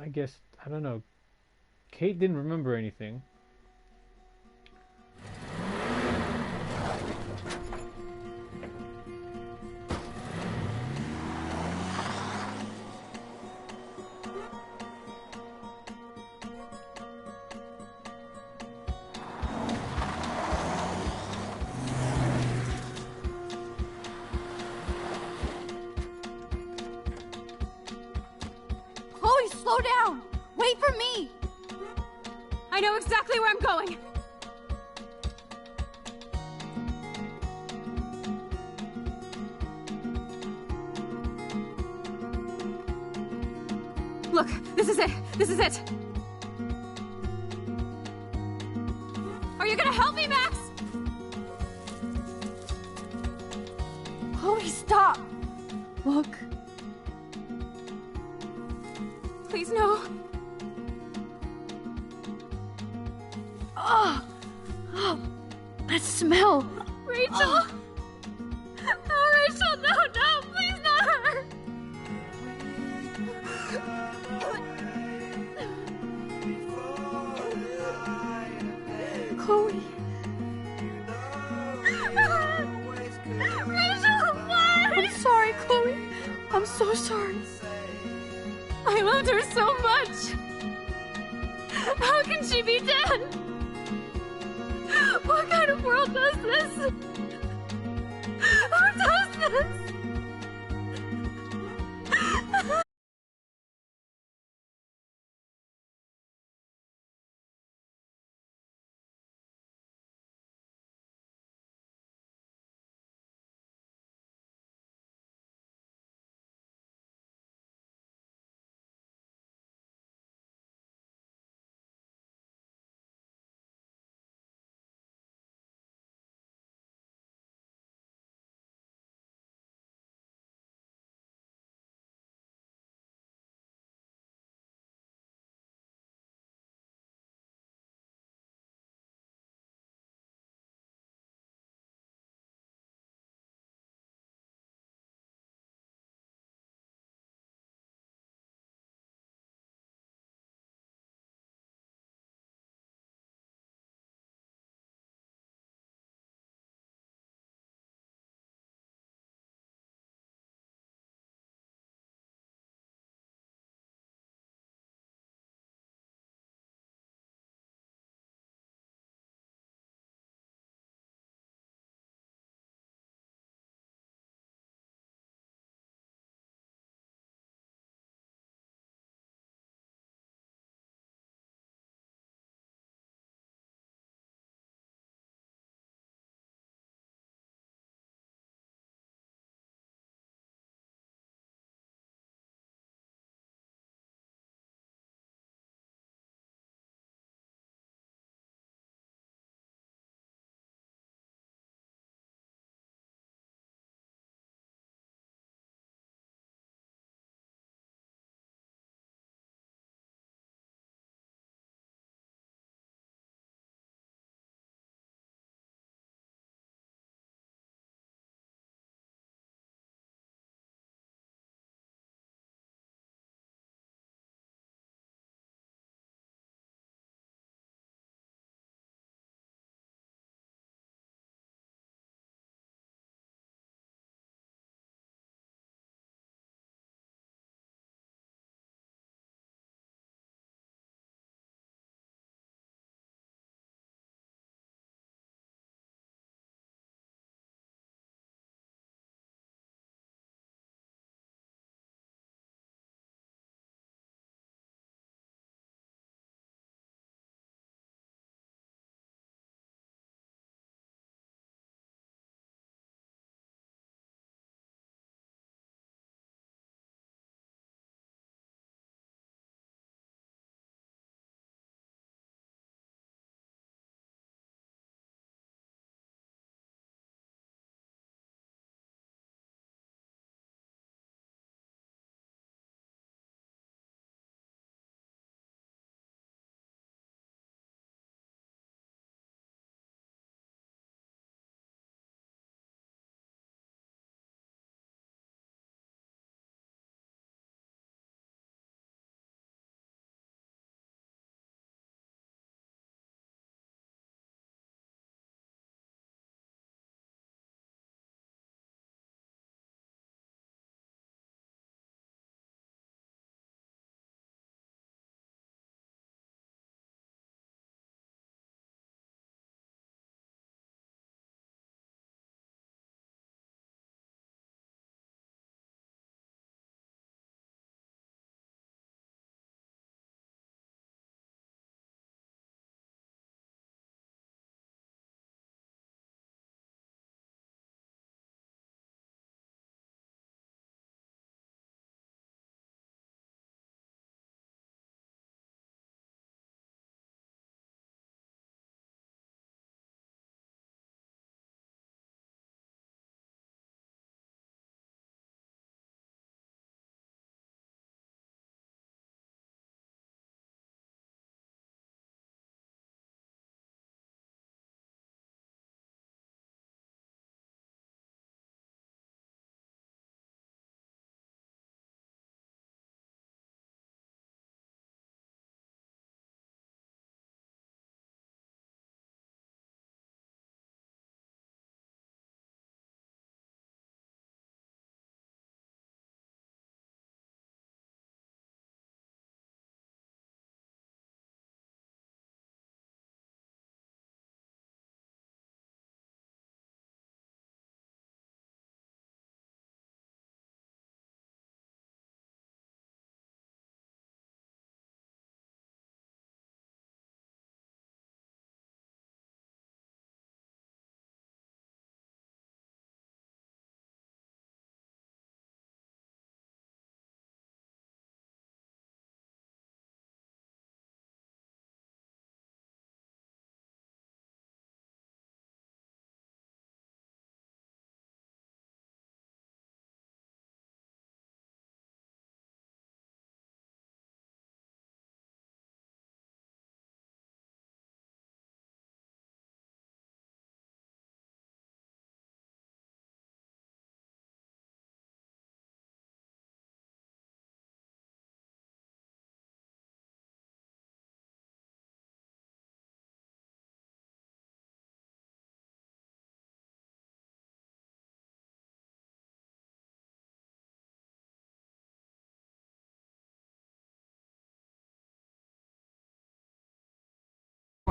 I guess, I don't know. Kate didn't remember anything. Chloe, slow down! Wait for me! I know exactly where I'm going! Look, this is it! This is it! Are you gonna help me, Max? Chloe, stop! Look. Please, no. Oh, oh, that smell. Rachel! Oh, Rachel, no, no, please not her! Chloe. Rachel, why? I'm sorry, Chloe. I'm so sorry. I loved her so much! How can she be dead? What kind of world does this? Who does this?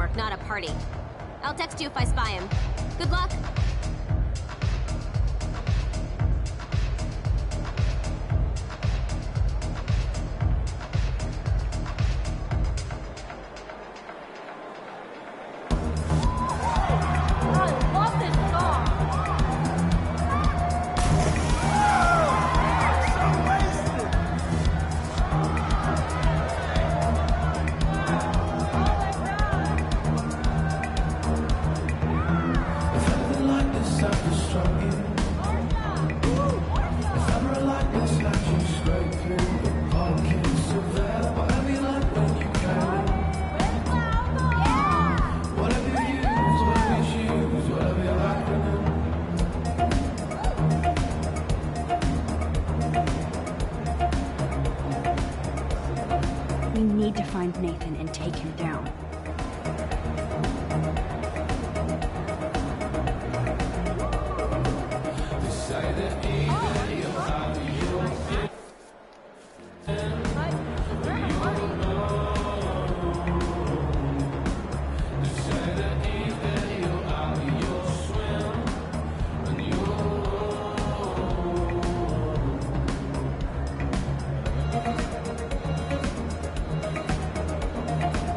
park, not a party. I'll text you if I spy him. Good luck. We need to find Nathan and take him down.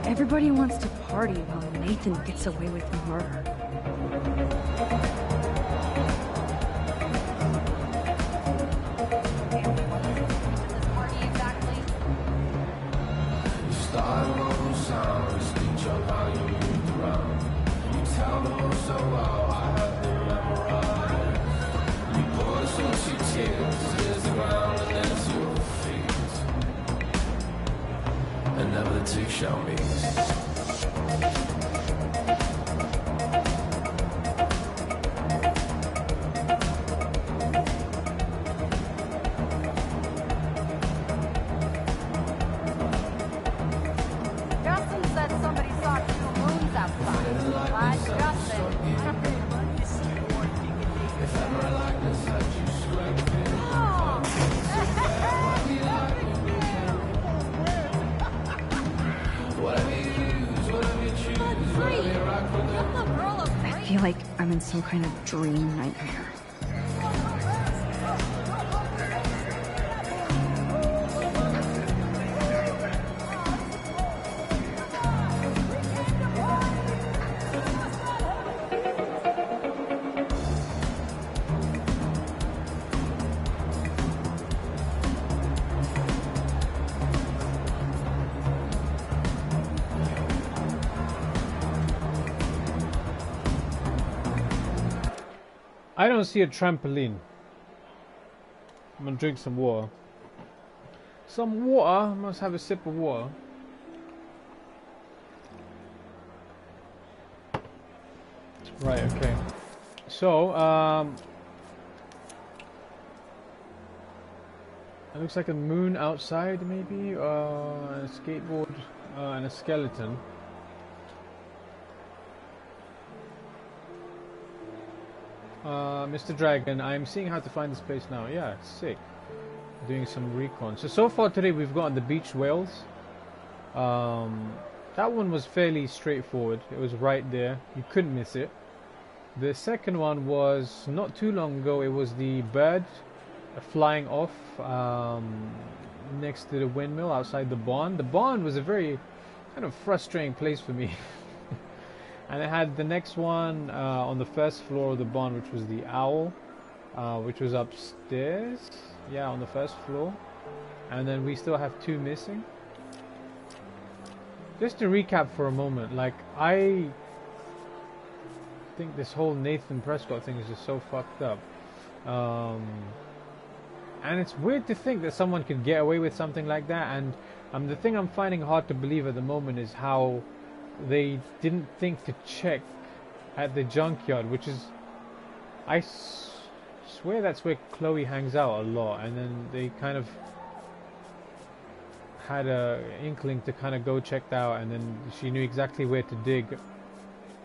Everybody wants to party while Nathan gets away with murder. Show me. Justin said somebody saw 2 moons outside. Why, Justin? I feel like I'm in some kind of dream nightmare. I don't see a trampoline. I'm gonna drink some water. Some water? Must have a sip of water. Right, okay. So, it looks like a moon outside, maybe? A skateboard and a skeleton. Mr. Dragon, I'm seeing how to find this place now. Yeah, sick. Doing some recon. So far today we've gotten the beach whales. That one was fairly straightforward. It was right there. You couldn't miss it. The second one was not too long ago. It was the bird flying off next to the windmill outside the barn. The barn was a very kind of frustrating place for me. And it had the next one on the first floor of the barn, which was the owl, which was upstairs. Yeah, on the first floor. And then we still have 2 missing. Just to recap for a moment, like, I think this whole Nathan Prescott thing is just so fucked up. And it's weird to think that someone could get away with something like that. And the thing I'm finding hard to believe at the moment is how they didn't think to check at the junkyard, which is, I swear that's where Chloe hangs out a lot, and then they kind of had a inkling to kind of go check that out, and then she knew exactly where to dig.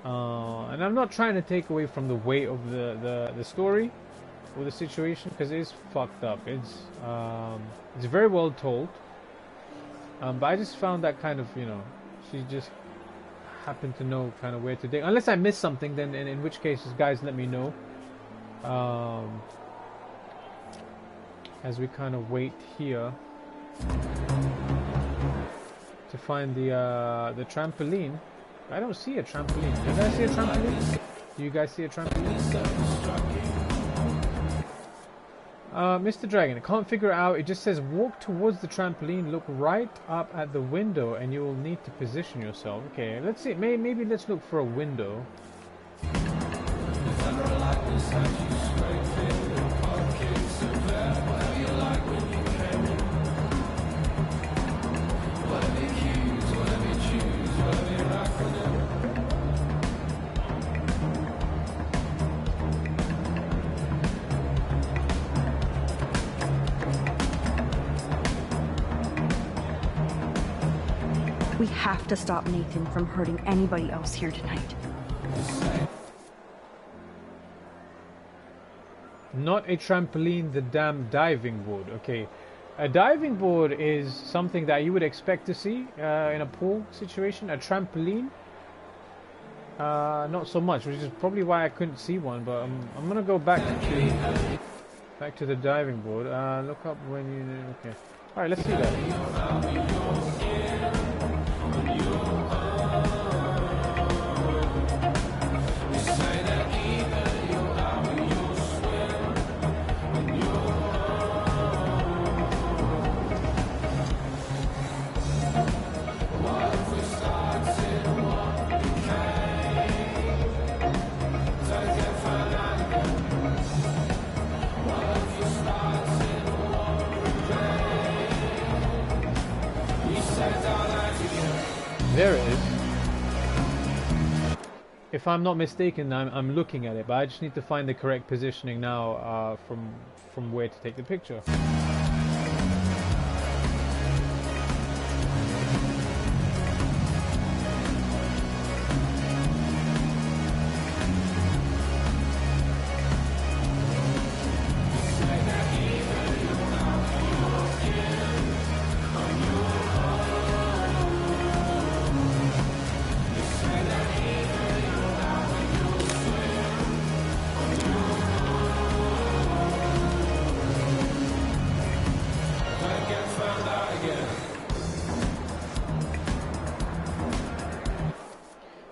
And I'm not trying to take away from the weight of the story or the situation, because it is fucked up. It's very well told, but I just found that kind of, you know, she just happen to know kind of where to dig. Unless I missed something, then in which case, guys, let me know. As we kind of wait here to find the trampoline. I don't see a trampoline. Do you guys see a trampoline? Do you guys see a trampoline? Mr. Dragon, I can't figure it out. It just says walk towards the trampoline, look right up at the window, and you will need to position yourself. Okay, let's see. Maybe let's look for a window. We have to stop Nathan from hurting anybody else here tonight. Not a trampoline, the damn diving board. Okay, a diving board is something that you would expect to see in a pool situation. A trampoline, not so much, which is probably why I couldn't see one. But I'm gonna go back to the diving board. Look up when you. Okay, all right, let's see that. There it is. If I'm not mistaken, I'm looking at it, but I just need to find the correct positioning now from where to take the picture.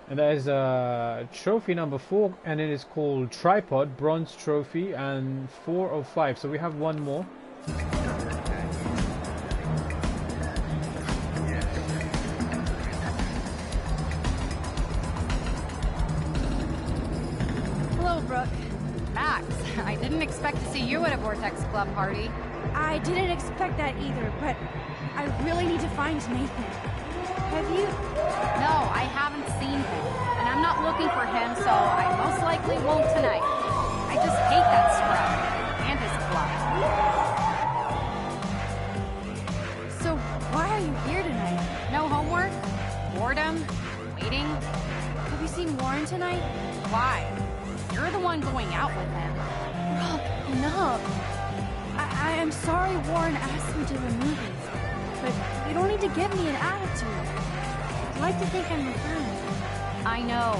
And that is trophy number 4, and it is called Tripod, Bronze Trophy, and 4 of 5. So we have one more. Hello, Brooke. Max, I didn't expect to see you at a Vortex Club party. I didn't expect that either, but I really need to find Nathan. Have you? No, I haven't seen him, and I'm not looking for him, so I most likely won't tonight. I just hate that scrub and his club. So why are you here tonight? No homework? Boredom? Waiting? Have you seen Warren tonight? Why? You're the one going out with him. Brooke, enough. I am sorry Warren asked me to the movies, but you don't need to give me an attitude. I'd like to think I'm a friend. I know.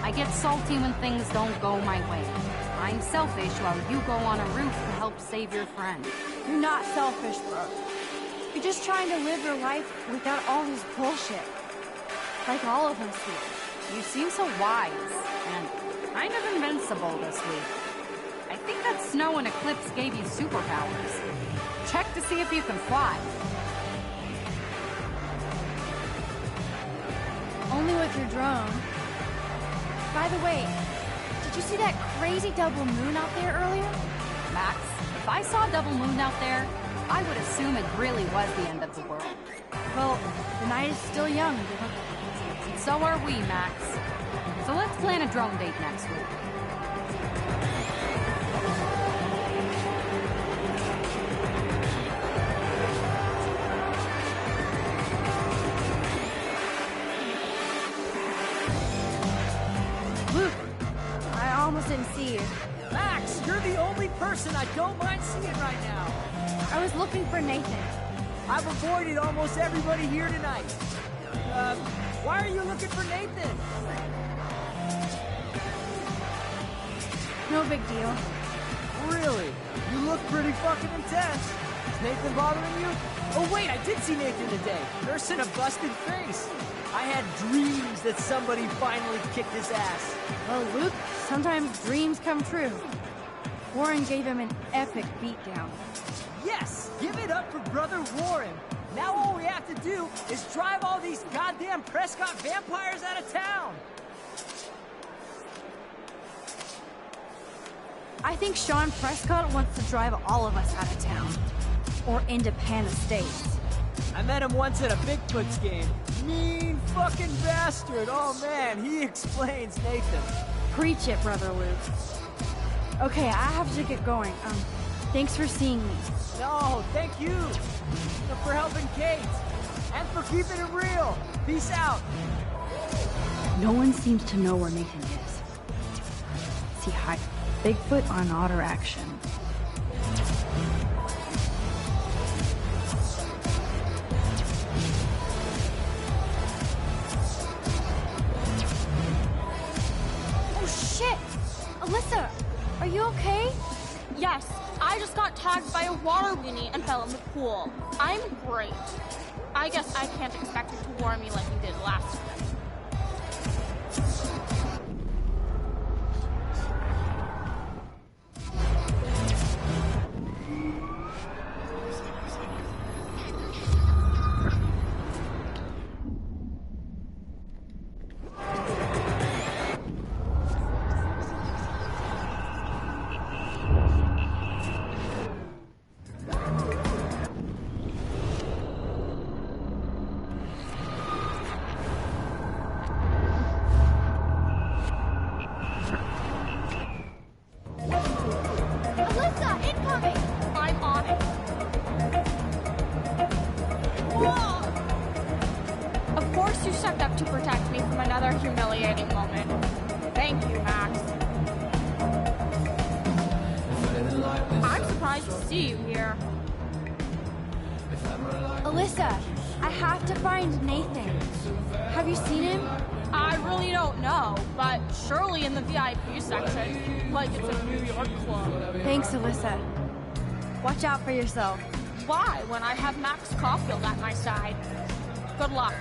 I get salty when things don't go my way. I'm selfish while you go on a roof to help save your friend. You're not selfish, Brooke. You're just trying to live your life without all this bullshit. Like all of us here. You seem so wise and kind of invincible this week. I think that snow and eclipse gave you superpowers. Check to see if you can fly. Only with your drone. By the way, did you see that crazy double moon out there earlier? Max, if I saw a double moon out there, I would assume it really was the end of the world. Well, the night is still young, Brooke. And so are we, Max. So let's plan a drone date next week. Luke, I almost didn't see you. Max, you're the only person I don't mind seeing right now. I was looking for Nathan. I've avoided almost everybody here tonight. Why are you looking for Nathan? No big deal. Really? You look pretty fucking intense. Is Nathan bothering you? Oh wait, I did see Nathan today, nursing a busted face. I had dreams that somebody finally kicked his ass. Well, Luke, sometimes dreams come true. Warren gave him an epic beatdown. Yes! Give it up for Brother Warren. Now all we have to do is drive all these goddamn Prescott vampires out of town. I think Sean Prescott wants to drive all of us out of town. Or into Pan Estates. I met him once at a Bigfoot's game. Mean fucking bastard. Oh man, he explains Nathan. Preach it, Brother Luke. Okay, I have to get going. Thanks for seeing me. No, thank you. For helping Kate. And for keeping it real. Peace out. No one seems to know where Nathan is. Is he hiding? Bigfoot on otter action. Shit! Alyssa, are you okay? Yes, I just got tagged by a water weenie and fell in the pool. I'm great. I guess I can't expect you to warn me like you did last time. Alyssa, I have to find Nathan. Have you seen him? I really don't know, but surely in the VIP section, like it's a New York club. Thanks, Alyssa. Watch out for yourself. Why, when I have Max Caulfield at my side? Good luck.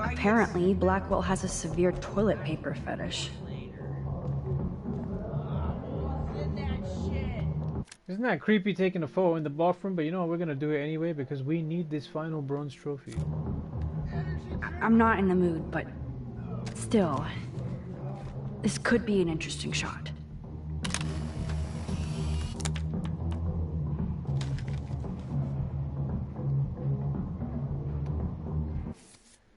Apparently, Blackwell has a severe toilet paper fetish. Isn't that creepy taking a photo in the bathroom? But you know what, we're gonna do it anyway because we need this final bronze trophy. I'm not in the mood, but still, this could be an interesting shot.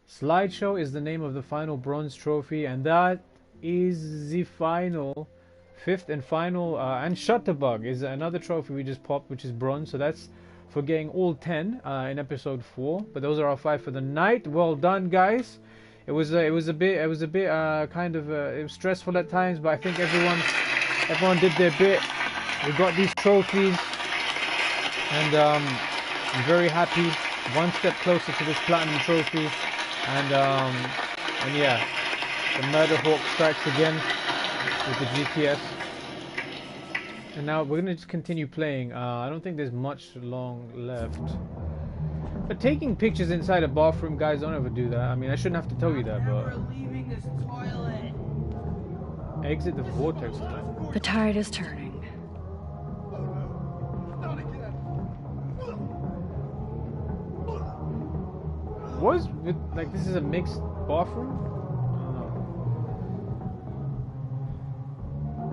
Slideshow is the name of the final bronze trophy, and that is the final, fifth and final, and Shutterbug is another trophy we just popped, which is bronze, so that's for getting all 10 in episode 4. But those are our 5 for the night. Well done, guys. It was a bit it was stressful at times, but I think everyone did their bit. We got these trophies, and I'm very happy. One step closer to this platinum trophy. And yeah, the Murder Hawk strikes again with the GPS. And now we're gonna just continue playing. I don't think there's much long left. But taking pictures inside a bathroom, guys, don't ever do that. I mean, I shouldn't have to tell you that, but leaving this toilet. Exit the vortex time. The tide is turning. Was with like this is a mixed bathroom? I don't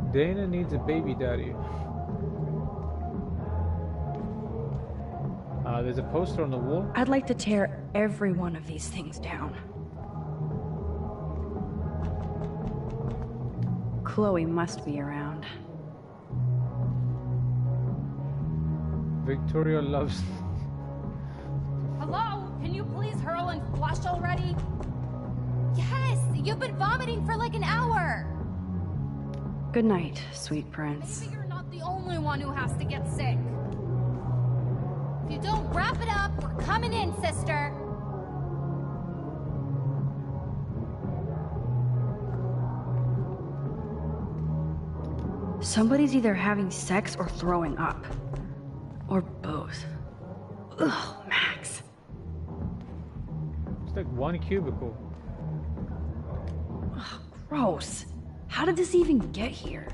know. Dana needs a baby daddy. There's a poster on the wall. I'd like to tear every one of these things down. Chloe must be around. Victoria loves... Hello? Can you please hurl and flush already? Yes! You've been vomiting for like an hour! Good night, sweet prince. Maybe you're not the only one who has to get sick. If you don't wrap it up, we're coming in, sister! Somebody's either having sex or throwing up. Or both. Ugh, Max. It's like one cubicle. Ugh, gross. How did this even get here?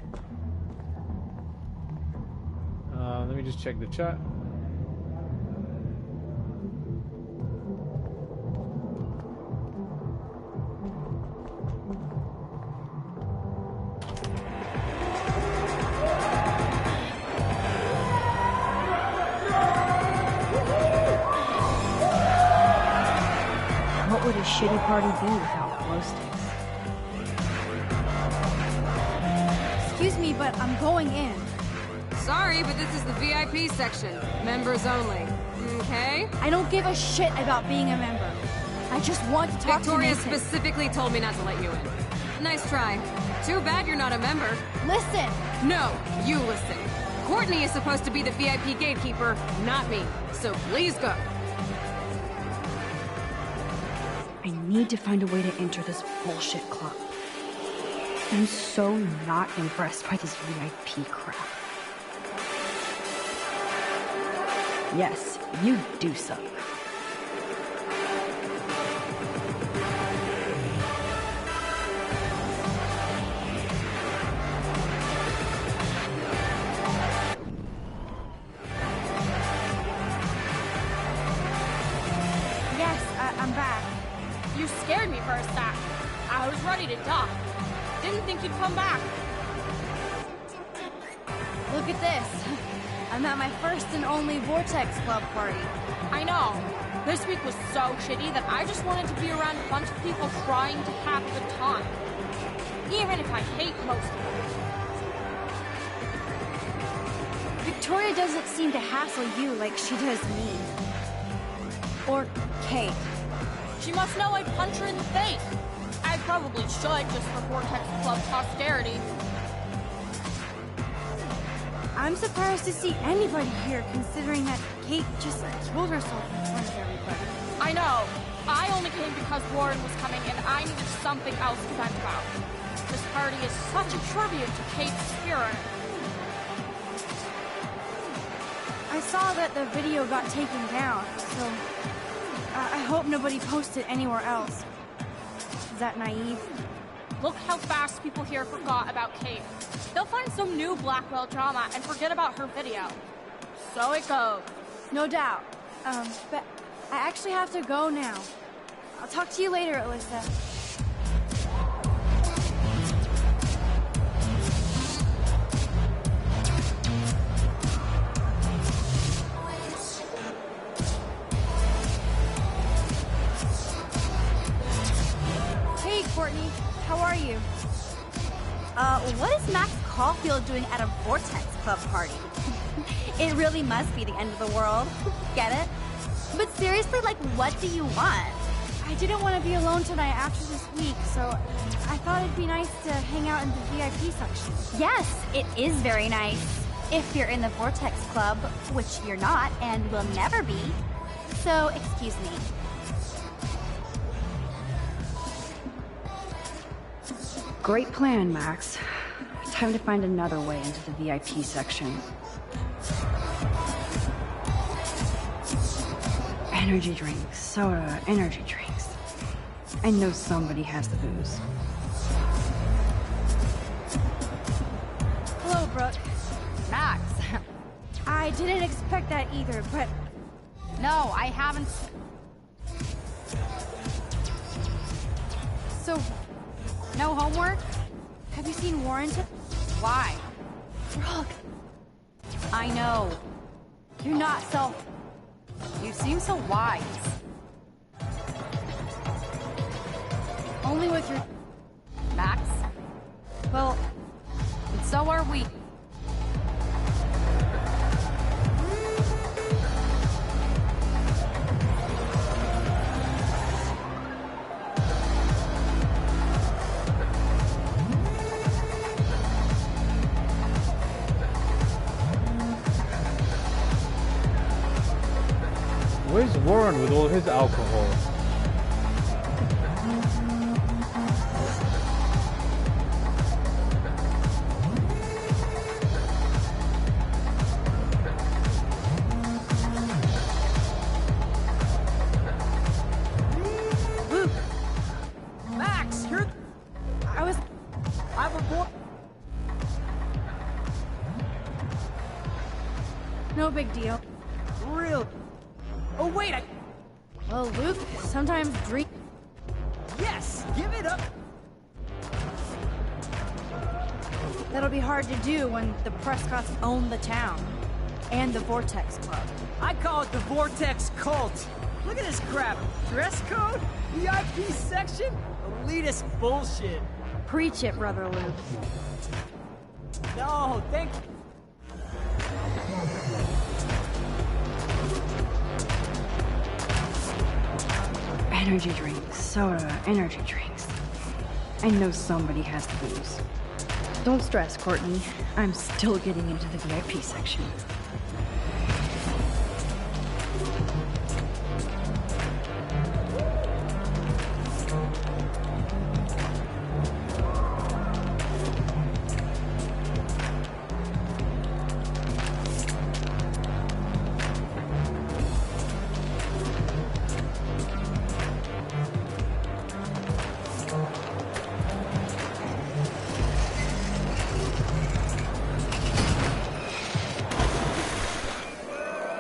Let me just check the chat. What would a shitty party be without glow sticks? Excuse me, but I'm going in. Sorry, but this is the VIP section. Members only. Okay? I don't give a shit about being a member. I just want to talk Victoria to Nathan. specifically told me not to let you in. Nice try. Too bad you're not a member. Listen! No, you listen. Courtney is supposed to be the VIP gatekeeper, not me. So please go. I need to find a way to enter this bullshit club. I'm so not impressed by this VIP crap. Yes, you do suck. Yes, I'm back. You scared me for a sec. I was ready to die. Didn't think you'd come back. Look at this. I'm at my first and only Vortex Club party. I know. This week was so shitty that I just wanted to be around a bunch of people trying to have a good time. Even if I hate most of them. Victoria doesn't seem to hassle you like she does me. Or Kate. She must know I'd punch her in the face. I probably should, just for Vortex Club posterity. I'm surprised to see anybody here, considering that Kate just killed herself in front of everybody. I know. I only came because Warren was coming and I needed something else to vent about. This party is such a tribute to Kate's spirit. I saw that the video got taken down, so I hope nobody posted anywhere else. Is that naive? Look how fast people here forgot about Kate. They'll find some new Blackwell drama and forget about her video. So it goes. No doubt. But I actually have to go now. I'll talk to you later, Alyssa. Hey, Courtney. How are you? What is Max Caulfield doing at a Vortex Club party? It really must be the end of the world. Get it? But seriously, like, what do you want? I didn't want to be alone tonight after this week, so I thought it'd be nice to hang out in the VIP section. Yes, it is very nice. If you're in the Vortex Club, which you're not and will never be. So, excuse me. Great plan, Max. Time to find another way into the VIP section. Energy drinks, soda, energy drinks. I know somebody has the booze. Hello, Brooke. Max. I didn't expect that either, but No, I haven't. so No homework? have you seen Warrington? Why? Brooke, I know. you're not self. You seem so wise. Only with your... Max? Well, And so are we. Where's Warren with all his alcohol? Luke! Max, you're... I'm aboard. no big deal. Real. Oh, wait, Well, Luke, sometimes dream... Yes! Give it up! That'll be hard to do when the Prescotts own the town. And the Vortex Club. I call it the Vortex Cult. Look at this crap. Dress code? VIP section? Elitist bullshit. Preach it, Brother Luke. No, thank you. Energy drinks, soda, energy drinks. I know somebody has to lose. Don't stress, Courtney. I'm still getting into the VIP section.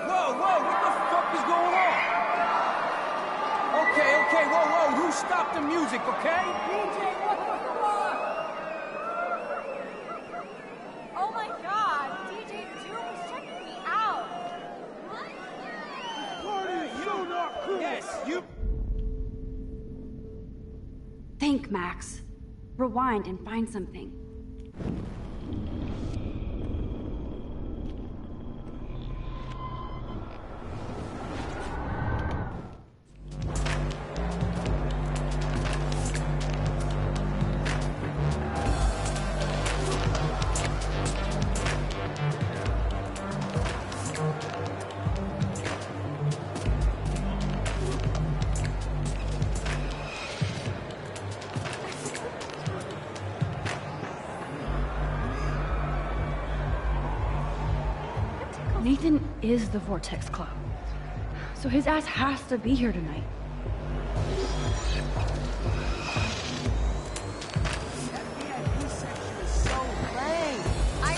Whoa, what the fuck is going on? Okay, whoa, you stop the music, okay? DJ, what the fuck? Oh my god, DJ Doom is checking me out. Yes, you... Think, Max. Rewind and find something. Nathan is the Vortex Club. So his ass has to be here tonight.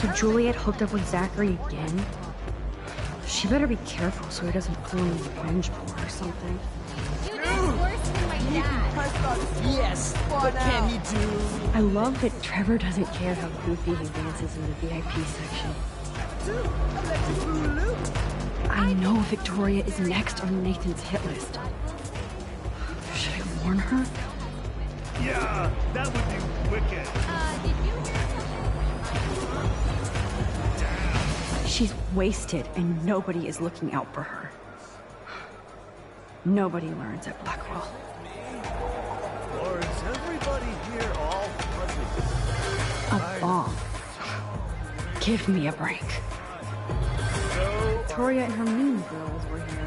So Juliet hooked up with Zachary again? She better be careful so he doesn't pull any revenge porn or something. You did worse than my dad. Yes, what can he do? I love that Trevor doesn't care how goofy he dances in the VIP section. I know Victoria is next on Nathan's hit list. Should I warn her? Yeah, that would be wicked. Did you hear something? She's wasted and nobody is looking out for her. Nobody learns at Blackwell. Or is everybody here all fuzzy? A bomb. Give me a break. Victoria and her mean girls were here.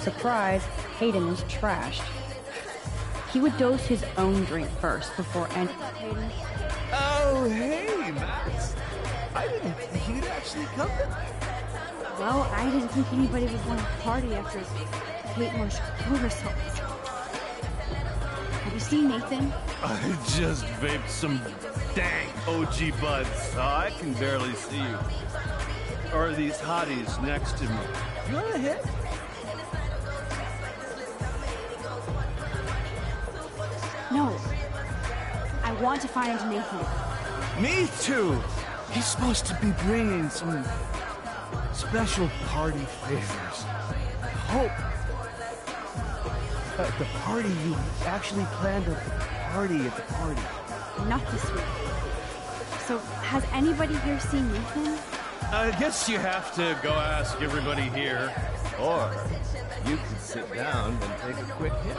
Surprise, Hayden is trashed. He would dose his own drink first before any... Hayden? Oh, hey, Max. I didn't think you'd actually come tonight. Well, I didn't think anybody would want to party after Kate launched kill herself. Have you seen Nathan? I just vaped some dank OG buds, so I can barely see you. Or these hotties next to me. You want a hit? No. I want to find Nathan. Me too. He's supposed to be bringing some special party favors. I hope at the party you actually planned a party at the party. Not this week. So, has anybody here seen Nathan? I guess you have to go ask everybody here. Or you could sit down and take a quick hit.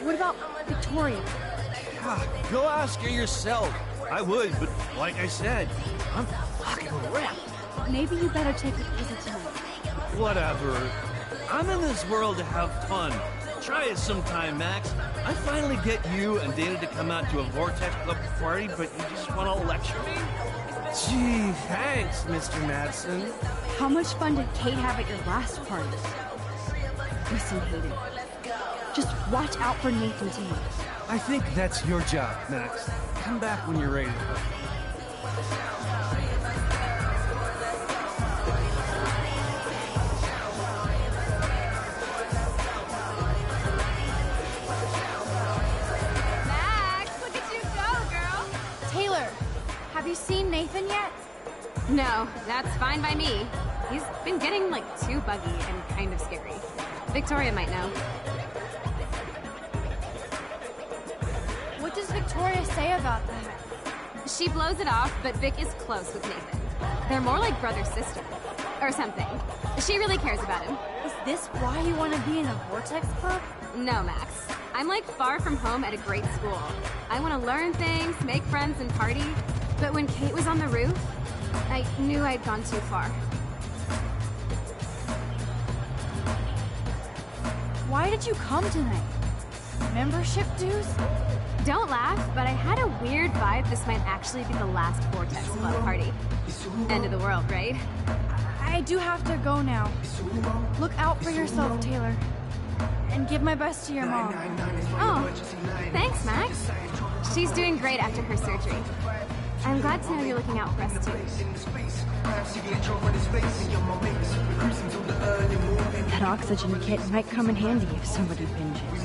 What about Victoria? Go ask her yourself. I would, but like I said, I'm fucking wrapped. Maybe you better take it easy tonight. Whatever. I'm in this world to have fun. Try it sometime, Max. I finally get you and Dana to come out to a Vortex Club party, but you just want to lecture me? Gee, thanks, Mr. Madison. How much fun did Kate have at your last party? Listen, Hayden. Just watch out for Nathan tonight. I think that's your job, Max. Come back when you're ready to go. Have you seen Nathan yet? No, that's fine by me. He's been getting, like, too buggy and kind of scary. Victoria might know. What does Victoria say about that? She blows it off, but Vic is close with Nathan. They're more like brother-sister. Or something. She really cares about him. Is this why you want to be in a Vortex Club? No, Max. I'm, like, far from home at a great school. I want to learn things, make friends, and party. But when Kate was on the roof, I knew I'd gone too far. Why did you come tonight? Membership dues? Don't laugh, but I had a weird vibe this might actually be the last Vortex Club party. End of the world, right? I do have to go now. Look out for yourself, Taylor. And give my best to your mom. Oh, thanks, Max. She's doing great after her surgery. I'm glad to know you're looking out for us, too. That oxygen kit might come in handy if somebody binges.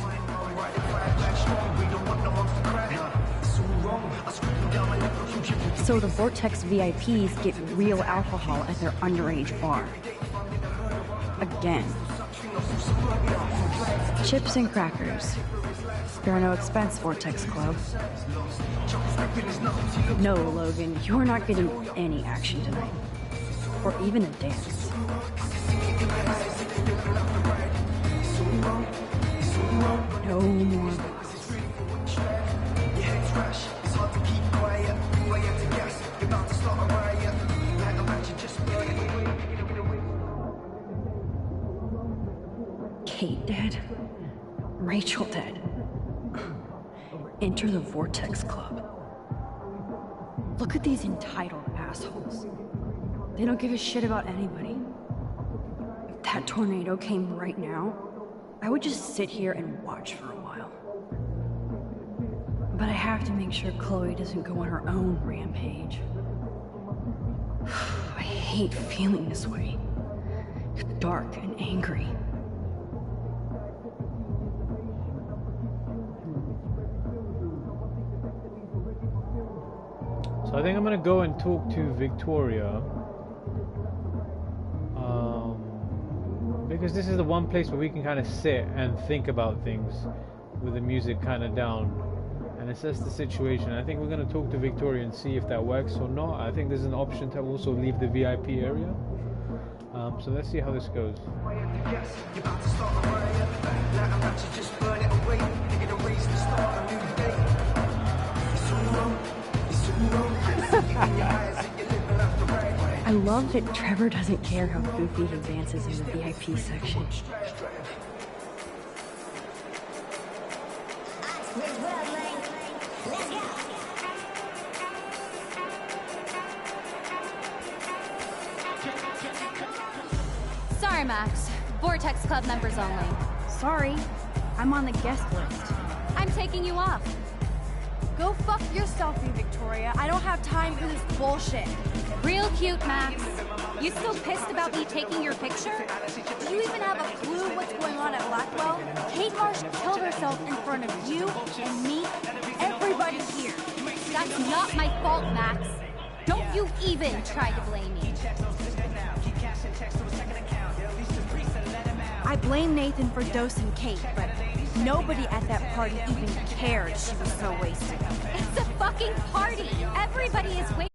So the Vortex VIPs get real alcohol at their underage bar. Again. Chips and crackers. Spare no expense, Vortex Club. No, Logan, you're not getting any action tonight. Or even a dance. No more. Kate dead. Rachel dead. Enter the Vortex Club. Look at these entitled assholes. They don't give a shit about anybody. If that tornado came right now, I would just sit here and watch for a while. But I have to make sure Chloe doesn't go on her own rampage. I hate feeling this way. Dark and angry. So I think I'm gonna go and talk to Victoria. Because this is the one place where we can kind of sit and think about things with the music kind of down and assess the situation. I think we're going to talk to Victoria and see if that works or not. I think there's an option to also leave the VIP area. So let's see how this goes. I love that Trevor doesn't care how goofy he dances in the VIP section. Sorry, Max. Vortex Club members only. Sorry, I'm on the guest list. I'm taking you off. Go fuck yourself, you Victoria. I don't have time for this bullshit. Real cute, Max. You still pissed about me taking your picture? Do you even have a clue what's going on at Blackwell? Kate Marsh killed herself in front of you and me, everybody here. That's not my fault, Max. Don't you even try to blame me. I blame Nathan for dosing Kate, but nobody at that party even cared she was so wasted. It's a fucking party! Everybody is wasted.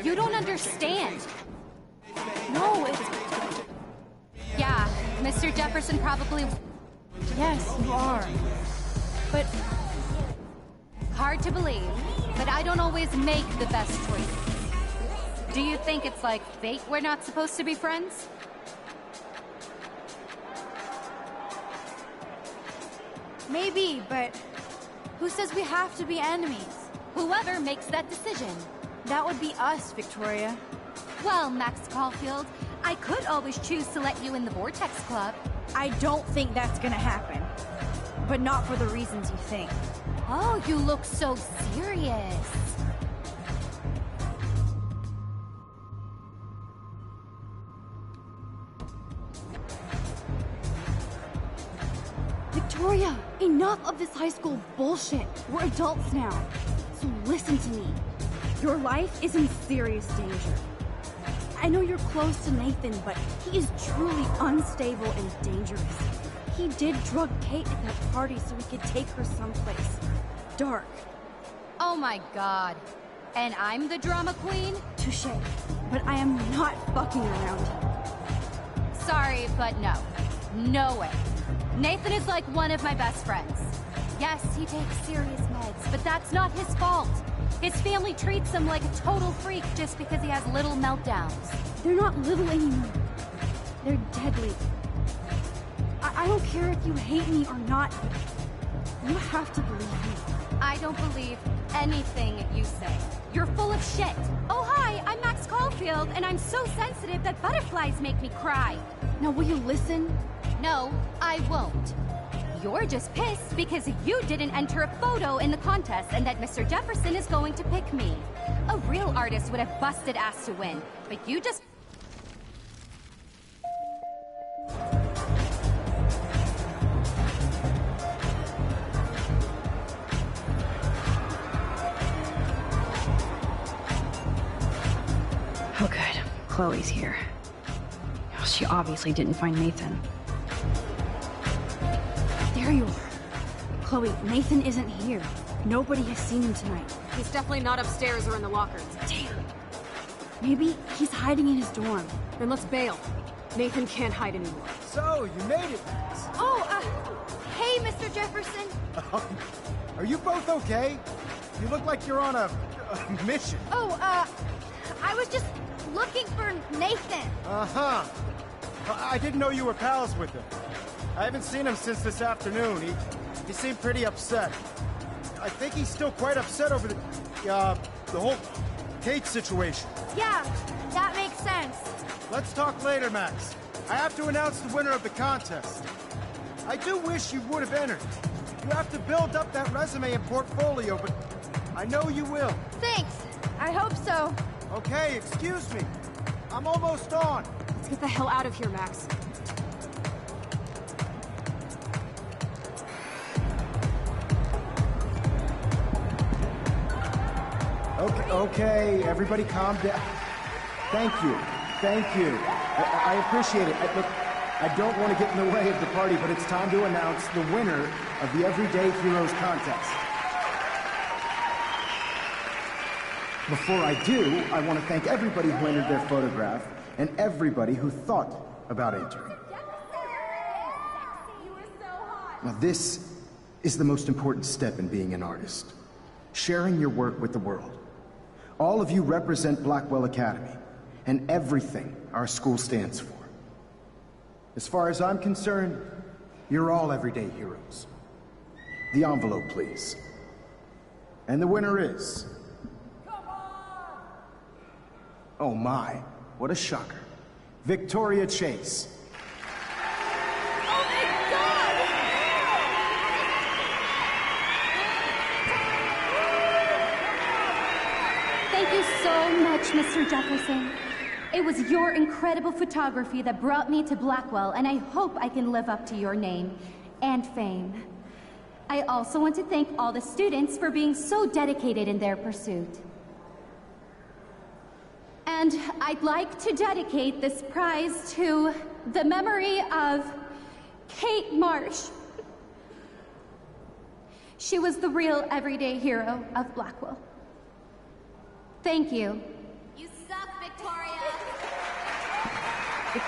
You don't understand. No, it's... Yeah, Mr. Jefferson probably... Yes, you are. But Hard to believe, but I don't always make the best choices. Do you think it's like fate we're not supposed to be friends? maybe, but who says we have to be enemies? Whoever makes that decision. That would be us, Victoria. Well, Max Caulfield, I could always choose to let you in the Vortex Club. I don't think that's gonna happen. But not for the reasons you think. Oh, you look so serious. Victoria, enough of this high school bullshit. We're adults now. So listen to me. Your life is in serious danger. I know you're close to Nathan, but he is truly unstable and dangerous. He did drug Kate at that party so we could take her someplace dark. Oh my god. And I'm the drama queen? Touche. But I am not fucking around here. Sorry, but no. No way. Nathan is like one of my best friends. Yes, he takes serious meds, but that's not his fault. His family treats him like a total freak just because he has little meltdowns. They're not little anymore. They're deadly. I don't care if you hate me or not. You have to believe me. I don't believe anything you say. You're full of shit. Oh, hi, I'm Max Caulfield, and I'm so sensitive that butterflies make me cry. Now, will you listen? No, I won't. You're just pissed because you didn't enter a photo in the contest and that Mr. Jefferson is going to pick me. A real artist would have busted ass to win, but you just... Oh, good. Chloe's here. Oh, she obviously didn't find Nathan. There you are. Chloe, Nathan isn't here. Nobody has seen him tonight. He's definitely not upstairs or in the lockers. Damn. Maybe he's hiding in his dorm. Then let's bail. Nathan can't hide anymore. So, you made it, Max. Oh, hey, Mr. Jefferson. Are you both okay? You look like you're on a mission. Oh, I was just looking for Nathan. Uh-huh. I didn't know you were pals with him. I haven't seen him since this afternoon. He seemed pretty upset. I think he's still quite upset over the whole Kate situation. Yeah, that makes sense. Let's talk later, Max. I have to announce the winner of the contest. I do wish you would have entered. You have to build up that resume and portfolio, but I know you will. Thanks. I hope so. Okay, excuse me. I'm almost on. Let's get the hell out of here, Max. Okay, everybody calm down. Thank you. I appreciate it. Look, I don't want to get in the way of the party, but it's time to announce the winner of the Everyday Heroes contest. Before I do, I want to thank everybody who entered their photograph and everybody who thought about entering. Now this is the most important step in being an artist. Sharing your work with the world. All of you represent Blackwell Academy and everything our school stands for. As far as I'm concerned, you're all everyday heroes. The envelope, please. And the winner is... Oh my, what a shocker. Victoria Chase. Thank you so much, Mr. Jefferson. It was your incredible photography that brought me to Blackwell, and I hope I can live up to your name and fame. I also want to thank all the students for being so dedicated in their pursuit. And I'd like to dedicate this prize to the memory of Kate Marsh. She was the real everyday hero of Blackwell. Thank you.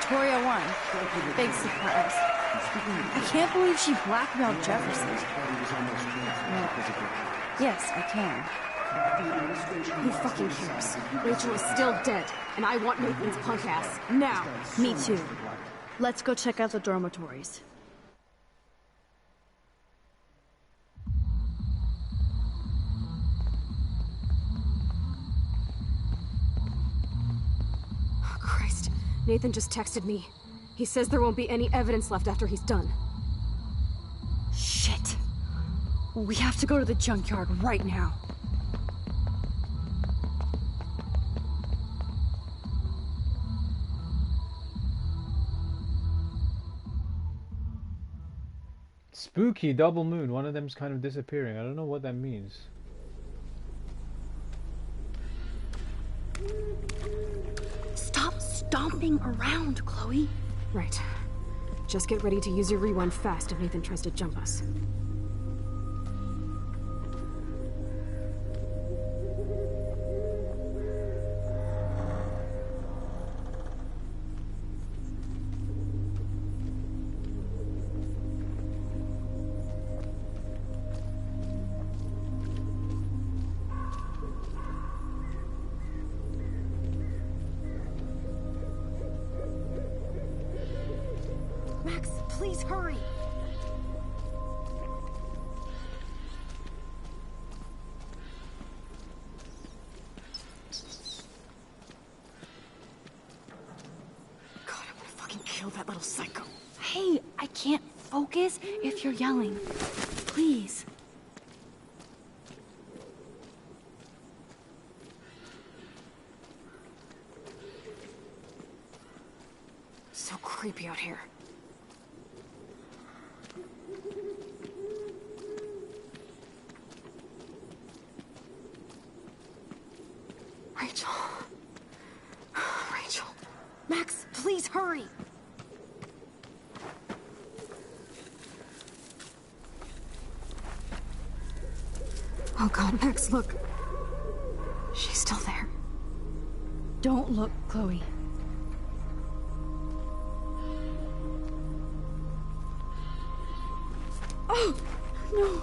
Victoria won. Big surprise. I can't believe she blackmailed Jefferson. Well, yes, I can. Who fucking cares? Rachel is still dead, and I want Nathan's punk ass, now! Me too. Let's go check out the dormitories. Oh, Christ. Nathan just texted me. He says there won't be any evidence left after he's done. Shit. We have to go to the junkyard right now. Spooky double moon. One of them's kind of disappearing. I don't know what that means. Stop stomping around, Chloe. Right. Just get ready to use your rewind fast if Nathan tries to jump us. Max, please hurry. God, I'm gonna fucking kill that little psycho. Hey, I can't focus if you're yelling. Please. So creepy out here. Rachel. Rachel. Max, please hurry. Oh God, Max, look. She's still there. Don't look, Chloe. Oh, no.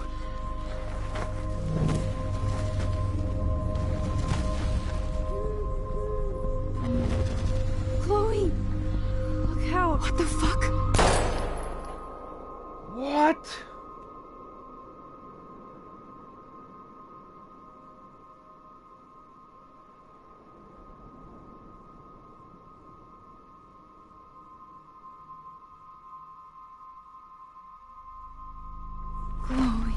Chloe! Look out! What the fuck? What? Chloe.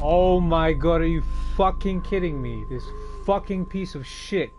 Oh my god, are you fucking kidding me? This fucking piece of shit.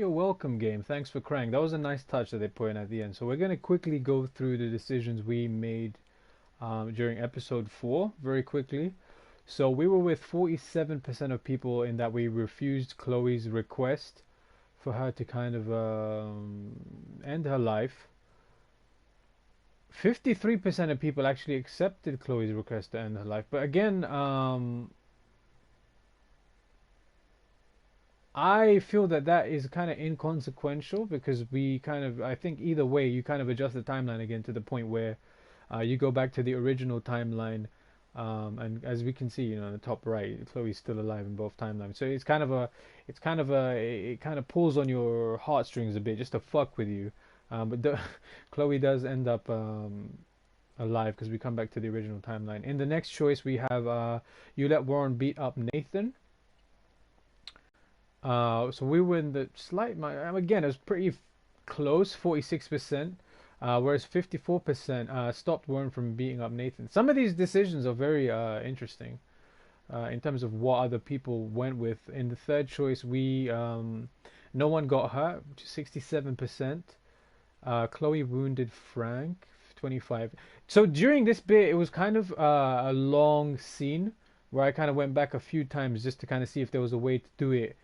you're welcome, game. Thanks for crying. That was a nice touch that they put in at the end. So we're going to quickly go through the decisions we made during episode 4 very quickly. So we were with 47% of people in that we refused Chloe's request for her to kind of end her life. 53% of people actually accepted Chloe's request to end her life. But again, I feel that that is kind of inconsequential because we kind of, I think either way, you kind of adjust the timeline again to the point where you go back to the original timeline. And as we can see, you know, in the top right, Chloe's still alive in both timelines. So it kind of pulls on your heartstrings a bit just to fuck with you. But Chloe does end up alive because we come back to the original timeline. In the next choice, we have you let Warren beat up Nathan. So we were in the slight, again, it was pretty close, 46%, whereas 54% stopped Warren from beating up Nathan. Some of these decisions are very interesting in terms of what other people went with. In the third choice, no one got hurt, which is 67%. Chloe wounded Frank, 25. So during this bit, it was kind of a long scene where I kind of went back a few times just to kind of see if there was a way to do it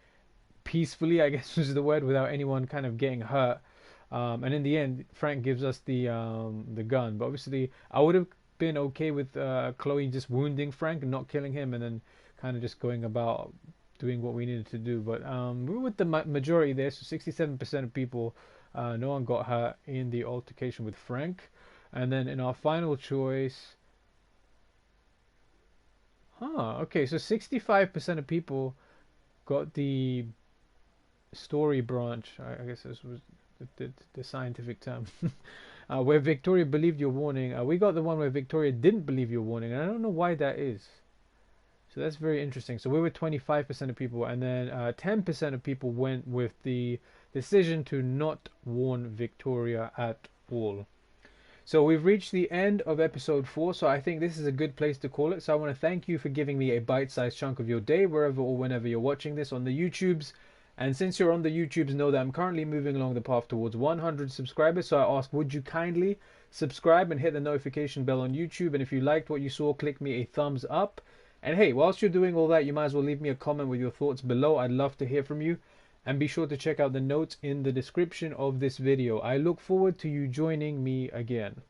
peacefully, I guess was the word, without anyone kind of getting hurt. And in the end, Frank gives us the gun. But obviously, I would have been okay with Chloe just wounding Frank and not killing him, and then kind of just going about doing what we needed to do. But we were with the majority there, so 67% of people. No one got hurt in the altercation with Frank. And then in our final choice... okay, so 65% of people got the story branch. I guess this was the scientific term. Where Victoria believed your warning. We got the one where Victoria didn't believe your warning, and I don't know why that is. So that's very interesting. So we were 25% of people, and then 10% of people went with the decision to not warn Victoria at all. So we've reached the end of episode 4, so I think this is a good place to call it. So I want to thank you for giving me a bite-sized chunk of your day, wherever or whenever you're watching this on the YouTubes. And since you're on the YouTubes, know that I'm currently moving along the path towards 100 subscribers. So I ask, would you kindly subscribe and hit the notification bell on YouTube? And if you liked what you saw, click me a thumbs up. And hey, whilst you're doing all that, you might as well leave me a comment with your thoughts below. I'd love to hear from you. And be sure to check out the notes in the description of this video. I look forward to you joining me again.